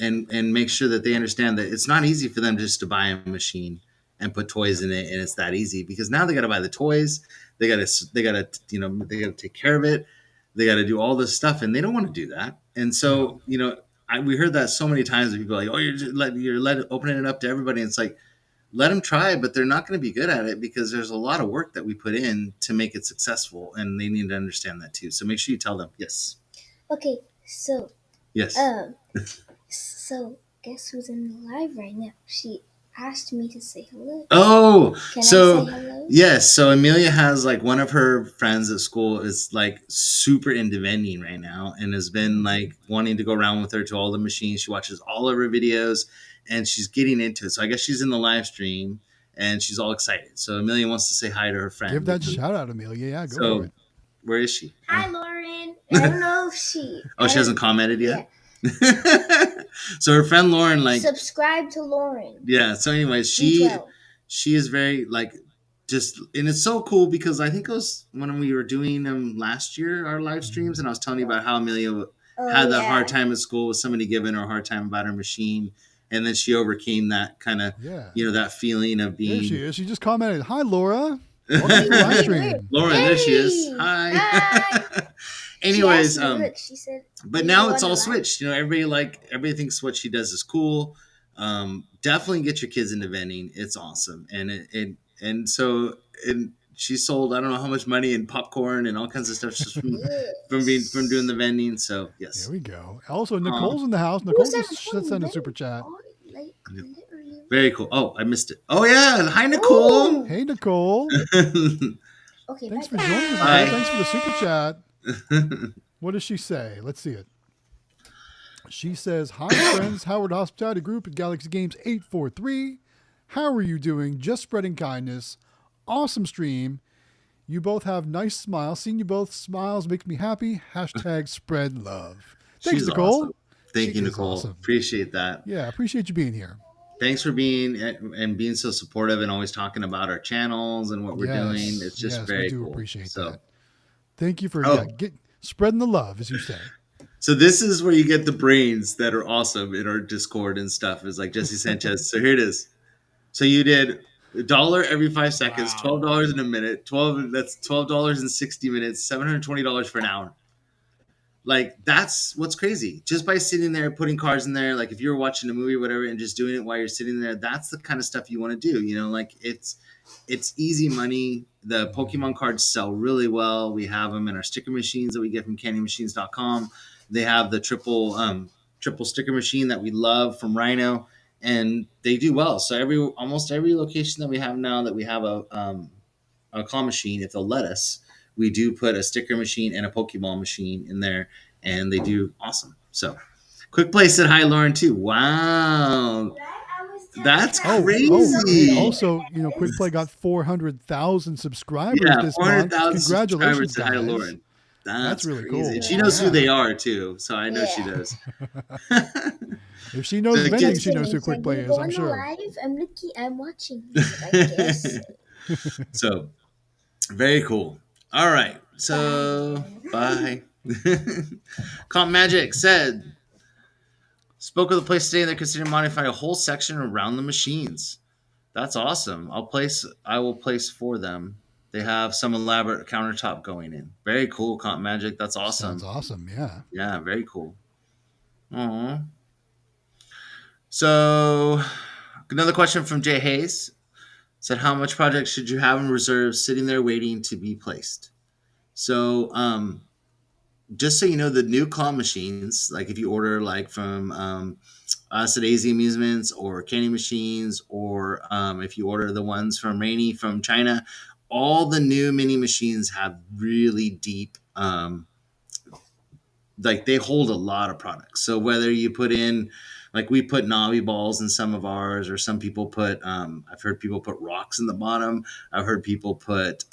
Speaker 2: make sure that they understand that it's not easy for them just to buy a machine and put toys in it, and it's that easy, because now they got to buy the toys, they got to take care of it, they got to do all this stuff, and they don't want to do that. And
Speaker 3: No.
Speaker 2: so we heard that so many times that people are like, oh, you're opening it up to everybody, and it's like, let them try, but they're not going to be good at it because there's a lot of work that we put in to make it successful, and they need to understand that too. So make sure you tell them. Yes.
Speaker 4: Okay, so
Speaker 2: Yes.
Speaker 4: so guess who's in the live right now? She asked me to say hello.
Speaker 2: Oh,
Speaker 4: Can
Speaker 2: so
Speaker 4: I say hello?
Speaker 2: yes. So Amelia has like one of her friends at school is like super into vending right now and has been like wanting to go around with her to all the machines. She watches all of her videos and she's getting into it. So I guess she's in the live stream and she's all excited. So Amelia wants to say hi to her friend.
Speaker 3: Give that shout out, Amelia. Yeah, go
Speaker 2: So
Speaker 3: for it.
Speaker 2: where is she?
Speaker 4: Hi, Lauren. I don't know if she.
Speaker 2: Oh, she hasn't commented yet? So her friend Lauren, like,
Speaker 4: subscribe to Lauren.
Speaker 2: yeah. So anyways,
Speaker 4: D12.
Speaker 2: she is very like just, and it's so cool because I think it was when we were doing last year, our live streams, and I was telling you about how Amelia had that hard time at school with somebody giving her a hard time about her machine, and then she overcame that kind of that feeling of being.
Speaker 3: There she is. She just commented, "Hi, Laura." Welcome to the live stream.
Speaker 2: Lauren, there she is. Hi. Anyways,
Speaker 4: she said,
Speaker 2: but now it's all switched. Everybody thinks what she does is cool. Definitely get your kids into vending. It's awesome, and so she sold I don't know how much money in popcorn and all kinds of stuff just from doing the vending. So yes,
Speaker 3: there we go. Also, Nicole's in the house. Nicole just sent a super chat.
Speaker 2: Very cool. Oh, I missed it. Oh yeah, hi Nicole.
Speaker 3: Hey Nicole.
Speaker 4: Okay,
Speaker 3: thanks for joining us, Nicole. Thanks for the super chat. What does she say? Let's see it. She says, "Hi friends, Howard Hospitality Group at Galaxy Games 843. How are you doing? Just spreading kindness. Awesome stream. You both have nice smiles. Seeing you both smiles makes me happy. Hashtag spread love." Thanks,
Speaker 2: She's
Speaker 3: Nicole.
Speaker 2: Awesome. Thank you, Nicole. Awesome. Appreciate that.
Speaker 3: Yeah, appreciate you being here.
Speaker 2: Thanks for being so supportive and always talking about our channels and what we're doing. It's just very cool.
Speaker 3: Appreciate that. Thank you for spreading the love, as you say.
Speaker 2: So this is where you get the brains that are awesome in our Discord and stuff. Is like Jesse Sanchez. So here it is. So you did $1 every 5 seconds, $12 in a minute, That's $12 in 60 minutes, $720 for an hour. Like that's what's crazy. Just by sitting there, putting cards in there, like if you're watching a movie or whatever, and just doing it while you're sitting there, that's the kind of stuff you want to do. Like it's easy money. The Pokemon cards sell really well. We have them in our sticker machines that we get from candymachines.com. They have the triple sticker machine that we love from Rhino, and they do well. So almost every location that we have now that we have a claw machine, if they'll let us, we do put a sticker machine and a Pokeball machine in there, and they do awesome. So, Quick Play said hi, Lauren, too. Wow. That's crazy.
Speaker 3: Also, Quick Play got 400,000 subscribers this month. Congratulations, guys. Hi, Lauren.
Speaker 2: That's
Speaker 3: really
Speaker 2: crazy.
Speaker 3: cool.
Speaker 2: And she knows who they are, too, so I know she does.
Speaker 3: If she knows vending, she knows who Quick Play is, I'm sure.
Speaker 4: I'm watching. I guess.
Speaker 2: So, very cool. All right. So, bye. Comp Magic said, spoke with a place today and they're considering modifying a whole section around the machines. That's awesome. I will place for them. They have some elaborate countertop going in. Very cool, Comp Magic. That's awesome.
Speaker 3: Sounds awesome, yeah.
Speaker 2: Yeah, very cool. Aww. So, another question from Jay Hayes. Said, how much projects should you have in reserve sitting there waiting to be placed? So, just so you know, the new claw machines, like if you order like from us at AZ Amusements or Candy Machines, or if you order the ones from Rainy from China, all the new mini machines have really deep, like they hold a lot of products. So whether you put in, like we put knobby balls in some of ours, or some people put, I've heard people put rocks in the bottom. I've heard people put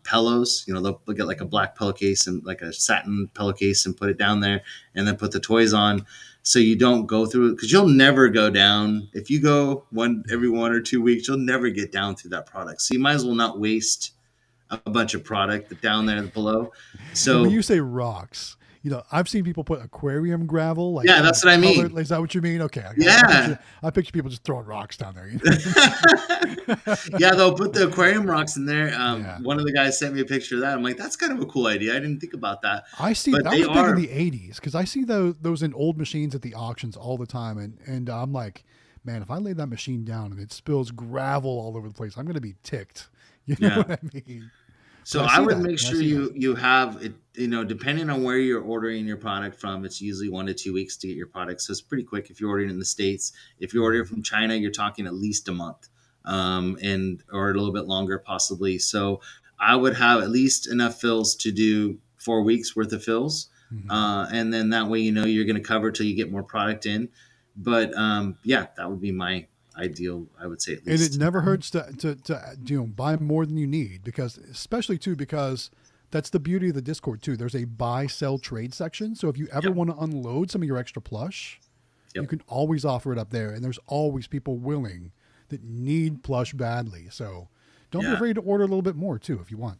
Speaker 2: pillows, they'll get like a black pillowcase and like a satin pillowcase and put it down there and then put the toys on. So you don't go through it, because you'll never go down. If you go every 1 or 2 weeks, you'll never get down through that product. So you might as well not waste a bunch of product down there below. So
Speaker 3: when you say rocks, I've seen people put aquarium gravel. Like,
Speaker 2: yeah, that's what I mean.
Speaker 3: Is that what you mean? Okay.
Speaker 2: Yeah.
Speaker 3: I picture people just throwing rocks down there.
Speaker 2: Yeah, they'll put the aquarium rocks in there. One of the guys sent me a picture of that. I'm like, that's kind of a cool idea. I didn't think about that.
Speaker 3: I see that was big in the 80s, because I see those in old machines at the auctions all the time. And I'm like, man, if I lay that machine down and it spills gravel all over the place, I'm going to be ticked. You know what I mean?
Speaker 2: So
Speaker 3: But
Speaker 2: I would
Speaker 3: that.
Speaker 2: make sure you have it, depending on where you're ordering your product from, it's usually 1 to 2 weeks to get your product. So it's pretty quick if you're ordering in the States. If you're ordering from China, you're talking at least a month, or a little bit longer possibly. So I would have at least enough fills to do 4 weeks worth of fills. And then that way, you're going to cover till you get more product in. But that would be my ideal, I would say, at least.
Speaker 3: And it never hurts to buy more than you need, because that's the beauty of the Discord too. There's a buy, sell, trade section. So if you ever want to unload some of your extra plush, you can always offer it up there. And there's always people willing that need plush badly. So don't be afraid to order a little bit more too, if you want.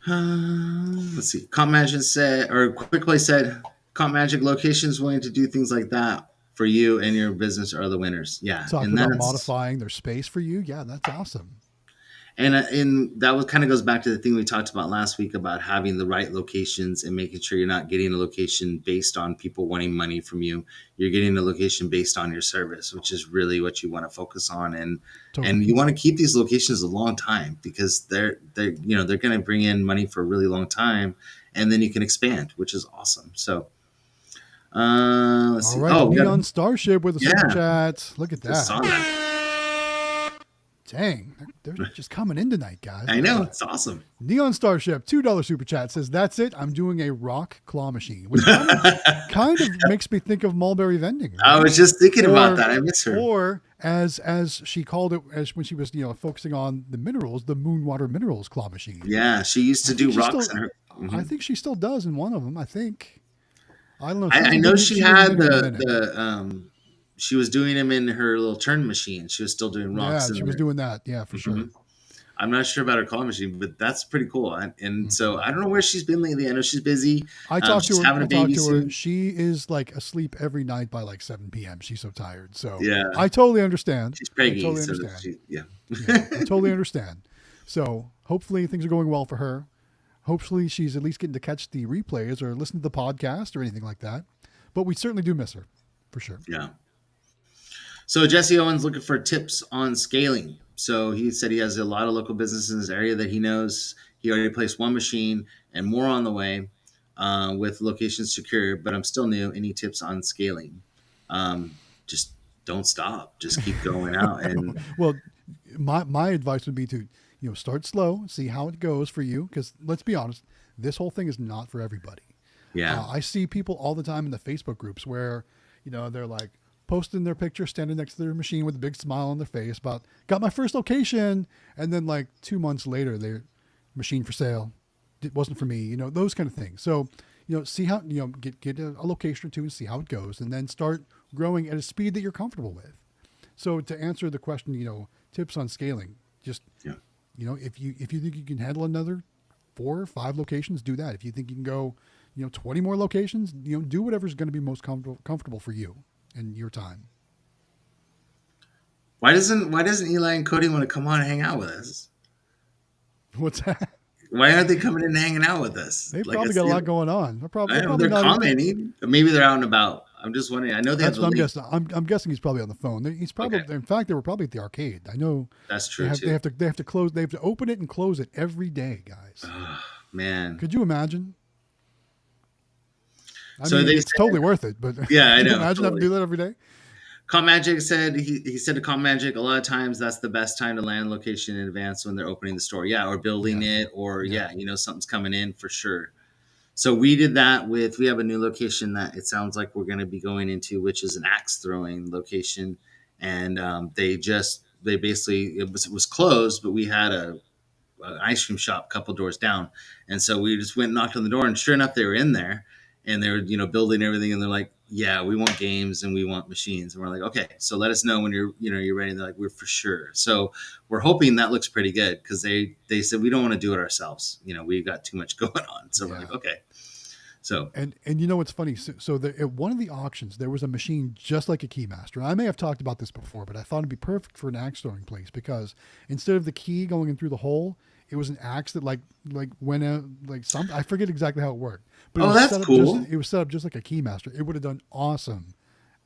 Speaker 2: Let's see. Comp Magic said, or Quick Play said, Comp Magic locations willing to do things like that for you and your business are the winners. Yeah.
Speaker 3: Talking about modifying their space for you. Yeah, that's awesome.
Speaker 2: And that kind of goes back to the thing we talked about last week about having the right locations and making sure you're not getting a location based on people wanting money from you. You're getting a location based on your service, which is really what you want to focus on. And you want to keep these locations a long time, because they're going to bring in money for a really long time, and then you can expand, which is awesome. So let's see.
Speaker 3: All right, Neon Starship with a super chat. Look at that.
Speaker 2: Saw that.
Speaker 3: Dang, they're just coming in tonight, guys.
Speaker 2: I know, it's awesome.
Speaker 3: Neon Starship, $2 super chat says, "That's it. I'm doing a rock claw machine," which kind of makes me think of Mulberry Vending. Right?
Speaker 2: I was just thinking about that. I miss her.
Speaker 3: Or as she called it, as when she was focusing on the minerals, the Moonwater Minerals claw machine.
Speaker 2: Yeah, she used to do rocks in her.
Speaker 3: I think she still does in one of them. I think. I don't know.
Speaker 2: I know she had she was doing them in her little turn machine. She was still doing rocks.
Speaker 3: Yeah, she was doing that. Yeah, for sure.
Speaker 2: I'm not sure about her claw machine, but that's pretty cool. And so I don't know where she's been lately. I know she's busy.
Speaker 3: I talked to her. She is like asleep every night by like 7 p.m. She's so tired. So I totally understand.
Speaker 2: She's preggy.
Speaker 3: I totally understand. I totally understand. So hopefully things are going well for her. Hopefully she's at least getting to catch the replays or listen to the podcast or anything like that. But we certainly do miss her, for sure.
Speaker 2: Yeah. So Jesse Owens looking for tips on scaling. So he said he has a lot of local businesses in his area that he knows. He already placed one machine and more on the way with locations secure, but I'm still new. Any tips on scaling? Just don't stop. Just keep going out. And
Speaker 3: well, my advice would be to start slow, see how it goes for you. Because let's be honest, this whole thing is not for everybody.
Speaker 2: Yeah,
Speaker 3: I see people all the time in the Facebook groups where they're like posting their picture standing next to their machine with a big smile on their face about got my first location, and then like 2 months later their machine for sale, it wasn't for me, those kind of things. So see how get a location or two and see how it goes, and then start growing at a speed that you're comfortable with. So to answer the question, tips on scaling, just if you think you can handle another 4 or 5 locations, do that. If you think you can go 20 more locations, do whatever's going to be most comfortable for you and your time.
Speaker 2: Why doesn't Eli and Cody want to come on and hang out with us?
Speaker 3: What's that?
Speaker 2: Why aren't they coming in and hanging out with us?
Speaker 3: They've probably got a lot going on. They're probably
Speaker 2: they're commenting. Maybe they're out and about. I'm just wondering. I know they
Speaker 3: that's what I'm guessing. I'm guessing he's probably on the phone. He's probably in fact they were probably at the arcade. I know
Speaker 2: that's true.
Speaker 3: They have to close. They have to open it and close it every day, guys.
Speaker 2: Oh, man,
Speaker 3: could you imagine? I mean, it's totally worth it, but
Speaker 2: yeah, I know.
Speaker 3: Imagine having to do that every day.
Speaker 2: Comp Magic said he said to Comp Magic a lot of times that's the best time to land location in advance when they're opening the store, or building it, or something's coming in for sure. So we did that we have a new location that it sounds like we're going to be going into, which is an axe throwing location, and they basically it was closed, but we had an ice cream shop a couple doors down, and so we just went and knocked on the door, and sure enough they were in there. And they were, building everything, and they're like, "Yeah, we want games and we want machines." And we're like, "Okay, so let us know when you're ready." And they're like, "We're for sure." So we're hoping that looks pretty good, because they said we don't want to do it ourselves. We've got too much going on. So we're like, okay. So
Speaker 3: and what's funny? So at one of the auctions, there was a machine just like a Keymaster. I may have talked about this before, but I thought it'd be perfect for an axe throwing place, because instead of the key going in through the hole, it was an axe that went out I forget exactly how it worked. But
Speaker 2: that's cool.
Speaker 3: It was set up just like a Keymaster. It would have done awesome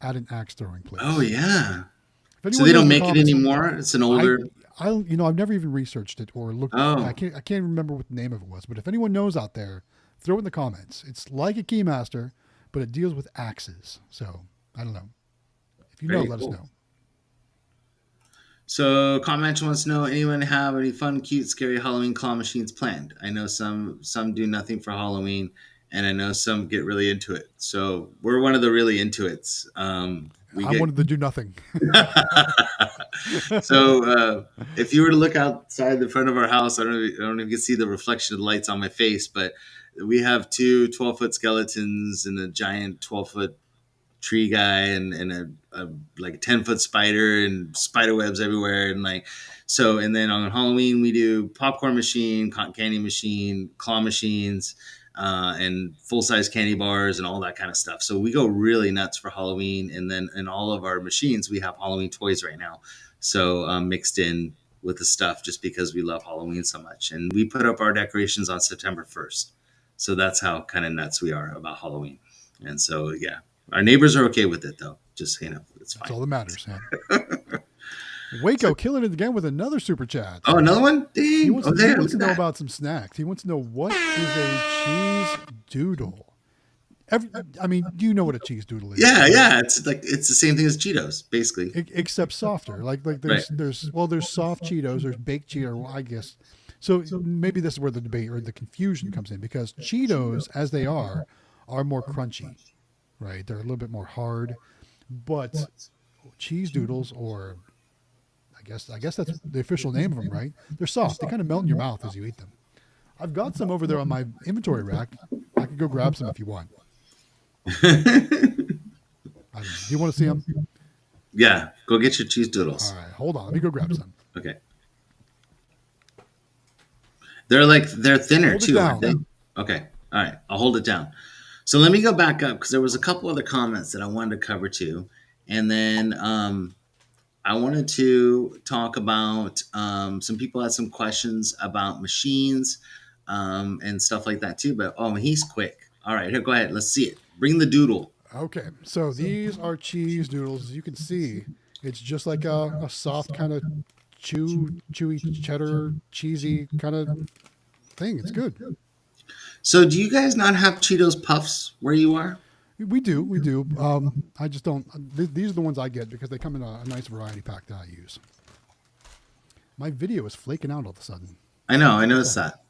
Speaker 3: at an axe throwing place.
Speaker 2: Oh yeah.
Speaker 3: If
Speaker 2: So
Speaker 3: anyone
Speaker 2: they don't
Speaker 3: knows the
Speaker 2: make it
Speaker 3: comments,
Speaker 2: anymore. It's an older.
Speaker 3: I've never even researched it or looked.
Speaker 2: Oh.
Speaker 3: I can't remember what the name of it was. But if anyone knows out there, throw it in the comments. It's like a Keymaster, but it deals with axes. So I don't know. If you know, let us know.
Speaker 2: So Comment wants to know, anyone have any fun, cute, scary Halloween claw machines planned? I know some do nothing for Halloween, and I know some get really into it. So we're one of the really into it's.
Speaker 3: I'm one of the do nothing.
Speaker 2: So if you were to look outside the front of our house, I don't know if you can see the reflection of the lights on my face, but we have 2 12-foot skeletons and a giant 12-foot tree guy and a like 10-foot spider and spider webs everywhere. And like, so, and then on Halloween, we do popcorn machine, cotton candy machine, claw machines, and full-size candy bars and all that kind of stuff. So we go really nuts for Halloween. And then in all of our machines, we have Halloween toys right now. So mixed in with the stuff just because we love Halloween so much. And we put up our decorations on September 1st. So that's how kind of nuts we are about Halloween. And so, yeah, our neighbors are okay with it though. Just so you know, it's fine.
Speaker 3: That's all that matters, man. Waco killing it again with another super chat.
Speaker 2: Oh, another one? Dang.
Speaker 3: He wants to know about some snacks. He wants to know, what is a cheese doodle? I mean, do you know what a cheese doodle is?
Speaker 2: Yeah. It's the same thing as Cheetos, basically.
Speaker 3: Except softer. Like there's soft Cheetos, there's baked Cheetos, well, I guess. So maybe this is where the debate or the confusion comes in, because Cheetos, as they are more crunchy, right? They're a little bit more hard, but cheese doodles, or I guess that's the official name of them, right? They're soft. They kind of melt in your mouth as you eat them. I've got some over there on my inventory rack. I could go grab some if you want. Do you want to see them?
Speaker 2: Yeah, go get your cheese doodles.
Speaker 3: All right, hold on. Let me go grab some.
Speaker 2: Okay. They're thinner too, aren't they? Okay. All right. I'll hold it down. So let me go back up because there was a couple other comments that I wanted to cover too. And then I wanted to talk about some people had some questions about machines and stuff like that too. But he's quick. All right, here, go ahead. Let's see it. Bring the doodle.
Speaker 3: Okay. So these are cheese doodles. As you can see, it's just like a soft kind of chewy cheddar, cheesy kind of thing. It's good.
Speaker 2: So do you guys not have Cheetos Puffs where you are?
Speaker 3: We do. I just don't. These are the ones I get because they come in a nice variety pack that I use. My video is flaking out all of a sudden.
Speaker 2: I know. I noticed that.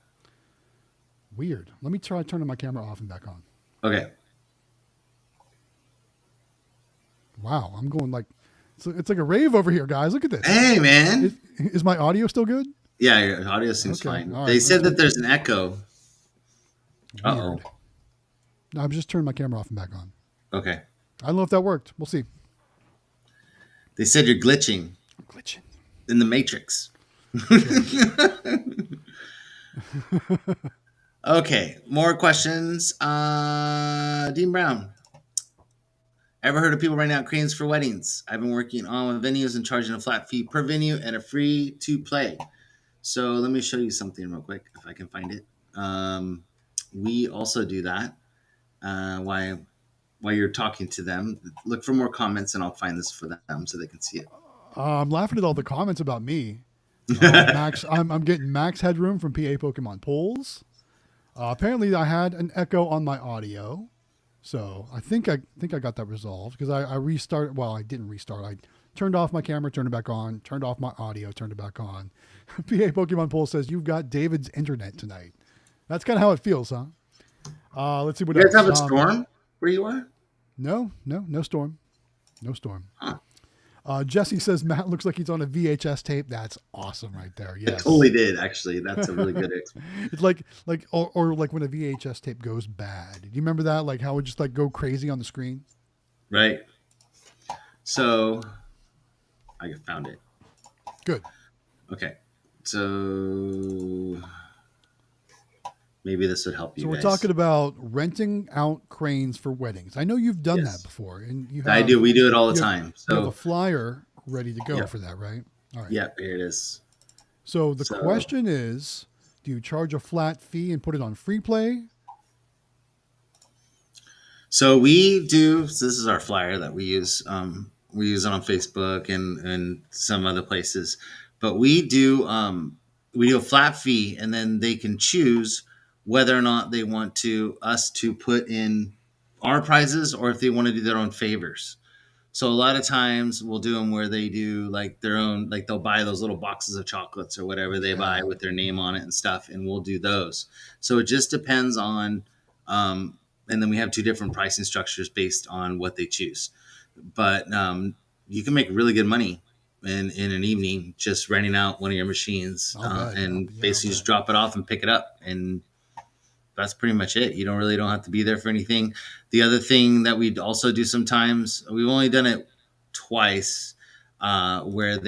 Speaker 3: Weird. Let me try turning my camera off and back on.
Speaker 2: Okay.
Speaker 3: Wow, I'm going like, it's like a rave over here, guys. Look at this.
Speaker 2: Hey, man.
Speaker 3: Is my audio still good?
Speaker 2: Yeah, your audio seems fine.
Speaker 3: Right,
Speaker 2: they said that there's an echo. Uh-oh.
Speaker 3: No, I'm just turning my camera off and back on.
Speaker 2: Okay.
Speaker 3: I don't know if that worked. We'll see.
Speaker 2: They said you're glitching.
Speaker 3: I'm glitching.
Speaker 2: In the Matrix. Okay, more questions. Dean Brown. Ever heard of people renting out cranes for weddings? I've been working on venues and charging a flat fee per venue and a free to play. So let me show you something real quick if I can find it. We also do that. While you're talking to them, look for more comments and I'll find this for them so they can see it.
Speaker 3: I'm laughing at all the comments about me. Max, I'm getting max headroom from PA Pokemon polls. Apparently, I had an echo on my audio, so I think I got that resolved because I restarted. Well, I didn't restart. I turned off my camera, turned it back on, turned off my audio, turned it back on. PA Pokemon poll says you've got David's internet tonight. That's kind of how it feels, huh? Let's see what else.
Speaker 2: You guys have a storm where you are?
Speaker 3: No storm. No storm.
Speaker 2: Huh.
Speaker 3: Jesse says Matt looks like he's on a VHS tape. That's awesome right there. Yes.
Speaker 2: I totally did, actually. That's a really good explanation.
Speaker 3: It's like or like when a VHS tape goes bad. Do you remember that? Like how it would just like go crazy on the screen?
Speaker 2: Right. So I found it.
Speaker 3: Good.
Speaker 2: Okay. So maybe this would help you.
Speaker 3: So we're
Speaker 2: guys.
Speaker 3: talking about renting out cranes for weddings. I know you've done that before, and you have,
Speaker 2: I do. We do it all the time.
Speaker 3: You have
Speaker 2: So
Speaker 3: a flyer ready to go for that, right? All right.
Speaker 2: Yep, here it is.
Speaker 3: So the question is, do you charge a flat fee and put it on free play?
Speaker 2: So we do. So this is our flyer that we use. We use it on Facebook and some other places. But we do a flat fee, and then they can choose whether or not they want us to put in our prizes or if they want to do their own favors. So a lot of times we'll do them where they do like their own, like they'll buy those little boxes of chocolates or whatever they buy with their name on it and stuff, and we'll do those. So it just depends on, and then we have two different pricing structures based on what they choose. But you can make really good money in an evening just renting out one of your machines and basically just drop it off and pick it up, and that's pretty much it. You don't have to be there for anything. The other thing that we'd also do sometimes, we've only done it twice, where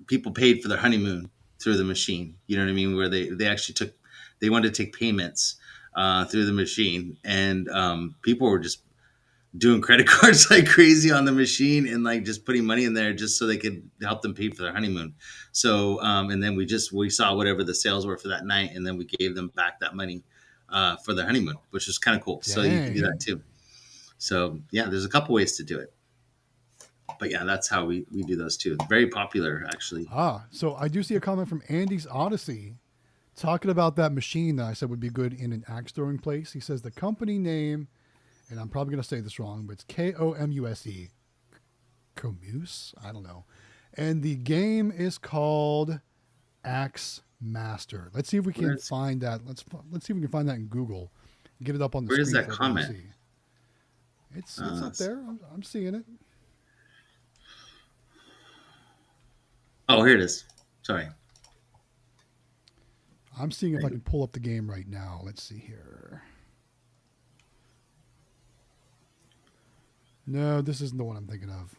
Speaker 2: people paid for their honeymoon through the machine. You know what I mean? Where they wanted to take payments through the machine, and people were just doing credit cards like crazy on the machine and like just putting money in there just so they could help them pay for their honeymoon. So and then we saw whatever the sales were for that night, and then we gave them back that money for their honeymoon, which was kind of cool. Dang. So you can do that too. So yeah, there's a couple ways to do it, but yeah, that's how we do those too. Very popular, actually.
Speaker 3: So I do see a comment from Andy's Odyssey talking about that machine that I said would be good in an axe throwing place. He says the company name, and I'm probably going to say this wrong, but it's Komuse. Comuse? I don't know. And the game is called Axe Master. Let's see if we can find that. Let's see if we can find that in Google. Get it up on the screen.
Speaker 2: Where's that comment?
Speaker 3: It's up there. I'm seeing it.
Speaker 2: Oh, here it is. Sorry.
Speaker 3: I'm seeing if I can pull up the game right now. Let's see here. No, this isn't the one I'm thinking of.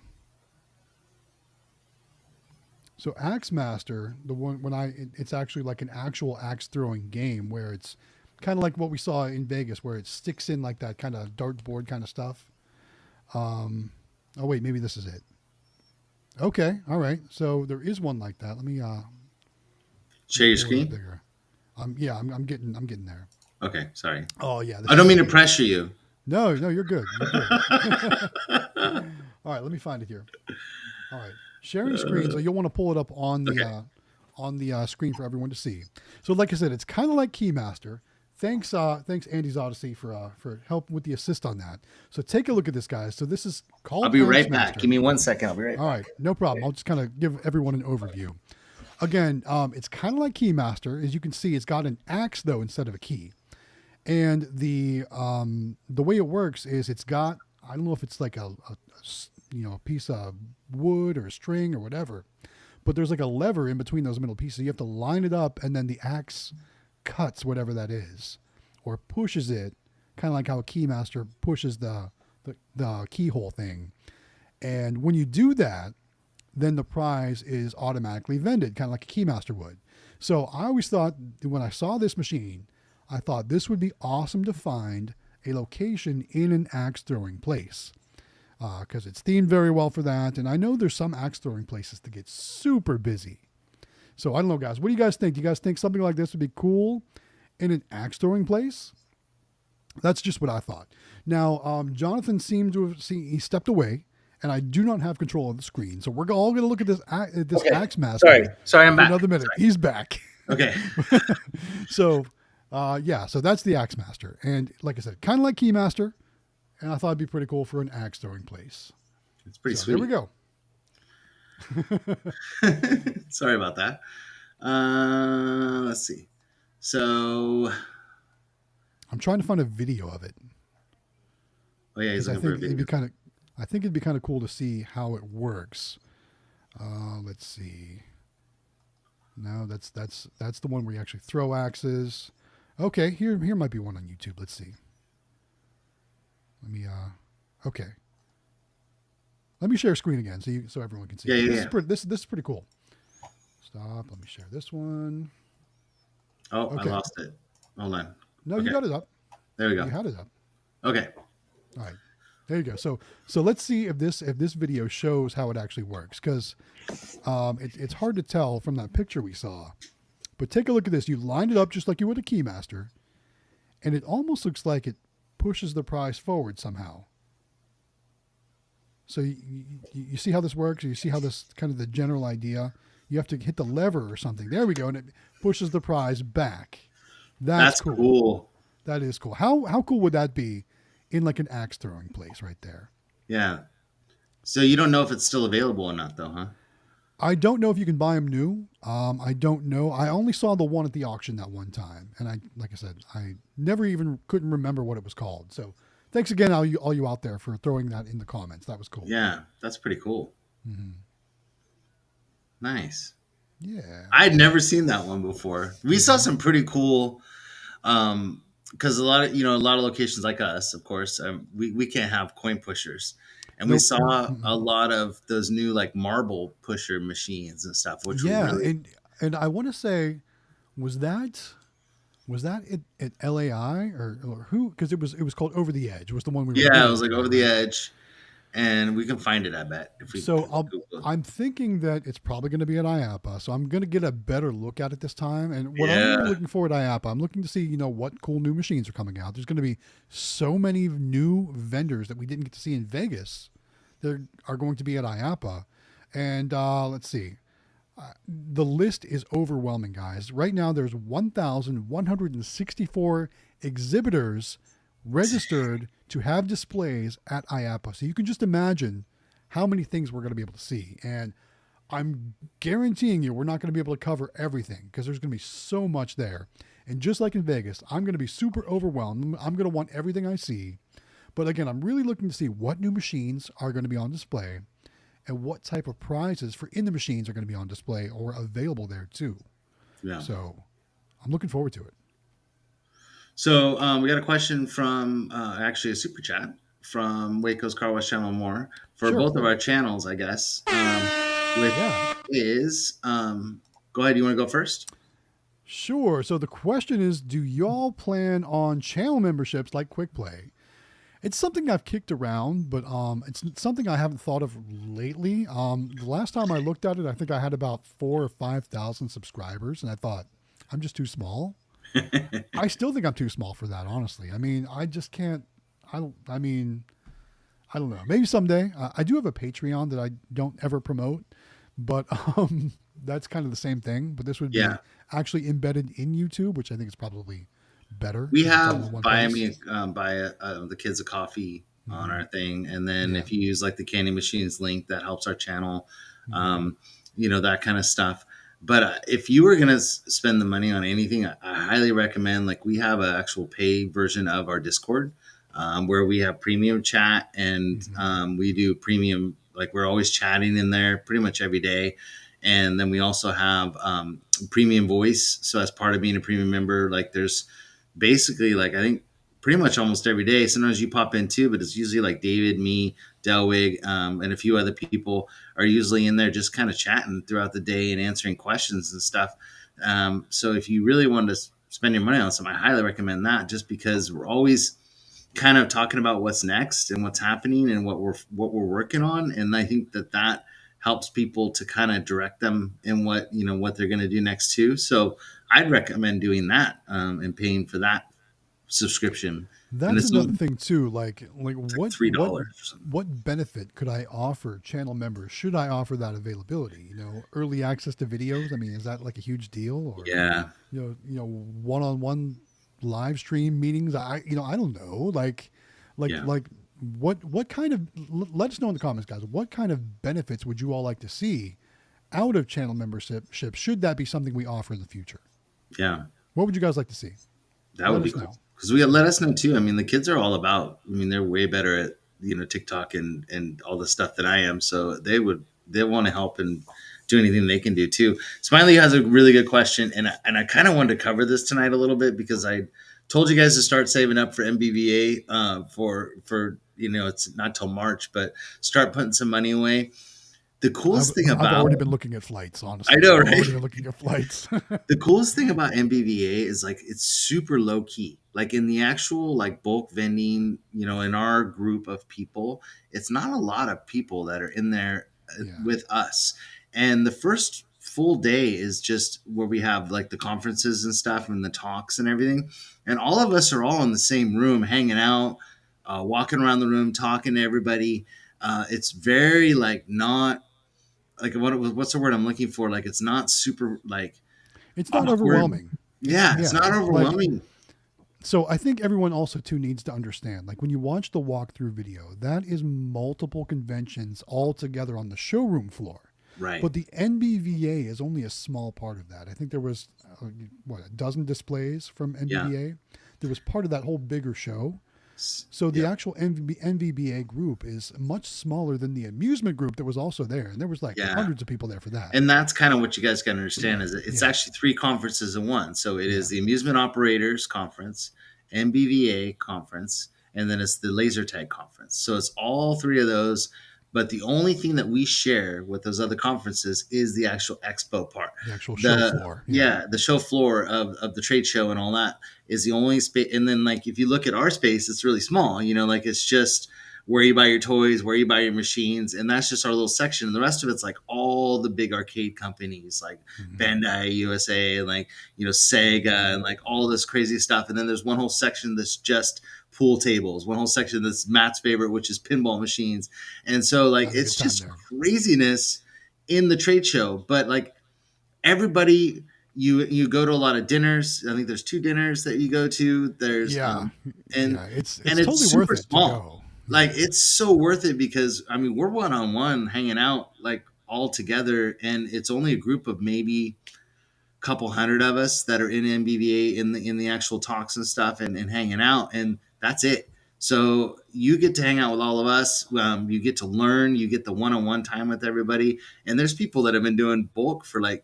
Speaker 3: So Axe Master, it's actually like an actual axe throwing game where it's kind of like what we saw in Vegas, where it sticks in like that kind of dartboard kind of stuff. Oh wait, maybe this is it. Okay, all right. So there is one like that. Let me
Speaker 2: share your screen.
Speaker 3: Bigger. I'm getting there.
Speaker 2: Okay, sorry.
Speaker 3: Oh yeah.
Speaker 2: I don't mean to pressure you.
Speaker 3: No, you're good. All right, let me find it here. All right, sharing screen. So you'll want to pull it up on the screen for everyone to see. So, like I said, it's kind of like Keymaster. Thanks, Andy's Odyssey for help with the assist on that. So take a look at this, guys. So this is called.
Speaker 2: I'll be right back. Give me 1 second. I'll be right back.
Speaker 3: All right, no problem. I'll just kind of give everyone an overview. Again, it's kind of like Keymaster. As you can see, it's got an axe though instead of a key. And the way it works is it's got, I don't know if it's like a piece of wood or a string or whatever, but there's like a lever in between those middle pieces. You have to line it up, and then the axe cuts whatever that is, or pushes it, kind of like how a Keymaster pushes the keyhole thing. And when you do that, then the prize is automatically vended, kind of like a Keymaster would. So I always thought, when I saw this machine, I thought this would be awesome to find a location in an axe throwing place, because it's themed very well for that. And I know there's some axe throwing places that get super busy. So I don't know, guys. What do you guys think? Do you guys think something like this would be cool in an axe throwing place? That's just what I thought. Now, Jonathan seemed to have he stepped away, and I do not have control of the screen. So we're all going to look at this Axe Master.
Speaker 2: Sorry, I'm back.
Speaker 3: Another minute. Sorry. He's back.
Speaker 2: Okay.
Speaker 3: So that's the Axe Master. And like I said, kind of like Keymaster. And I thought it'd be pretty cool for an axe throwing place.
Speaker 2: It's pretty sweet.
Speaker 3: Here we go.
Speaker 2: Sorry about that. Let's see. So
Speaker 3: I'm trying to find a video of it.
Speaker 2: Oh yeah, he's looking for a video.
Speaker 3: I think it'd be kind of cool to see how it works. Let's see. No, that's the one where you actually throw axes. Okay, here might be one on YouTube. Let's see. Okay. Let me share screen again so everyone can see. This is pretty cool. Stop. Let me share this one.
Speaker 2: Oh, okay. I lost it. Hold on.
Speaker 3: No,
Speaker 2: okay.
Speaker 3: You got it up.
Speaker 2: There we go.
Speaker 3: You had it up.
Speaker 2: Okay.
Speaker 3: All right. There you go. So let's see if this video shows how it actually works, because it's hard to tell from that picture we saw. But take a look at this. You lined it up just like you would a Keymaster, and it almost looks like pushes the prize forward somehow. So you see how this works? You see how this kind of the general idea? You have to hit the lever or something. There we go. And it pushes the prize back. That's cool. That is cool. How cool would that be in like an axe throwing place right there?
Speaker 2: Yeah. So you don't know if it's still available or not, though, huh?
Speaker 3: I don't know if you can buy them new. I don't know. I only saw the one at the auction that one time, and like I said, I never even couldn't remember what it was called. So, thanks again, all you out there for throwing that in the comments. That was cool.
Speaker 2: Yeah, that's pretty cool.
Speaker 3: Mm-hmm.
Speaker 2: Nice.
Speaker 3: Yeah,
Speaker 2: I'd never seen that one before. We saw some pretty cool. Because a lot of locations like us, of course, we can't have coin pushers, and we saw a lot of those new like marble pusher machines and stuff. Which
Speaker 3: and I want to say, was that at LAI or who? Because it was called Over the Edge. Was the one we were
Speaker 2: it was like Over the Edge, and we can find it. I bet if we.
Speaker 3: So I'm thinking that it's probably going to be at IAPA. So I'm going to get a better look at it this time. And what I'm really looking for at IAPA, I'm looking to see what cool new machines are coming out. There's going to be so many new vendors that we didn't get to see in Vegas. That are going to be at IAPA, and let's see. The list is overwhelming, guys. Right now, there's 1,164 exhibitors registered to have displays at IAPA. So you can just imagine how many things we're going to be able to see. And I'm guaranteeing you we're not going to be able to cover everything because there's going to be so much there. And just like in Vegas, I'm going to be super overwhelmed. I'm going to want everything I see. But again, I'm really looking to see what new machines are going to be on display and what type of prizes for in the machines are going to be on display or available there too.
Speaker 2: Yeah.
Speaker 3: So I'm looking forward to it.
Speaker 2: So we got a question from actually a super chat from Waco's Car Wash Channel and More for both of our channels, I guess. Go ahead. You want to go first?
Speaker 3: Sure. So the question is, do y'all plan on channel memberships like Quick Play? It's something I've kicked around, but it's something I haven't thought of lately. The last time I looked at it, I think I had about 4,000 or 5,000 subscribers, and I thought, I'm just too small. I still think I'm too small for that, honestly. I mean, I just can't. I don't know. Maybe someday. I do have a Patreon that I don't ever promote, but that's kind of the same thing. But this would be actually embedded in YouTube, which I think is probably better.
Speaker 2: We have buy the kids a coffee on our thing, and then if you use like the candy machines link, that helps our channel. That kind of stuff. But if you were gonna spend the money on anything, I highly recommend, like, we have an actual pay version of our Discord where we have premium chat, and we do premium, like, we're always chatting in there pretty much every day. And then we also have premium voice. So as part of being a premium member, like, there's basically, like, I think pretty much almost every day. Sometimes you pop in too, but it's usually like David, me, Delwig, and a few other people are usually in there just kind of chatting throughout the day and answering questions and stuff. So if you really want to spend your money on something, I highly recommend that, just because we're always kind of talking about what's next and what's happening and what we're working on. And I think that helps people to kind of direct them in what they're going to do next too. So I'd recommend doing that and paying for that subscription.
Speaker 3: That's another thing too. Like what
Speaker 2: $3
Speaker 3: what benefit could I offer channel members? Should I offer that availability? Early access to videos. I mean, is that like a huge deal? Or one-on-one live stream meetings. I don't know. Like what kind of? Let us know in the comments, guys. What kind of benefits would you all like to see out of channel membership? Should that be something we offer in the future?
Speaker 2: Yeah.
Speaker 3: What would you guys like to see?
Speaker 2: That would be cool. Because let us know too. I mean, the kids are all about. I mean, they're way better at TikTok and all the stuff than I am. So they want to help and do anything they can do too. Smiley has a really good question, and I kind of wanted to cover this tonight a little bit, because I told you guys to start saving up for MBVA for it's not till March, but start putting some money away. The coolest thing about...
Speaker 3: I've already been looking at flights, honestly.
Speaker 2: I know, right?
Speaker 3: I've already been looking at flights.
Speaker 2: The coolest thing about MBVA is, like, it's super low key. Like, in the actual, like, bulk vending, in our group of people, it's not a lot of people that are in there with us. And the first full day is just where we have like the conferences and stuff and the talks and everything. And all of us are all in the same room, hanging out, walking around the room, talking to everybody. It's very like not like what's the word I'm looking for? Like it's not super like
Speaker 3: It's not
Speaker 2: awkward.
Speaker 3: overwhelming.
Speaker 2: It's not overwhelming.
Speaker 3: Like, so I think everyone also too needs to understand, like when you watch the walkthrough video, that is multiple conventions all together on the showroom floor.
Speaker 2: Right.
Speaker 3: But the NBVA is only a small part of that. I think there was, a dozen displays from NBVA. Yeah. There was part of that whole bigger show. So the actual NVBA group is much smaller than the amusement group that was also there. And there was like hundreds of people there for that.
Speaker 2: And that's kind of what you guys got to understand is that it's actually 3 conferences in one. So it is the Amusement Operators Conference, NBVA Conference, and then it's the Laser Tag Conference. So it's all 3 of those. But the only thing that we share with those other conferences is the actual expo part.
Speaker 3: The actual show floor.
Speaker 2: Yeah, the show floor of the trade show and all that is the only space. And then, like, if you look at our space, it's really small. You know, like it's just where you buy your toys, where you buy your machines. And that's just our little section. And the rest of it's like all the big arcade companies like Bandai USA, and like, you know, Sega and like all this crazy stuff. And then there's one whole section that's just pool tables, one whole section that's Matt's favorite, which is pinball machines. And so like it's just craziness in the trade show. But like everybody, you go to a lot of dinners. I think there's 2 dinners that you go to. There's
Speaker 3: it's
Speaker 2: totally
Speaker 3: super
Speaker 2: worth it small. To go. Like it's so worth it because I mean we're one-on-one hanging out like all together, and it's only a group of maybe couple hundred of us that are in NBVA in the actual talks and stuff and hanging out, and that's it. So you get to hang out with all of us. You get to learn. You get the one-on-one time with everybody. And there's people that have been doing bulk for like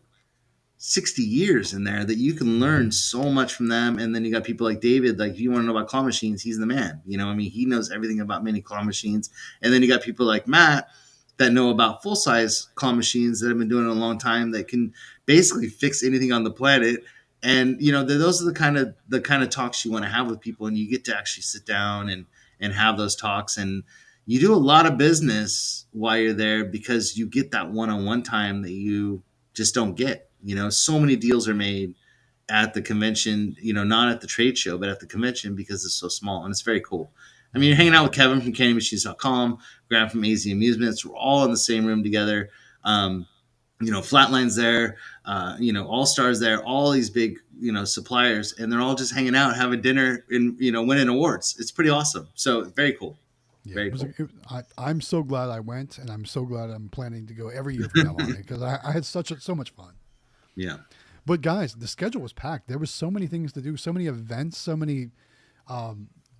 Speaker 2: 60 years in there that you can learn so much from them. And then you got people like David. Like if you want to know about claw machines, he's the man. You know, I mean, he knows everything about mini claw machines. And then you got people like Matt that know about full-size claw machines that have been doing it a long time that can basically fix anything on the planet. And, you know, those are the kind of talks you want to have with people, and you get to actually sit down and have those talks. And you do a lot of business while you're there because you get that one-on-one time that you just don't get. You know, so many deals are made at the convention, you know, not at the trade show, but at the convention because it's so small, and it's very cool. I mean, you're hanging out with Kevin from CandyMachines.com, Graham from AZ Amusements. We're all in the same room together. You know, Flatline's there, you know, All Stars there, all these big, you know, suppliers, and they're all just hanging out, having dinner, and, you know, winning awards. It's pretty awesome. So very cool.
Speaker 3: Yeah,
Speaker 2: very cool.
Speaker 3: I'm so glad I went, and I'm so glad I'm planning to go every year from now on because I had so much fun.
Speaker 2: Yeah.
Speaker 3: But guys, the schedule was packed. There was so many things to do, so many events, so many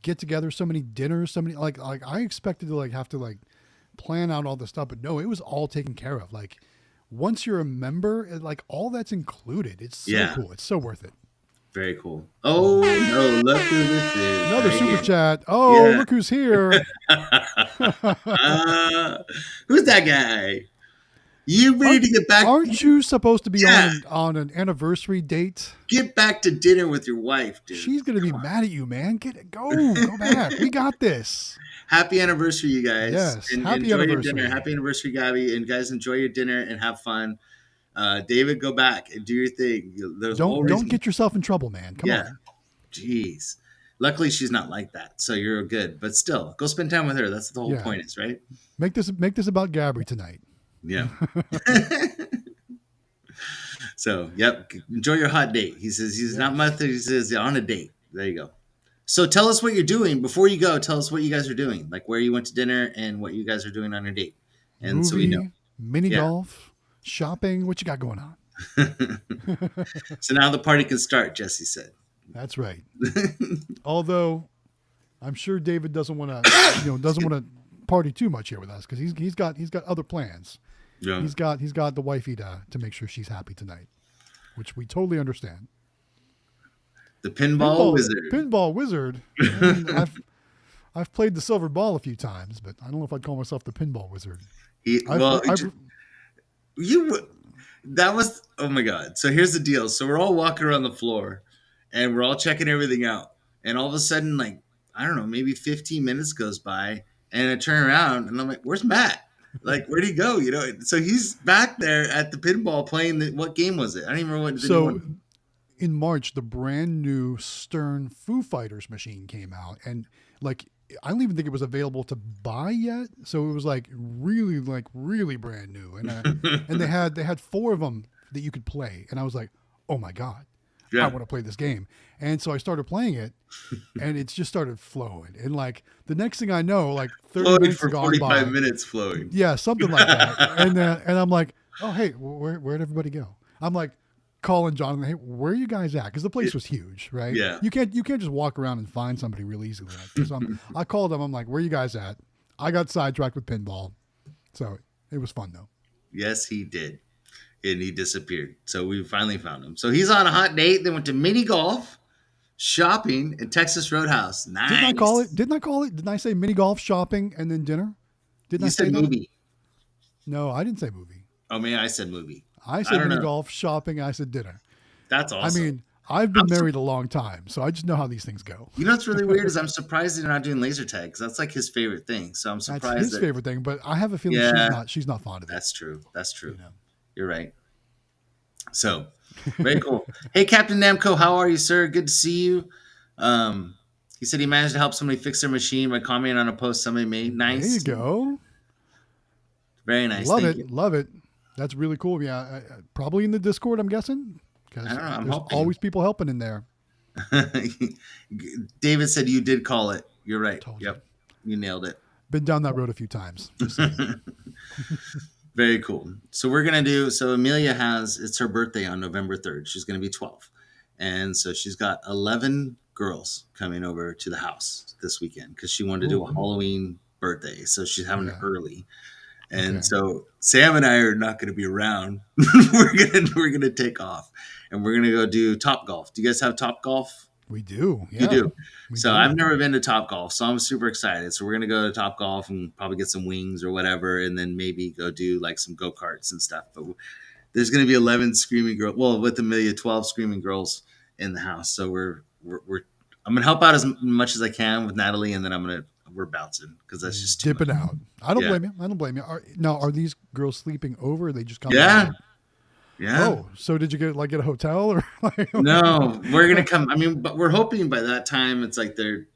Speaker 3: get-together, so many dinners, so many like I expected to have to plan out all this stuff, but no, it was all taken care of. Like once you're a member, all that's included. It's so cool. It's so worth it.
Speaker 2: Very cool. Oh no, look who this is.
Speaker 3: Another super chat. Oh, look who's here.
Speaker 2: Who's that guy? You ready to get back?
Speaker 3: Aren't you supposed to be on an anniversary date?
Speaker 2: Get back to dinner with your wife, dude.
Speaker 3: She's gonna be mad at you, man. Go back. We got this.
Speaker 2: Happy anniversary, you guys.
Speaker 3: Yes,
Speaker 2: and
Speaker 3: happy
Speaker 2: enjoy
Speaker 3: anniversary.
Speaker 2: Your dinner. Happy anniversary, Gabby. And guys, enjoy your dinner and have fun. David, go back and do your thing.
Speaker 3: Don't get yourself in trouble, man. Come on.
Speaker 2: Jeez. Luckily, she's not like that, so you're good. But still, go spend time with her. That's the whole point, is right.
Speaker 3: Make this about Gabby tonight.
Speaker 2: Yeah. So, yep. Enjoy your hot date. He says he's not much. He says on a date. There you go. So tell us what you're doing before you go. Tell us what you guys are doing, like where you went to dinner and what you guys are doing on your date. And
Speaker 3: movie,
Speaker 2: so we know.
Speaker 3: Mini golf, shopping. What you got going on?
Speaker 2: So now the party can start, Jesse said.
Speaker 3: That's right. Although I'm sure David doesn't want to party too much here with us because he's got other plans. Yeah. He's got the wifey to make sure she's happy tonight, which we totally understand.
Speaker 2: The pinball wizard.
Speaker 3: Pinball wizard. I mean, I've played the silver ball a few times, but I don't know if I'd call myself the pinball wizard.
Speaker 2: That was, oh my God. So here's the deal. So we're all walking around the floor and we're all checking everything out. And all of a sudden, I don't know, maybe 15 minutes goes by and I turn around and I'm like, where's Matt? Like, where'd he go? You know, so he's back there at the pinball playing. What game was it? I don't even remember what the new
Speaker 3: So
Speaker 2: one.
Speaker 3: in March, the brand new Stern Foo Fighters machine came out, and like I don't even think it was available to buy yet. So it was like really brand new, and they had 4 of them that you could play, and I was like, oh my god, I
Speaker 2: Yeah.
Speaker 3: want to play this game. And so I started playing it, and it just started flowing. And like the next thing I know, like 30
Speaker 2: Flowing
Speaker 3: minutes
Speaker 2: for
Speaker 3: gone
Speaker 2: 45
Speaker 3: by.
Speaker 2: minutes flowing.
Speaker 3: Yeah, something like that. And I'm like, oh hey, where'd everybody go? I'm like calling Jonathan, hey, where are you guys at? Because the place was huge, right?
Speaker 2: Yeah.
Speaker 3: You can't just walk around and find somebody real easily like this. So I called them. I'm like, where are you guys at? I got sidetracked with pinball, so it was fun though.
Speaker 2: Yes, he did. And he disappeared. So we finally found him. So he's on a hot date. They went to mini golf, shopping, and Texas Roadhouse. Nice.
Speaker 3: Didn't I call it? Didn't I say mini golf, shopping, and then dinner? Didn't
Speaker 2: You
Speaker 3: I say
Speaker 2: said
Speaker 3: that?
Speaker 2: movie.
Speaker 3: No, I didn't say movie.
Speaker 2: Oh, man, I said movie.
Speaker 3: I said
Speaker 2: don't
Speaker 3: mini
Speaker 2: know.
Speaker 3: golf, shopping. I said dinner.
Speaker 2: That's awesome.
Speaker 3: I mean, I've been married a long time, so I just know how these things go.
Speaker 2: you know what's really weird is I'm surprised they're not doing laser tag because that's like his favorite thing. So I'm
Speaker 3: That's
Speaker 2: surprised
Speaker 3: his
Speaker 2: that
Speaker 3: favorite thing, but I have a feeling
Speaker 2: Yeah.
Speaker 3: she's not fond of it.
Speaker 2: That's true. That's true.
Speaker 3: You know.
Speaker 2: You're right. So very cool. Hey, Captain Namco, how are you, sir? Good to see you. He said he managed to help somebody fix their machine by commenting on a post somebody made. Nice.
Speaker 3: There you go.
Speaker 2: Very nice.
Speaker 3: Love
Speaker 2: Thank
Speaker 3: it.
Speaker 2: you.
Speaker 3: Love it. That's really cool. Yeah, probably in the Discord, I'm guessing, because
Speaker 2: I don't know, I'm
Speaker 3: there's
Speaker 2: hoping.
Speaker 3: always people helping in there.
Speaker 2: David said you did call it. You're right.
Speaker 3: Told you.
Speaker 2: Yep. You nailed it.
Speaker 3: Been down that road a few times. Just saying.
Speaker 2: Very cool. So we're gonna do. So Amelia it's her birthday on November 3rd. She's gonna be 12, and so she's got 11 girls coming over to the house this weekend because she wanted to do a
Speaker 3: Ooh.
Speaker 2: Halloween birthday. So she's having it
Speaker 3: Yeah.
Speaker 2: early, and
Speaker 3: Okay.
Speaker 2: so Sam and I are not gonna be around. we're gonna take off, and we're gonna go do Top Golf. Do you guys have Top Golf?
Speaker 3: We do. Yeah,
Speaker 2: You do.
Speaker 3: we
Speaker 2: So
Speaker 3: do.
Speaker 2: I've never been to Top Golf, so I'm super excited. So we're gonna go to Top Golf and probably get some wings or whatever, and then maybe go do like some go karts and stuff. But there's gonna be 11 screaming girls. Well, with Amelia, 12 screaming girls in the house. So we're I'm gonna help out as much as I can with Natalie, and then we're bouncing because that's just too
Speaker 3: dipping
Speaker 2: much.
Speaker 3: out. I don't
Speaker 2: Yeah.
Speaker 3: blame you. I don't blame you. Are these girls sleeping over? Or they just come?
Speaker 2: Yeah.
Speaker 3: in?
Speaker 2: Yeah.
Speaker 3: Oh, so did you get a hotel or?
Speaker 2: No, we're gonna come. I mean, but we're hoping by that time it's like they're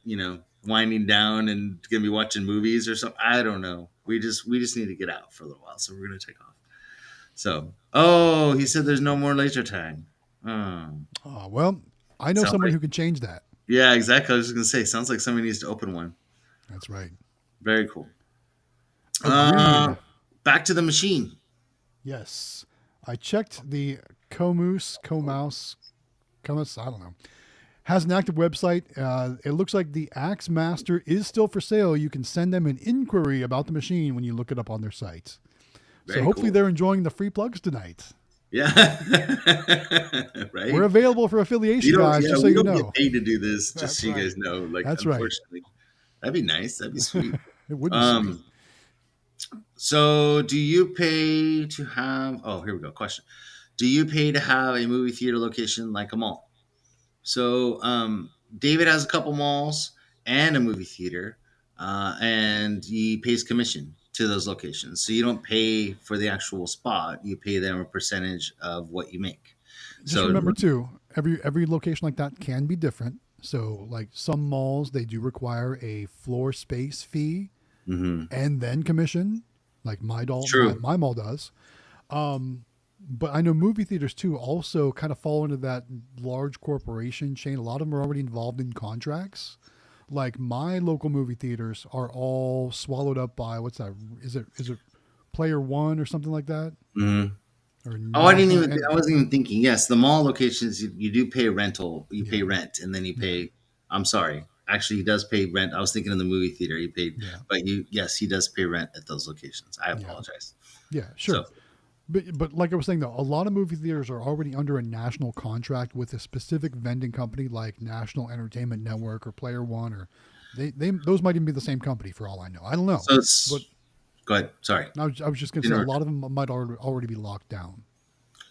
Speaker 2: winding down and gonna be watching movies or something. I don't know. We just need to get out for a little while, so we're gonna take off. So, he said there's no more laser tag. Oh,
Speaker 3: Oh, well, I know
Speaker 2: Sounds
Speaker 3: someone
Speaker 2: like-
Speaker 3: who can change that.
Speaker 2: yeah, exactly. I was just gonna say, sounds like somebody needs to open one.
Speaker 3: That's right.
Speaker 2: Very cool.
Speaker 3: Agreed.
Speaker 2: Back to the machine.
Speaker 3: Yes. I checked the Comus, I don't know. Has an active website. It looks like the Axe Master is still for sale. You can send them an inquiry about the machine when you look it up on their site.
Speaker 2: Very
Speaker 3: so hopefully
Speaker 2: cool.
Speaker 3: they're enjoying the free plugs tonight.
Speaker 2: Yeah. Right.
Speaker 3: We're available for affiliation, guys, just so
Speaker 2: we
Speaker 3: you
Speaker 2: don't
Speaker 3: know.
Speaker 2: get paid to do this, just
Speaker 3: That's
Speaker 2: so you
Speaker 3: right.
Speaker 2: guys know. Like,
Speaker 3: That's right.
Speaker 2: unfortunately, that'd be nice. That'd be sweet.
Speaker 3: It would be sweet.
Speaker 2: So do you pay to have? Oh, here we go. Question: do you pay to have a movie theater location like a mall? So David has a couple malls and a movie theater, and he pays commission to those locations. So you don't pay for the actual spot; you pay them a percentage of what you make.
Speaker 3: Just remember too, every location like that can be different. So like some malls, they do require a floor space fee and then commission, like
Speaker 2: True.
Speaker 3: my mall does. But I know movie theaters too also kind of fall into that large corporation chain. A lot of them are already involved in contracts. Like my local movie theaters are all swallowed up by what's that? Is it Player One or something like that?
Speaker 2: Mhm.
Speaker 3: Or
Speaker 2: Oh, I wasn't even thinking. Yes, the mall locations you do pay rental. You pay rent, and then you pay. I'm sorry. Actually, he does pay rent. I was thinking in the movie theater he paid, but yes, he does pay rent at those locations. I apologize.
Speaker 3: Yeah, sure.
Speaker 2: So,
Speaker 3: But like I was saying though, a lot of movie theaters are already under a national contract with a specific vending company like National Entertainment Network or Player One, or they those might even be the same company for all I know. I don't know.
Speaker 2: so
Speaker 3: But
Speaker 2: go ahead. Sorry.
Speaker 3: I was just going to say a lot of them might already be locked down.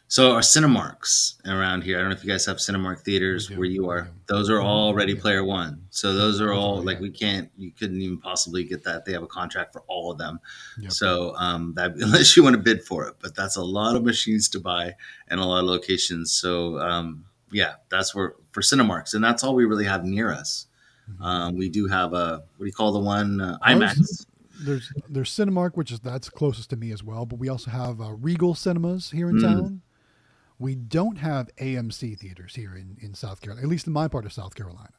Speaker 2: So our Cinemarks around here, I don't know if you guys have Cinemark theaters where you are. Those are all Ready Player One. So those are all like you couldn't even possibly get that. They have a contract for all of them.
Speaker 3: Yep.
Speaker 2: So that unless you want to bid for it, but that's a lot of machines to buy and a lot of locations. So yeah, that's where for Cinemarks, and that's all we really have near us. We do have a what do you call the one IMAX?
Speaker 3: There's Cinemark, that's closest to me as well. But we also have Regal Cinemas here in town. We don't have AMC theaters here in South Carolina, at least in my part of South Carolina.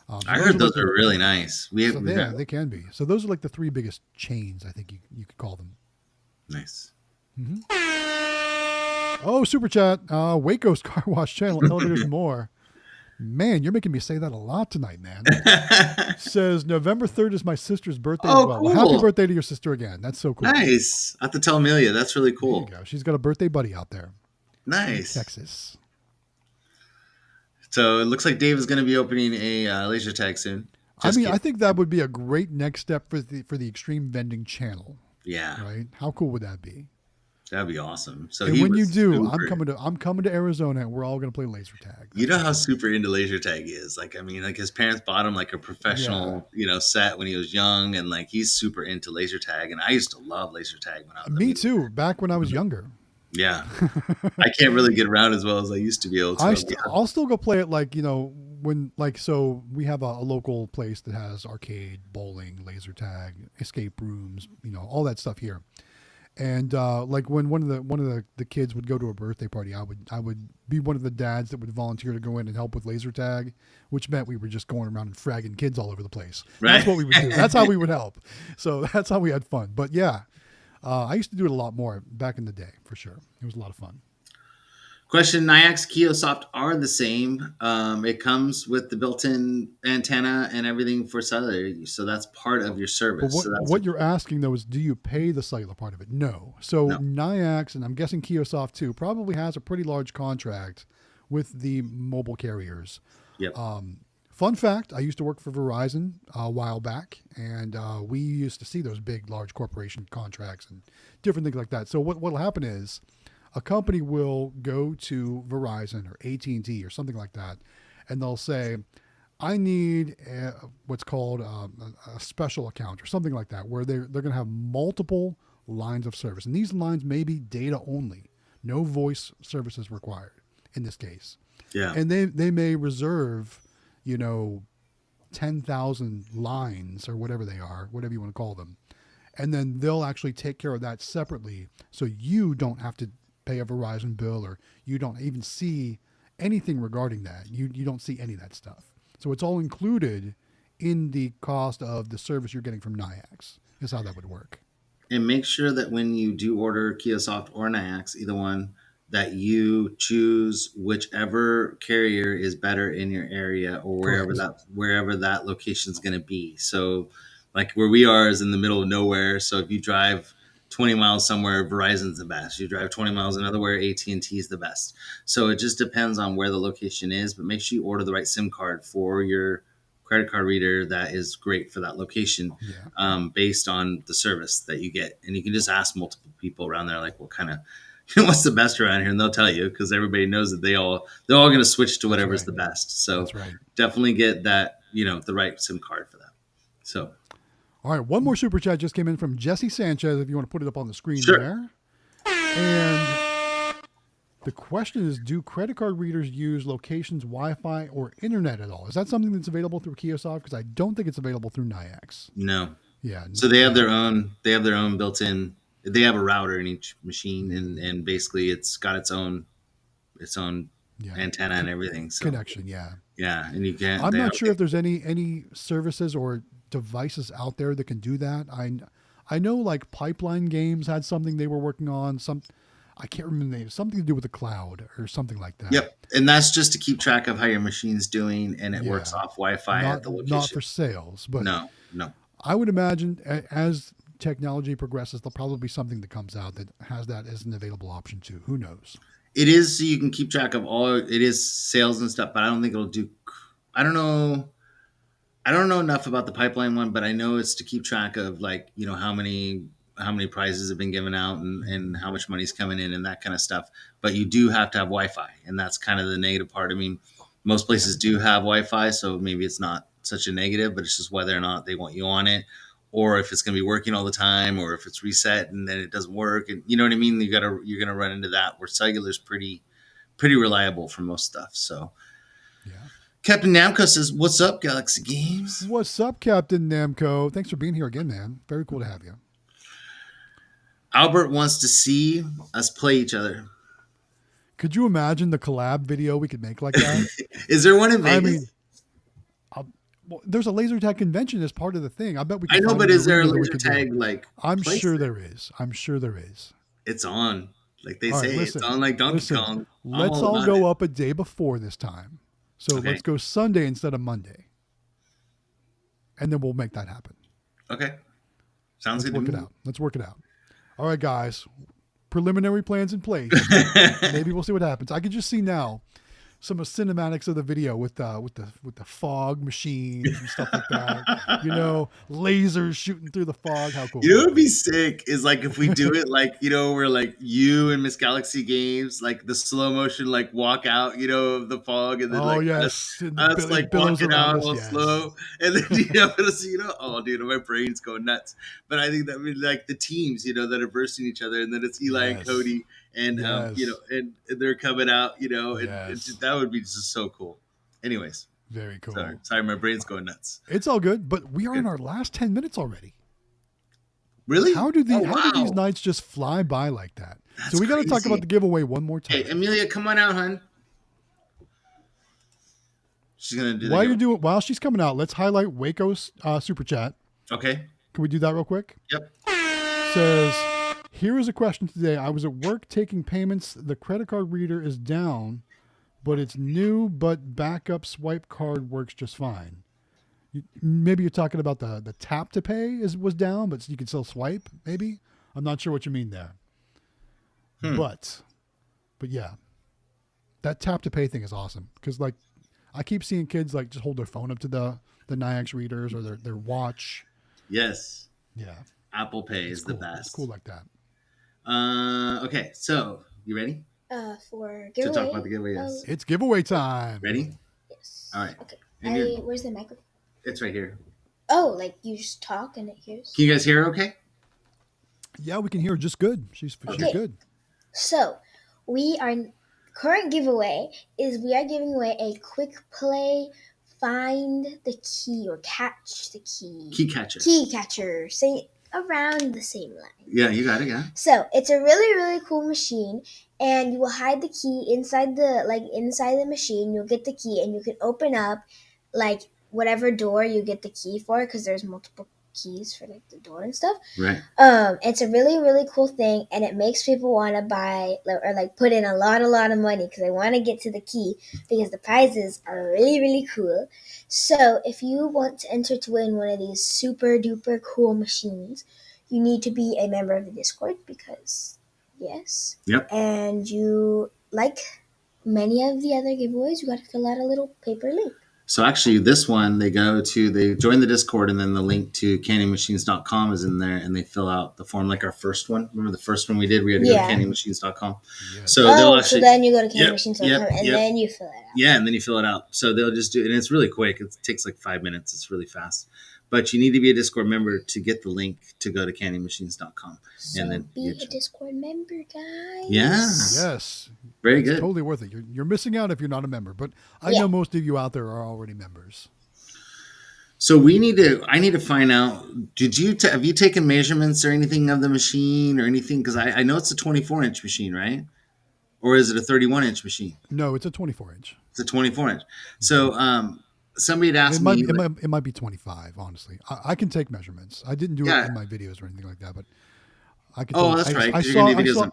Speaker 3: So
Speaker 2: I heard those are really nice.
Speaker 3: They can be. So those are like the three biggest chains, I think you could call them.
Speaker 2: Nice.
Speaker 3: Mm-hmm. Oh, super chat. Waco's Car Wash Channel, Elevators More. Man, you're making me say that a lot tonight, man. Says November 3rd is my sister's birthday as well.
Speaker 2: Cool.
Speaker 3: Well, happy birthday to your sister again. That's so cool.
Speaker 2: Nice. I have to tell Amelia. That's really cool.
Speaker 3: There you go. She's got a birthday buddy out there.
Speaker 2: Nice.
Speaker 3: Texas.
Speaker 2: So it looks like Dave is going to be opening a laser tag soon.
Speaker 3: I think that would be a great next step for the Xtreme Vending channel.
Speaker 2: Yeah.
Speaker 3: Right? How cool would that be?
Speaker 2: That'd be awesome. So
Speaker 3: and when you do, I'm coming to Arizona and we're all going to play laser tag.
Speaker 2: You know how super into laser tag he is. Like, I mean, like his parents bought him like a professional, set when he was young, and like he's super into laser tag. And I used to love laser tag when I was
Speaker 3: Me too, back when I was younger.
Speaker 2: Yeah. I can't really get around as well as I used to be able to.
Speaker 3: I'll still go play it so we have a local place that has arcade, bowling, laser tag, escape rooms, all that stuff here. And like when one of the kids would go to a birthday party, I would be one of the dads that would volunteer to go in and help with laser tag, which meant we were just going around and fragging kids all over the place. Right. That's what we would do. That's how we would help. So that's how we had fun. But yeah, I used to do it a lot more back in the day for sure. It was a lot of fun.
Speaker 2: Question: Nayax, Kiosoft are the same. It comes with the built-in antenna and everything for cellular, so that's part of your service.
Speaker 3: But what you're asking though is, do you pay the cellular part of it? No. So Nayax, and I'm guessing Kiosoft too, probably has a pretty large contract with the mobile carriers.
Speaker 2: Yep.
Speaker 3: Fun fact: I used to work for Verizon a while back, and we used to see those big, large corporation contracts and different things like that. So what'll happen is, a company will go to Verizon or AT&T or something like that, and they'll say, I need what's called a special account or something like that, where they're going to have multiple lines of service. And these lines may be data only, no voice services required in this case.
Speaker 2: Yeah.
Speaker 3: And they may reserve, 10,000 lines or whatever they are, whatever you want to call them. And then they'll actually take care of that separately, so you don't have to pay a Verizon bill, or you don't even see anything regarding that. You don't see any of that stuff. So it's all included in the cost of the service you're getting from Nayax, is how that would work.
Speaker 2: And make sure that when you do order Kiosoft or Nayax, either one, that you choose whichever carrier is better in your area, or wherever that location is going to be. So like where we are is in the middle of nowhere. So if you drive 20 miles somewhere, Verizon's the best. You drive 20 miles another where, AT&T is the best. So it just depends on where the location is, but make sure you order the right SIM card for your credit card reader that is great for that location, based on the service that you get. And you can just ask multiple people around there, like, what kind of, what's the best around here? And they'll tell you, because everybody knows that they're all going to switch to whatever's the best. So definitely get that, the right SIM card for that. So.
Speaker 3: All right, one more super chat just came in from Jesse Sanchez, if you want to put it up on the screen there. And the question is, do credit card readers use locations, Wi-Fi, or internet at all? Is that something that's available through Kiosoft? Because I don't think it's available through Nayax.
Speaker 2: No.
Speaker 3: Yeah.
Speaker 2: So they have their own built-in, they have a router in each machine, and basically it's got its own antenna and everything. So.
Speaker 3: Connection, yeah.
Speaker 2: Yeah, and you can't.
Speaker 3: I'm not sure if there's any services or devices out there that can do that. I know like Pipeline Games had something they were working on. I can't remember the name. Something to do with the cloud or something like that.
Speaker 2: Yep, and that's just to keep track of how your machine's doing, and it works off Wi-Fi at the location.
Speaker 3: Not for sales, but
Speaker 2: no.
Speaker 3: I would imagine as technology progresses, there'll probably be something that comes out that has that as an available option too. Who knows?
Speaker 2: It is so you can keep track of all. It is sales and stuff, but I don't think it'll do. I don't know enough about the Pipeline one, but I know it's to keep track of, like, how many how many prizes have been given out and how much money's coming in and that kind of stuff. But you do have to have Wi-Fi, and that's kind of the negative part. I mean, most places do have Wi-Fi, so maybe it's not such a negative, but it's just whether or not they want you on it, or if it's going to be working all the time, or if it's reset and then it doesn't work. And you know what I mean? You're going to run into that, where cellular is pretty reliable for most stuff. So
Speaker 3: Yeah.
Speaker 2: Captain Namco says, "What's up, Galaxy Games?"
Speaker 3: What's up, Captain Namco? Thanks for being here again, man. Very cool to have you.
Speaker 2: Albert wants to see us play each other.
Speaker 3: Could you imagine the collab video we could make like that?
Speaker 2: Is there one in Vegas?
Speaker 3: I mean, well, there's a laser tag convention as part of the thing. I bet we.
Speaker 2: I know, but is there a laser tag like?
Speaker 3: I'm
Speaker 2: place
Speaker 3: sure
Speaker 2: there?
Speaker 3: there is. I'm sure there is.
Speaker 2: It's on, like they
Speaker 3: All right,
Speaker 2: say.
Speaker 3: listen,
Speaker 2: It's on like Donkey Kong.
Speaker 3: Let's all go up a day before this time. So
Speaker 2: Okay.
Speaker 3: let's go Sunday instead of Monday, and then we'll make that happen.
Speaker 2: Okay, sounds
Speaker 3: Let's
Speaker 2: good.
Speaker 3: work
Speaker 2: to
Speaker 3: it
Speaker 2: me.
Speaker 3: out. Let's work it out. All right, guys. Preliminary plans in place. Maybe we'll see what happens. I can just see now some of cinematics of the video with the fog machines and stuff like that. You know, lasers shooting through the fog. How cool!
Speaker 2: You know what would be sick is like if we do it like, you know, we're like you and Miss Galaxy Games, like the slow motion, like walk out, you know, of the fog, and then
Speaker 3: Oh
Speaker 2: like
Speaker 3: yes, and the
Speaker 2: us
Speaker 3: bill-
Speaker 2: like
Speaker 3: billows
Speaker 2: walking
Speaker 3: around
Speaker 2: out
Speaker 3: us,
Speaker 2: all
Speaker 3: yes.
Speaker 2: slow, and then you know, oh dude, my brain's going nuts. But I think that would be like the teams, you know, that are bursting each other, and then it's Eli and
Speaker 3: Yes.
Speaker 2: Cody, and
Speaker 3: Yes.
Speaker 2: you know, and they're coming out, you know, and
Speaker 3: Yes.
Speaker 2: that would be just so cool. Anyways,
Speaker 3: Very cool.
Speaker 2: sorry, my brain's going nuts.
Speaker 3: It's all good, but we are in our last 10 minutes already.
Speaker 2: Really?
Speaker 3: How do
Speaker 2: Oh,
Speaker 3: how do these
Speaker 2: wow.
Speaker 3: nights just fly by like that?
Speaker 2: That's
Speaker 3: So we got to talk
Speaker 2: crazy.
Speaker 3: about the giveaway one more time.
Speaker 2: Hey, Amelia, come on out, hun. She's gonna do that.
Speaker 3: While she's coming out, let's highlight Waco's super chat.
Speaker 2: Okay.
Speaker 3: Can we do that real quick?
Speaker 2: Yep.
Speaker 3: Says, here is a question today. I was at work taking payments. The credit card reader is down, but it's new, but backup swipe card works just fine. Maybe you're talking about the tap to pay was down, but you can still swipe, maybe? I'm not sure what you mean there. But yeah, that tap to pay thing is awesome. Because like, I keep seeing kids like just hold their phone up to the Niax readers or their watch.
Speaker 2: Yes.
Speaker 3: Yeah.
Speaker 2: Apple Pay is the
Speaker 3: Cool.
Speaker 2: best.
Speaker 3: It's cool like that.
Speaker 2: Okay, so you ready
Speaker 4: For
Speaker 2: to
Speaker 4: giveaway.
Speaker 2: talk about the giveaway? Yes.
Speaker 3: It's giveaway time.
Speaker 2: Ready?
Speaker 4: Yes.
Speaker 2: All right.
Speaker 4: Okay.
Speaker 2: And you're-
Speaker 4: Where's the microphone?
Speaker 2: It's right here.
Speaker 4: Oh, like you just talk and it hears.
Speaker 2: Can you guys hear? Okay.
Speaker 3: Yeah, we can hear her just good. She's
Speaker 4: Okay.
Speaker 3: good.
Speaker 4: So, current giveaway is we are giving away a quick play, find the key or catch the key.
Speaker 2: Key catcher.
Speaker 4: Key catcher. Say around the same line.
Speaker 2: Yeah, you got it. Yeah.
Speaker 4: So it's a really, really cool machine, and you will hide the key inside the machine. You'll get the key, and you can open up like whatever door you get the key for, because there's multiple keys for like the door and stuff.
Speaker 2: Right.
Speaker 4: It's a really, really cool thing, and it makes people want to buy or like put in a lot of money because they want to get to the key because the prizes are really, really cool. So if you want to enter to win one of these super duper cool machines, you need to be a member of the Discord because yes.
Speaker 2: Yep.
Speaker 4: And you, like many of the other giveaways, you got to fill out a little paper link.
Speaker 2: So actually, this one they join the Discord, and then the link to candymachines.com is in there, and they fill out the form like our first one. Remember the first one we did? We had to go to candymachines.com.
Speaker 3: Yes.
Speaker 2: So they'll
Speaker 4: So
Speaker 2: actually
Speaker 4: then you go to candymachines.com and
Speaker 2: yep.
Speaker 4: then you fill it out.
Speaker 2: Yeah, and then you fill it out. So they'll just do it, and it's really quick. It takes like 5 minutes. It's really fast. But you need to be a Discord member to get the link to go to candymachines.com.
Speaker 4: So
Speaker 2: And then
Speaker 4: be a Discord member, guys.
Speaker 2: Yeah.
Speaker 3: Yes.
Speaker 2: Very
Speaker 3: It's
Speaker 2: good.
Speaker 3: totally worth it. You're missing out if you're not a member, but I
Speaker 4: Yeah.
Speaker 3: know most of you out there are already members.
Speaker 2: So I need to find out, have you taken measurements or anything of the machine or anything? Because I know it's a 24-inch machine, right? Or is it a 31-inch machine?
Speaker 3: No, it's a 24-inch.
Speaker 2: It's a 24-inch. So somebody had asked me.
Speaker 3: It might be 25, honestly. I can take measurements. I didn't do
Speaker 2: Yeah.
Speaker 3: it in my videos or anything like that, but I can.
Speaker 2: Oh, that's right, 'cause you're gonna do videos on-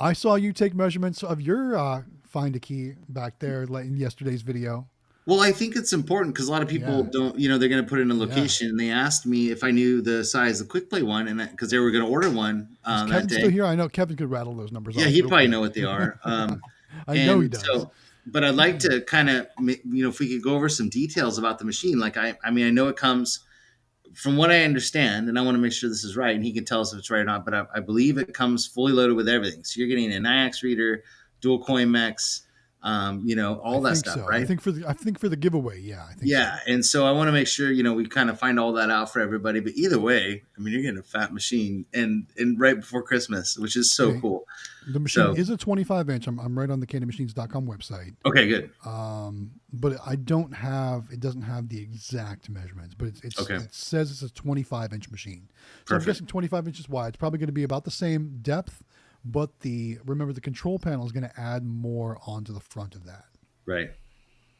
Speaker 3: I saw you take measurements of your find a key back there in yesterday's video.
Speaker 2: Well, I think it's important because a lot of people
Speaker 3: Yeah.
Speaker 2: don't, they're going to put in a location. And they asked me if I knew the size of Quick Play one, and because they were going to order one
Speaker 3: Is
Speaker 2: that
Speaker 3: Kevin
Speaker 2: day.
Speaker 3: still here? I know Kevin could rattle those numbers off.
Speaker 2: Yeah, he'd
Speaker 3: real
Speaker 2: probably
Speaker 3: quick.
Speaker 2: know what they are.
Speaker 3: I know he
Speaker 2: And
Speaker 3: does.
Speaker 2: but I'd like to kind of, if we could go over some details about the machine. Like I know it comes from what I understand, and I want to make sure this is right, and he can tell us if it's right or not, but I believe it comes fully loaded with everything. So you're getting an IX reader, dual coin mechs, all that stuff,
Speaker 3: so.
Speaker 2: right?
Speaker 3: I think for the giveaway, yeah. I think
Speaker 2: Yeah,
Speaker 3: so.
Speaker 2: and so I want to make sure we kind of find all that out for everybody. But either way, I mean, you're getting a fat machine, and right before Christmas, which is so cool.
Speaker 3: The machine is a 25-inch. I'm right on the candymachines.com website.
Speaker 2: Okay, good.
Speaker 3: But it doesn't have the exact measurements, but it says it's a 25-inch machine. So I'm guessing 25 inches wide. It's probably going to be about the same depth, but remember the control panel is going to add more onto the front of that.
Speaker 2: Right.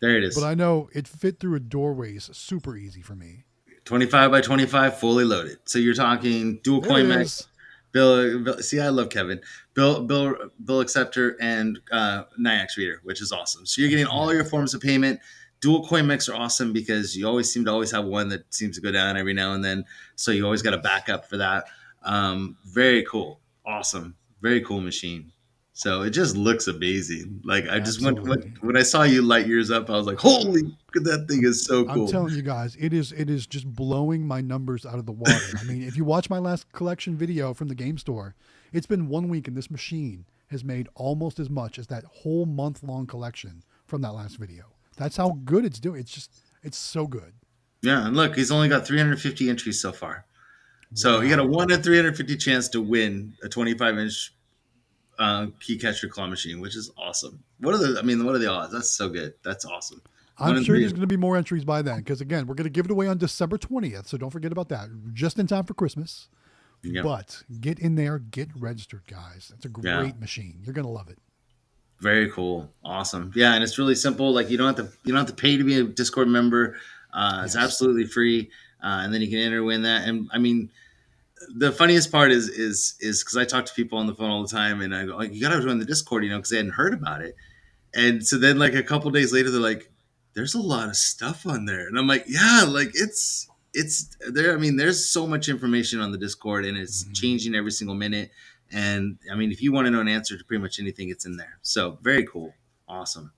Speaker 2: There it is.
Speaker 3: But I know it fit through a doorway is super easy for me. 25
Speaker 2: by 25, fully loaded. So you're talking dual coin mechs. Bill, see, I love Kevin. Bill acceptor and NIAX reader, which is awesome. So you're getting all your forms of payment. Dual coin mechs are awesome because you always seem to have one that seems to go down every now and then. So you always got a backup for that. Very cool. Awesome. Very cool machine. So it just looks amazing. Like I just went when I saw you light yours up, I was like, holy, that thing is so cool.
Speaker 3: I'm telling you guys, it is just blowing my numbers out of the water. I mean, if you watch my last collection video from the game store, it's been 1 week and this machine has made almost as much as that whole month-long collection from that last video. That's how good it's doing. It's so good.
Speaker 2: Yeah, and look, he's only got 350 entries so far. So you got a 1 in 350 chance to win a 25-inch key catcher claw machine, which is awesome. What are the odds? That's so good. That's awesome.
Speaker 3: I'm sure there's going to be more entries by then because, again, we're going to give it away on December 20th, so don't forget about that. Just in time for Christmas. Yep. But get in there, get registered, guys. It's a great machine. You're going to love it.
Speaker 2: Very cool. Awesome. Yeah, and it's really simple. Like you don't have to pay to be a Discord member. It's absolutely free. And then you can enter to win that. And I mean, the funniest part is because I talk to people on the phone all the time, and I go, like, you got to join the Discord, because they hadn't heard about it. And so then, like a couple days later, they're like, "There's a lot of stuff on there," and I'm like, "Yeah, like it's there." I mean, there's so much information on the Discord, and it's changing every single minute. And I mean, if you want to know an answer to pretty much anything, it's in there. So very cool, awesome.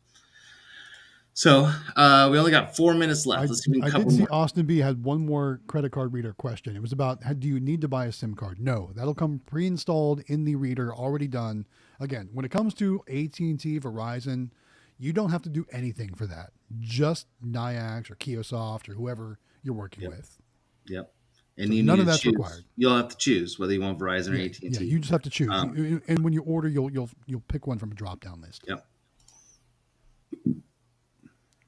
Speaker 2: So we only got 4 minutes left. Let's do a couple
Speaker 3: see
Speaker 2: more.
Speaker 3: Austin B had one more credit card reader question. It was about, do you need to buy a SIM card? No, that'll come pre-installed in the reader, already done. Again, when it comes to AT&T, Verizon, you don't have to do anything for that. Just NIAX or Kiosoft or whoever you're working with.
Speaker 2: Yep.
Speaker 3: And so none of that's required.
Speaker 2: You'll have to choose whether you want Verizon or AT&T.
Speaker 3: Yeah, you just have to choose. And when you order, you'll pick one from a drop-down list.
Speaker 2: Yep.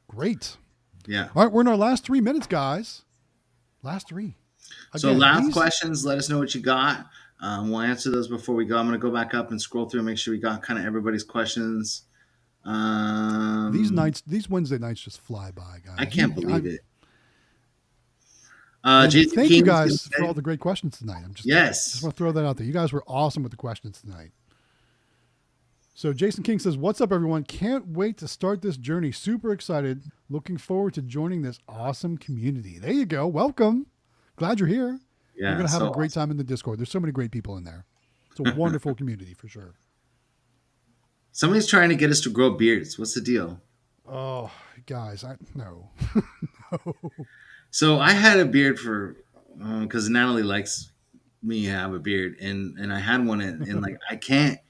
Speaker 3: Great.
Speaker 2: Yeah.
Speaker 3: All right, we're in our last 3 minutes, guys. Last three.
Speaker 2: Again, last questions. Let us know what you got. We'll answer those before we go. I'm going to go back up and scroll through and make sure we got kind of everybody's questions.
Speaker 3: These Wednesday nights just fly by, guys.
Speaker 2: I can't believe it.
Speaker 3: Thank you guys for all the great questions tonight. Just want to throw that out there. You guys were awesome with the questions tonight. So Jason King says, "What's up, everyone? Can't wait to start this journey. Super excited. Looking forward to joining this awesome community." There you go. Welcome. Glad you're here.
Speaker 2: Yeah,
Speaker 3: you're going to have a great time in the Discord. There's so many great people in there. It's a wonderful community for sure.
Speaker 2: Somebody's trying to get us to grow beards. What's the deal?
Speaker 3: Oh, guys, no. No.
Speaker 2: So I had a beard for because Natalie likes me to have a beard, and I had one, and like I can't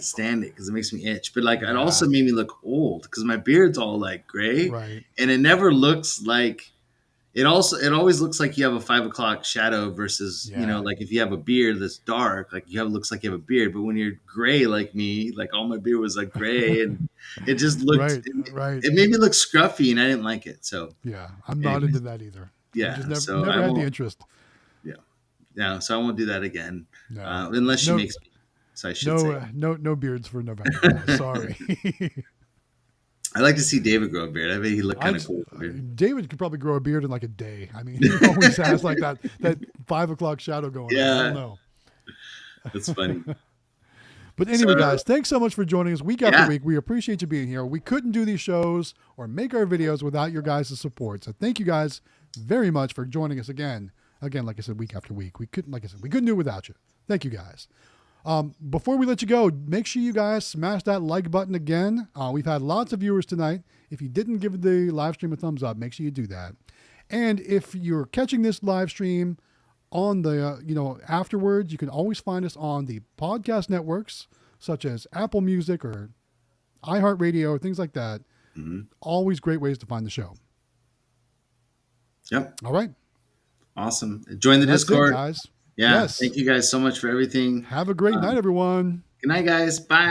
Speaker 2: stand it because it makes me itch. But like it also made me look old because my beard's all like gray,
Speaker 3: right? And
Speaker 2: it never looks like it. It always looks like you have a 5 o'clock shadow versus like if you have a beard that's dark, like looks like you have a beard. But when you're gray like me, like all my beard was like gray, and it just looked
Speaker 3: right.
Speaker 2: It made me look scruffy, and I didn't like it. So
Speaker 3: yeah, I'm not into that either.
Speaker 2: Yeah,
Speaker 3: I just never had the interest.
Speaker 2: Yeah, so I won't do that again unless she makes me. So I should say
Speaker 3: no beards for November. Sorry.
Speaker 2: I'd like to see David grow a beard. I bet he look kind of cool.
Speaker 3: David could probably grow a beard in like a day. I mean, he always has like that 5 o'clock shadow going on. I don't know.
Speaker 2: That's funny.
Speaker 3: But anyway, guys, thanks so much for joining us week after week. We appreciate you being here. We couldn't do these shows or make our videos without your guys' support. So thank you guys very much for joining us again. Again, like I said, week after week. We couldn't do it without you. Thank you guys. Before we let you go, make sure you guys smash that like button again. We've had lots of viewers tonight. If you didn't give the live stream a thumbs up, make sure you do that. And if you're catching this live stream on the, afterwards, you can always find us on the podcast networks such as Apple Music or iHeartRadio, things like that.
Speaker 2: Mm-hmm.
Speaker 3: Always great ways to find the show.
Speaker 2: Yep.
Speaker 3: All right.
Speaker 2: Awesome. Join the
Speaker 3: That's
Speaker 2: Discord.
Speaker 3: it, guys.
Speaker 2: Yeah.
Speaker 3: Yes.
Speaker 2: Thank you guys so much for everything.
Speaker 3: Have a great night, everyone.
Speaker 2: Good night, guys. Bye.